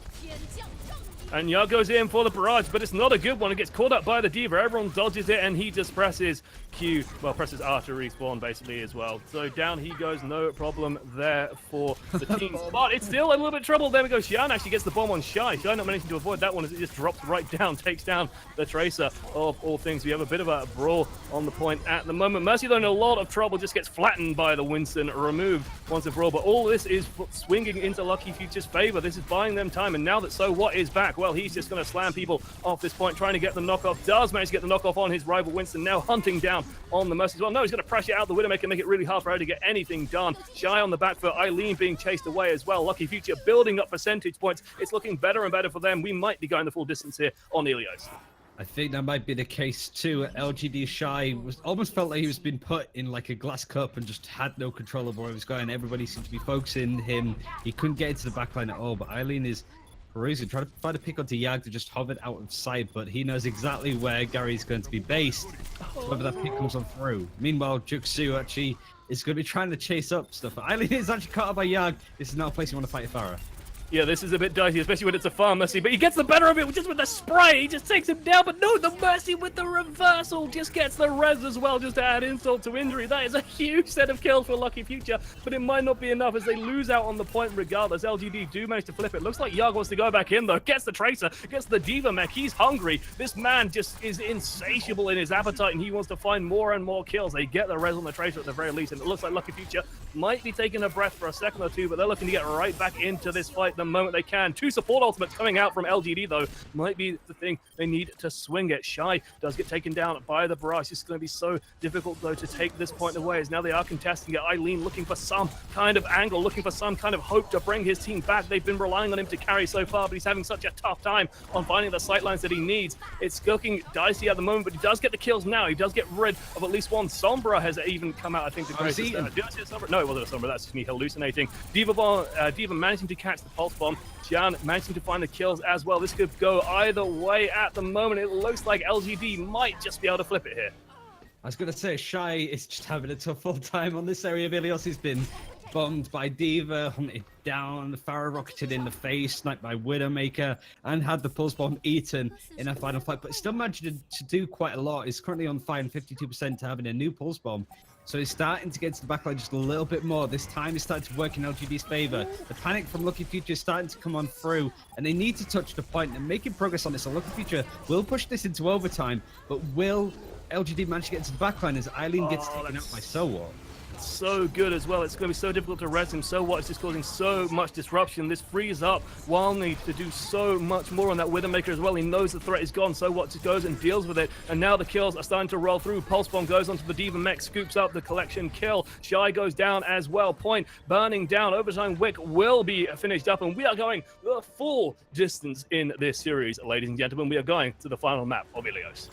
And Yarg goes in for the barrage, but it's not a good one. It gets caught up by the Diva. Everyone dodges it, and he just presses Q. Well, presses R to respawn, basically, as well. So down he goes, no problem there for the team. But it's still a little bit trouble. There we go. Xian actually gets the bomb on Shy. Shy not managing to avoid that one as it just drops right down, takes down the Tracer of all things. We have a bit of a brawl on the point at the moment. Mercy, though, in a lot of trouble, just gets flattened by the Winston, removed once the brawl. But all this is swinging into Lucky Future's favor. This is buying them time, and now that So What is back, well, he's just going to slam people off this point, trying to get the knockoff. Does manage to get the knockoff on his rival Winston, now hunting down on the Mercy as well. No, he's going to pressure out the Widowmaker, make it really hard for her to get anything done. Shy on the back foot, Eileen being chased away as well. Lucky Future building up percentage points. It's looking better and better for them. We might be going the full distance here on Ilios. I think that might be the case too. LGD Shy almost felt like he was being put in like a glass cup and just had no control of where he was going. Everybody seemed to be focusing him. He couldn't get into the backline at all, but Eileen is perusing, trying to find a pick onto Yag to just hovered out of sight, but he knows exactly where Gary's going to be based, whether that pick comes on through. Meanwhile, Juxu actually is going to be trying to chase up stuff. Eileen is actually caught up by Yag. This is not a place you want to fight Farah. Yeah, this is a bit dicey, especially when it's a farm Mercy, but he gets the better of it just with the spray. He just takes him down, but no, the Mercy with the reversal just gets the res as well, just to add insult to injury. That is a huge set of kills for Lucky Future, but it might not be enough as they lose out on the point regardless. LGD do manage to flip it. Looks like Yarg wants to go back in though. Gets the Tracer, gets the Diva mech. He's hungry. This man just is insatiable in his appetite, and he wants to find more and more kills. They get the res on the Tracer at the very least, and it looks like Lucky Future might be taking a breath for a second or two, but they're looking to get right back into this fight the moment they can. Two support ultimates coming out from LGD, though, might be the thing they need to swing it. Shy does get taken down by the barrage. It's going to be so difficult, though, to take this point away, as now they are contesting it. Eileen looking for some kind of angle, looking for some kind of hope to bring his team back. They've been relying on him to carry so far, but he's having such a tough time on finding the sightlines that he needs. It's looking dicey at the moment, but he does get the kills now. He does get rid of at least one. Sombra has even come out, I think, to grace. Did I see a Sombra? No, it wasn't a Sombra. That's just me hallucinating. Diva managing to catch the pulse bomb. Jan managing to find the kills as well. This could go either way at the moment. It looks like LGD might just be able to flip it here. I was going to say, Shy is just having a tough full time on this area of Ilios. He's been bombed by Diva, hunted down, Farah rocketed in the face, sniped by Widowmaker, and had the pulse bomb eaten in a final fight. But still managed to do quite a lot. He's currently on fire and 52% to having a new pulse bomb. So he's starting to get to the backline just a little bit more. This time he's starting to work in LGD's favor. The panic from Lucky Future is starting to come on through, and they need to touch the point and making progress on this. So Lucky Future will push this into overtime, but will LGD managed to get into the backline as Eileen gets taken out by So What. So good as well. It's going to be so difficult to res him. So what? It's just causing so much disruption. This frees up Wilney to do so much more on that Widowmaker as well. He knows the threat is gone. So what? Just goes and deals with it. And now the kills are starting to roll through. Pulse Bomb goes onto the Diva Mech, scoops up the collection kill. Shy goes down as well. Point burning down. Overtime Wick will be finished up. And we are going the full distance in this series, ladies and gentlemen. We are going to the final map of Ilios.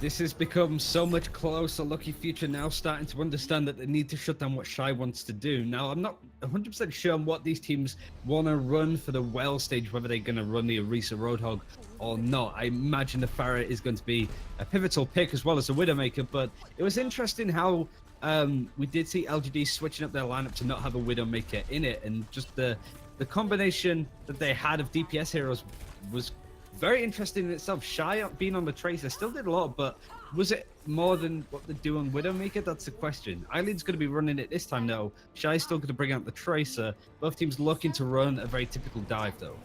This has become so much closer. Lucky Future now starting to understand that they need to shut down what Shy wants to do. Now, I'm not 100% sure on what these teams want to run for the well stage, whether they're going to run the Orisa Roadhog or not. I imagine the Pharah is going to be a pivotal pick as well as the Widowmaker, but it was interesting how we did see LGD switching up their lineup to not have a Widowmaker in it, and just the combination that they had of DPS heroes was very interesting in itself. Shy being on the Tracer still did a lot, but was it more than what they do on Widowmaker? That's the question. Eileen's going to be running it this time, though. Shy's still going to bring out the Tracer. Both teams looking to run a very typical dive, though.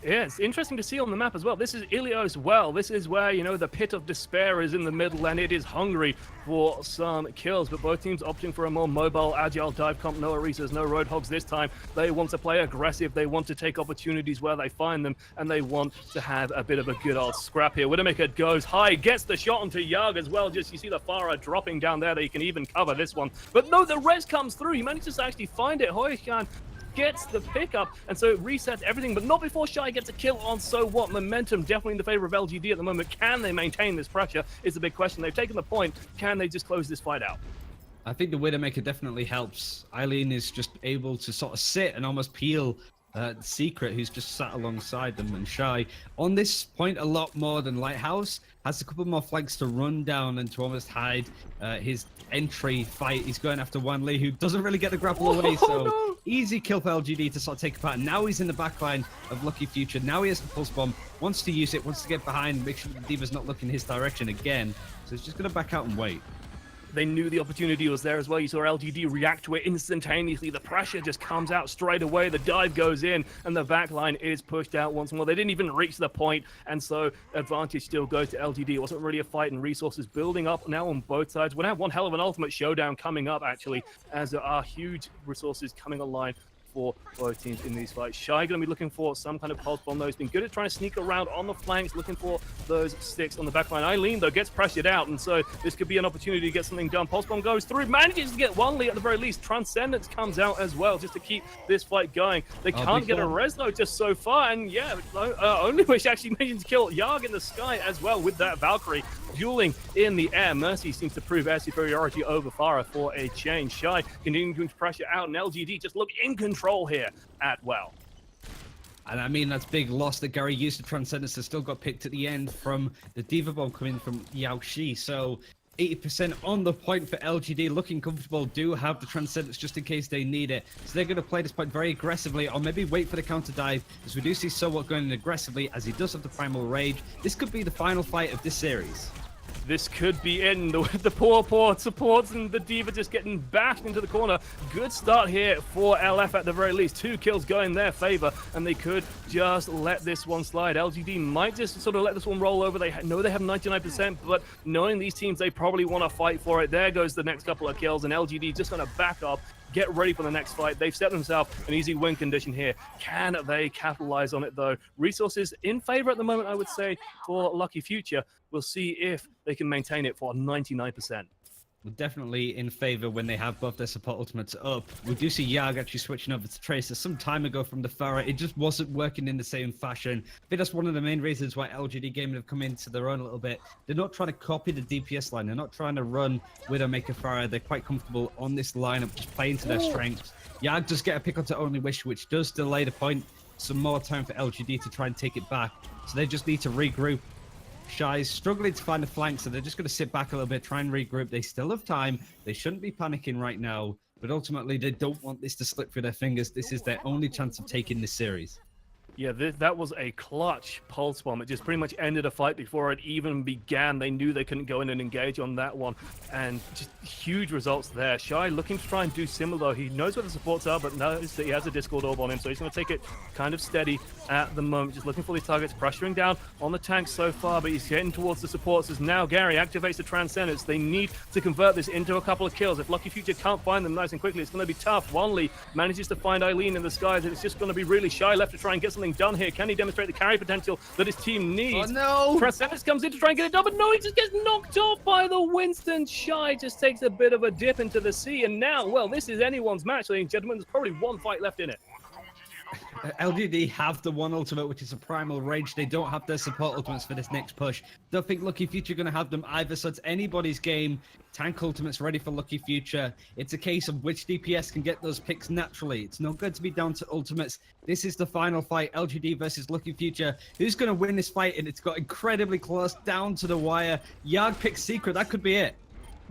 Yeah, it's interesting to see on the map as well. This is Ilios well. This is where, you know, the pit of despair is in the middle and it is hungry for some kills. But both teams opting for a more mobile, agile dive comp. No Orisas, no Roadhogs this time. They want to play aggressive. They want to take opportunities where they find them. And they want to have a bit of a good old scrap here. Widowmaker goes high, gets the shot onto Yarg as well. Just you see the Pharah dropping down there. They can even cover this one. But no, the res comes through. He manages to actually find it. Hoykan gets the pickup, and so it resets everything, but not before Shy gets a kill on So What. Momentum definitely in the favor of LGD at the moment. Can they maintain this pressure is the big question. They've taken the point. Can they just close this fight out? I think the Widowmaker definitely helps. Eileen is just able to sort of sit and almost peel Secret, who's just sat alongside them, and Shy on this point a lot more than Lighthouse. Has a couple more flanks to run down and to almost hide his entry fight. He's going after Wanli, who doesn't really get the grapple away, so no. Easy kill for LGD to sort of take apart. Now he's in the back line of Lucky Future. Now he has the Pulse Bomb, wants to use it, wants to get behind, make sure the Diva's not looking his direction again. So he's just going to back out and wait. They knew the opportunity was there as well. You saw LGD react to it instantaneously. The pressure just comes out straight away. The dive goes in, and the back line is pushed out once more. They didn't even reach the point, and so advantage still goes to LGD. It wasn't really a fight, and resources building up now on both sides. We're going to have one hell of an ultimate showdown coming up, actually, as there are huge resources coming online for both teams in these fights. Shy going to be looking for some kind of pulse bomb, though. He's been good at trying to sneak around on the flanks, looking for those sticks on the back line. Eileen, though, gets pressured out, and so this could be an opportunity to get something done. Pulse bomb goes through, manages to get one lead at the very least. Transcendence comes out as well, just to keep this fight going. They can't get a res, though, just so far, and yeah, Only Wish actually managed to kill Yarg in the sky as well with that Valkyrie dueling in the air. Mercy seems to prove air superiority over Pharah for a change. Shy continuing to pressure out, and LGD just look in control here at well. And I mean, that's big loss that Gary used to Transcendence has still got picked at the end from the Diva Bomb coming from Yao Shi. So 80% on the point for LGD, looking comfortable, do have the Transcendence just in case they need it. So they're going to play this point very aggressively, or maybe wait for the counter dive, as we do see So What going in aggressively, as he does have the Primal Rage. This could be the final fight of this series. This could be in the poor supports and the Diva just getting bashed into the corner. Good start here for LF at the very least. 2 kills go in their favor, and they could just let this one slide. LGD might just sort of let this one roll over. They know they have 99%, but knowing these teams, they probably want to fight for it. There goes the next couple of kills, and LGD just going to back up, get ready for the next fight. They've set themselves an easy win condition here. Can they capitalize on it, though? Resources in favor at the moment, I would say, for Lucky Future. We'll see if they can maintain it for 99%. Definitely in favor when they have both their support ultimates up. We do see Yarg actually switching over to Tracer some time ago from the Pharah. It just wasn't working in the same fashion. I think that's one of the main reasons why LGD Gaming have come into their own a little bit. They're not trying to copy the DPS line. They're not trying to run Widowmaker Pharah. They're quite comfortable on this lineup, just playing to their strengths. Yarg does get a pick onto Only Wish, which does delay the point. Some more time for LGD to try and take it back. So they just need to regroup. Shy's struggling to find the flank, so they're just going to sit back a little bit, try and regroup. They still have time. They shouldn't be panicking right now, but ultimately they don't want this to slip through their fingers. This is their only chance of taking this series. Yeah, that was a clutch pulse bomb. It just pretty much ended a fight before it even began. They knew they couldn't go in and engage on that one. And just huge results there. Shy looking to try and do similar, though. He knows where the supports are, but knows that he has a Discord orb on him, so he's going to take it kind of steady at the moment. Just looking for these targets, pressuring down on the tanks so far, but he's getting towards the supports as now Gary activates the Transcendence. They need to convert this into a couple of kills. If Lucky Future can't find them nice and quickly, it's going to be tough. Wanley manages to find Eileen in the skies, and it's just going to be really Shy left to try and get something done here. Can he demonstrate the carry potential that his team needs? Oh no! Transcendence comes in to try and get it done, but no, he just gets knocked off by the Winston. Shy just takes a bit of a dip into the sea, and now, well, this is anyone's match, ladies and gentlemen. There's probably one fight left in it. LGD have the one ultimate, which is a Primal Rage. They don't have their support ultimates for this next push. Don't think Lucky Future are going to have them either, so it's anybody's game. Tank ultimates ready for Lucky Future. It's a case of which DPS can get those picks naturally. It's not good to be down to ultimates. This is the final fight, LGD versus Lucky Future. Who's going to win this fight? And it's got incredibly close, down to the wire. Yarg picks Secret. That could be it.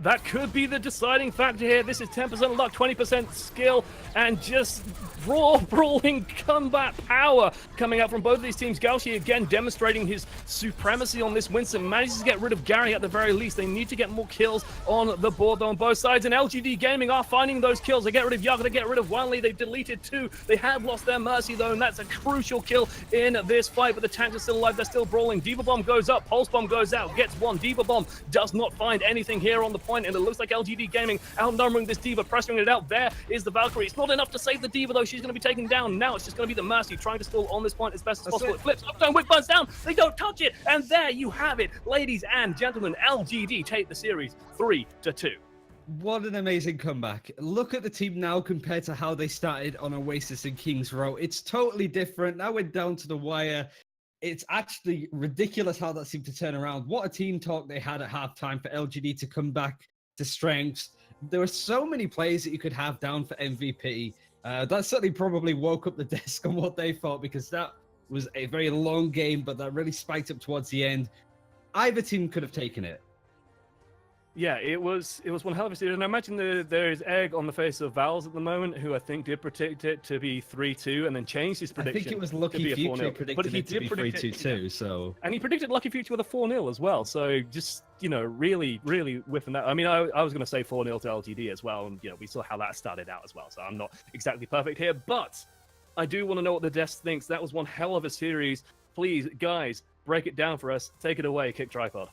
That could be the deciding factor here. This is 10% luck, 20% skill, and just raw brawling combat power coming out from both of these teams. Gauchi again demonstrating his supremacy on this. Winston manages to get rid of Gary at the very least. They need to get more kills on the board though on both sides, and LGD Gaming are finding those kills. They get rid of Yaga, they get rid of Wanley, they've deleted 2. They have lost their Mercy though, and that's a crucial kill in this fight, but the tanks are still alive, they're still brawling. Diva Bomb goes up, Pulse Bomb goes out, gets 1. Diva Bomb does not find anything here on the point, and it looks like LGD Gaming outnumbering this Diva, pressuring it out. There is the Valkyrie. It's not enough to save the Diva though. She's going to be taken down. Now it's just going to be the Mercy trying to stall on this point as best as possible. It flips. Uptime whip burns down. They don't touch it. And there you have it. Ladies and gentlemen, LGD take the series 3-2. What an amazing comeback. Look at the team now compared to how they started on Oasis and King's Row. It's totally different. Now we're down to the wire. It's actually ridiculous how that seemed to turn around. What a team talk they had at halftime for LGD to come back to strengths. There were so many plays that you could have down for MVP. That certainly probably woke up the desk on what they thought, because that was a very long game, but that really spiked up towards the end. Either team could have taken it. Yeah, it was one hell of a series. And I imagine there is egg on the face of Vowels at the moment, who I think did predict it to be 3-2 and then changed his prediction. I think it was Lucky Future predicted it to be 3-2 too. So, and he predicted Lucky Future with a 4-0 as well. So just, really, really whiffing that. I mean, I was going to say 4-0 to LGD as well, and we saw how that started out as well. So I'm not exactly perfect here, but I do want to know what the desk thinks. That was one hell of a series. Please, guys, break it down for us. Take it away, Kick Tripod.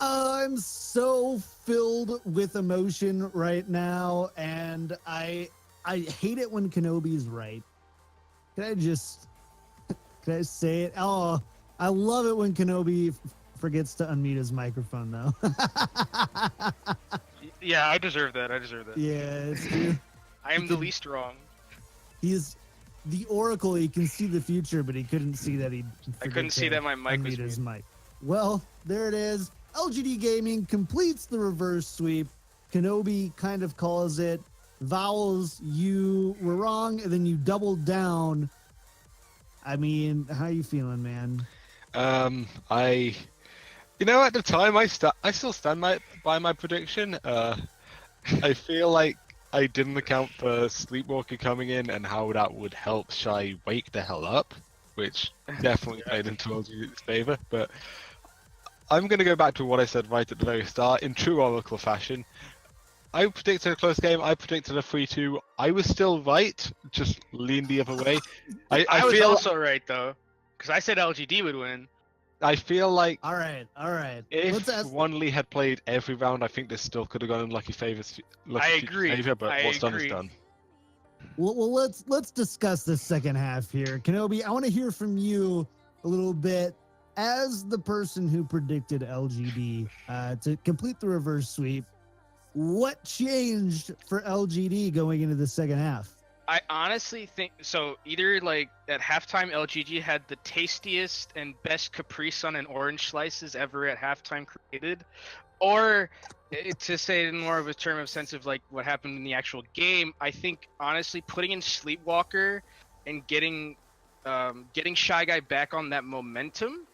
I'm so filled with emotion right now, and I hate it when Kenobi's right. Can I say it? Oh, I love it when Kenobi forgets to unmute his microphone, though. Yeah, I deserve that. Yeah, it's true. I am the least wrong. He's the Oracle. He can see the future, but he couldn't see that I couldn't see that my mic was his muted. mic. Well, there it is. LGD Gaming completes the reverse sweep. Kenobi kind of calls it. Vowels, you were wrong, and then you doubled down. I mean, how are you feeling, man? At the time, I still stand by my prediction. I feel like I didn't account for Sleepwalker coming in and how that would help Shy wake the hell up, which definitely played into LGD's favor, but I'm going to go back to what I said right at the very start. In true Oracle fashion, I predicted a close game. I predicted a 3-2. I was still right, just leaned the other way. I was also right, though, because I said LGD would win. I feel like All right. if Wanley had played every round, I think this still could have gone in Lucky Future's favor, but what's done is done. Well, let's discuss this second half here. Kenobi, I want to hear from you a little bit. As the person who predicted LGD to complete the reverse sweep, what changed for LGD going into the second half? I honestly think so. Either at halftime, LGD had the tastiest and best Capri Sun and orange slices ever at halftime created, or to say it in more of a term of sense of what happened in the actual game. I think honestly, putting in Sleepwalker and getting Shy Guy back on that momentum.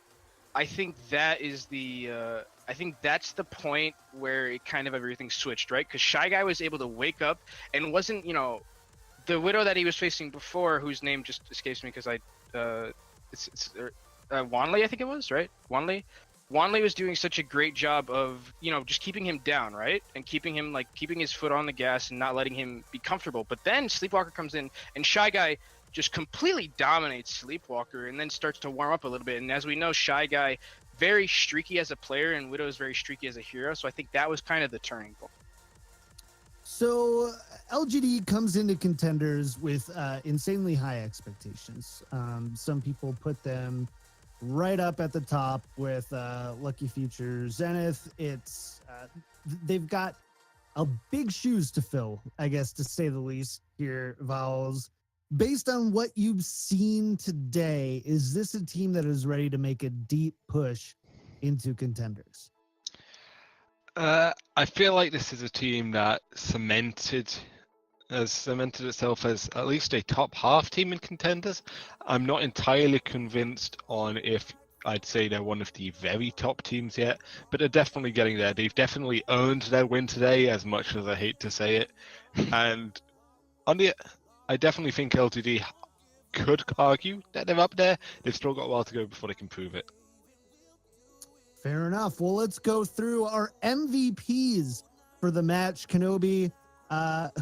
I think that is I think that's the point where it kind of everything switched, right? Because Shy Guy was able to wake up and wasn't, the Widow that he was facing before, whose name just escapes me because I Wanley, I think it was, right? Wanley was doing such a great job of, just keeping him down, right? And keeping his foot on the gas and not letting him be comfortable. But then Sleepwalker comes in and Shy Guy just completely dominates Sleepwalker and then starts to warm up a little bit. And as we know, Shy Guy, very streaky as a player, and Widow is very streaky as a hero. So I think that was kind of the turning point. So LGD comes into Contenders with insanely high expectations. Some people put them right up at the top with Lucky Future, Zenith. It's they've got a big shoes to fill, I guess, to say the least here, Vowels. Based on what you've seen today, is this a team that is ready to make a deep push into Contenders? I feel like this is a team that cemented itself as at least a top half team in Contenders. I'm not entirely convinced on if I'd say they're one of the very top teams yet, but they're definitely getting there. They've definitely earned their win today, as much as I hate to say it. And I definitely think LGD could argue that they're up there. They've still got a while to go before they can prove it. Fair enough. Well, let's go through our MVPs for the match. Kenobi,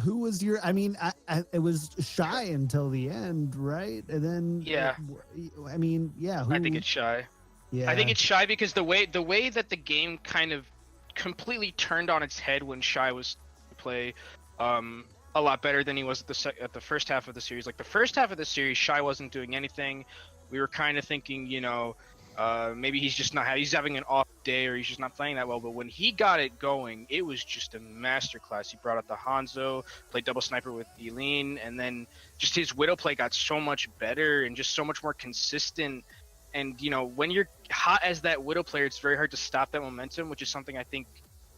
who was your? I mean, it was Shy until the end, right? And then Yeah. I mean, yeah. I think it's Shy. Yeah. I think it's Shy because the way that the game kind of completely turned on its head when Shy was to play a lot better than he was at the first half of the series. Like the first half of the series, Shy wasn't doing anything. We were kind of thinking, maybe he's having an off day or he's just not playing that well. But when he got it going, it was just a masterclass. He brought out the Hanzo, played double sniper with Eileen, and then just his Widow play got so much better and just so much more consistent. And when you're hot as that Widow player, it's very hard to stop that momentum, which is something I think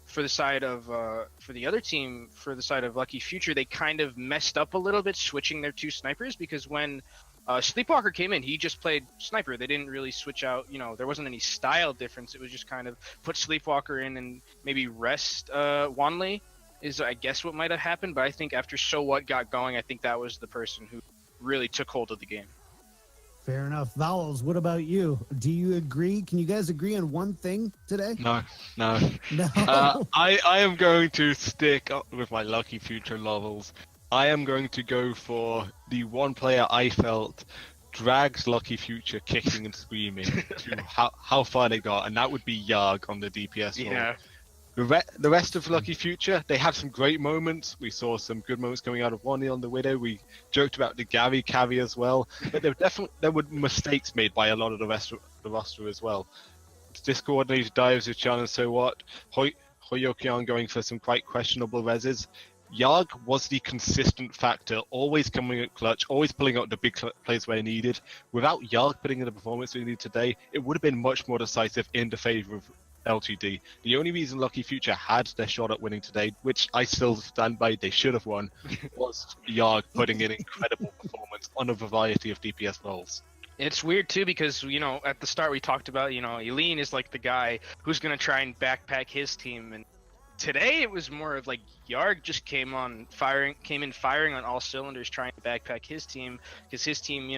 for the side of for the other team, for the side of Lucky Future, they kind of messed up a little bit switching their two snipers, because when Sleepwalker came in, he just played sniper. They didn't really switch out, there wasn't any style difference. It was just kind of put Sleepwalker in and maybe rest Wanley is, I guess, what might have happened. But I think after So What got going, I think that was the person who really took hold of the game. Fair enough. Vowels, what about you? Do you agree? Can you guys agree on one thing today? No. No. I am going to stick up with my Lucky Future levels. I am going to go for the one player I felt drags Lucky Future kicking and screaming to how far they got, and that would be Yarg on the DPS role. Yeah. The rest of Lucky Future, they had some great moments. We saw some good moments coming out of Wanley on the Widow. We joked about the Gary carry as well. But there were mistakes made by a lot of the rest of the roster as well. Discoordinated dives with Chan and So What. Hoyokian going for some quite questionable reses. Yarg was the consistent factor, always coming at clutch, always pulling out the big plays where needed. Without Yarg putting in the performance we need today, it would have been much more decisive in the favor of LGD. The only reason Lucky Future had their shot at winning today, which I still stand by, they should have won, was Yarg putting in incredible performance on a variety of DPS roles. It's weird too because at the start we talked about Eileen is like the guy who's gonna try and backpack his team, and today it was more of like Yarg just came in firing on all cylinders, trying to backpack his team, because his team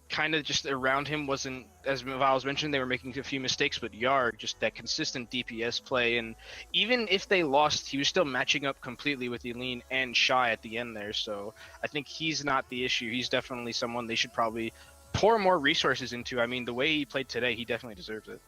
kind of just around him wasn't, as Vowels mentioned, they were making a few mistakes, but Yarg, just that consistent DPS play, and even if they lost, he was still matching up completely with Eileen and Shy at the end there, so I think he's not the issue. He's definitely someone they should probably pour more resources into. I mean, the way he played today, he definitely deserves it.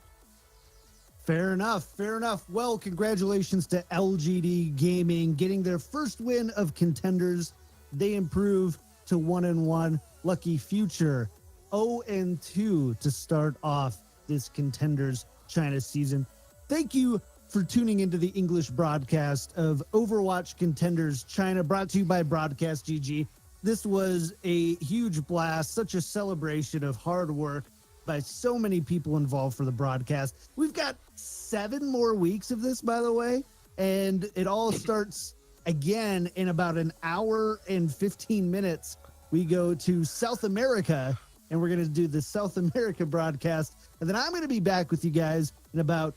Fair enough. Fair enough. Well, congratulations to LGD Gaming getting their first win of Contenders. They improve to 1-1. Lucky Future 0-2 to start off this Contenders China season. Thank you for tuning into the English broadcast of Overwatch Contenders China, brought to you by Broadcast.gg. This was a huge blast, such a celebration of hard work by so many people involved for the broadcast. We've got 7 more weeks of this, by the way, and it all starts again in about an hour and 15 minutes. We go to South America, and we're going to do the South America broadcast, and then I'm going to be back with you guys in about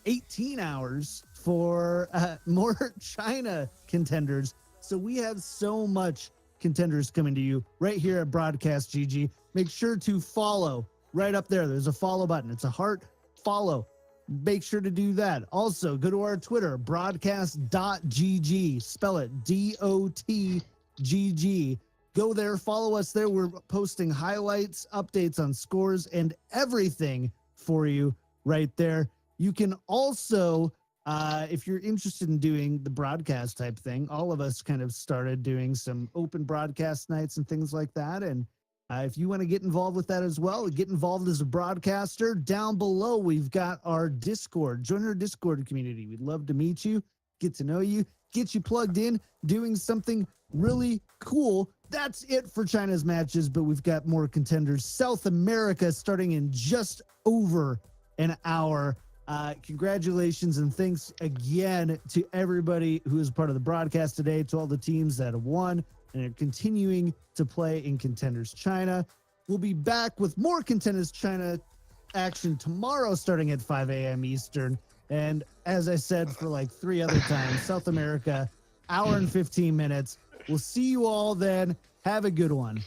18 hours for more China Contenders. So we have so much Contenders coming to you right here at Broadcast.gg. make sure to follow right up there. There's a follow button. It's a heart follow. Make sure to do that. Also, go to our Twitter, Broadcast.gg. Spell it DOTGG. Go there, follow us there. We're posting highlights, updates on scores, and everything for you right there. You can also, if you're interested in doing the broadcast type thing, all of us kind of started doing some open broadcast nights and things like that. And if you want to get involved with that as well, get involved as a broadcaster, down below, we've got our Discord. Join our Discord community. We'd love to meet you, get to know you, get you plugged in, doing something really cool. That's it for China's matches, but we've got more contenders. South America starting in just over an hour. Congratulations and thanks again to everybody who is part of the broadcast today, to all the teams that have won and are continuing to play in Contenders China. We'll be back with more Contenders China action tomorrow starting at 5 a.m. Eastern. And as I said for like 3 other times, South America, hour and 15 minutes. We'll see you all then. Have a good one.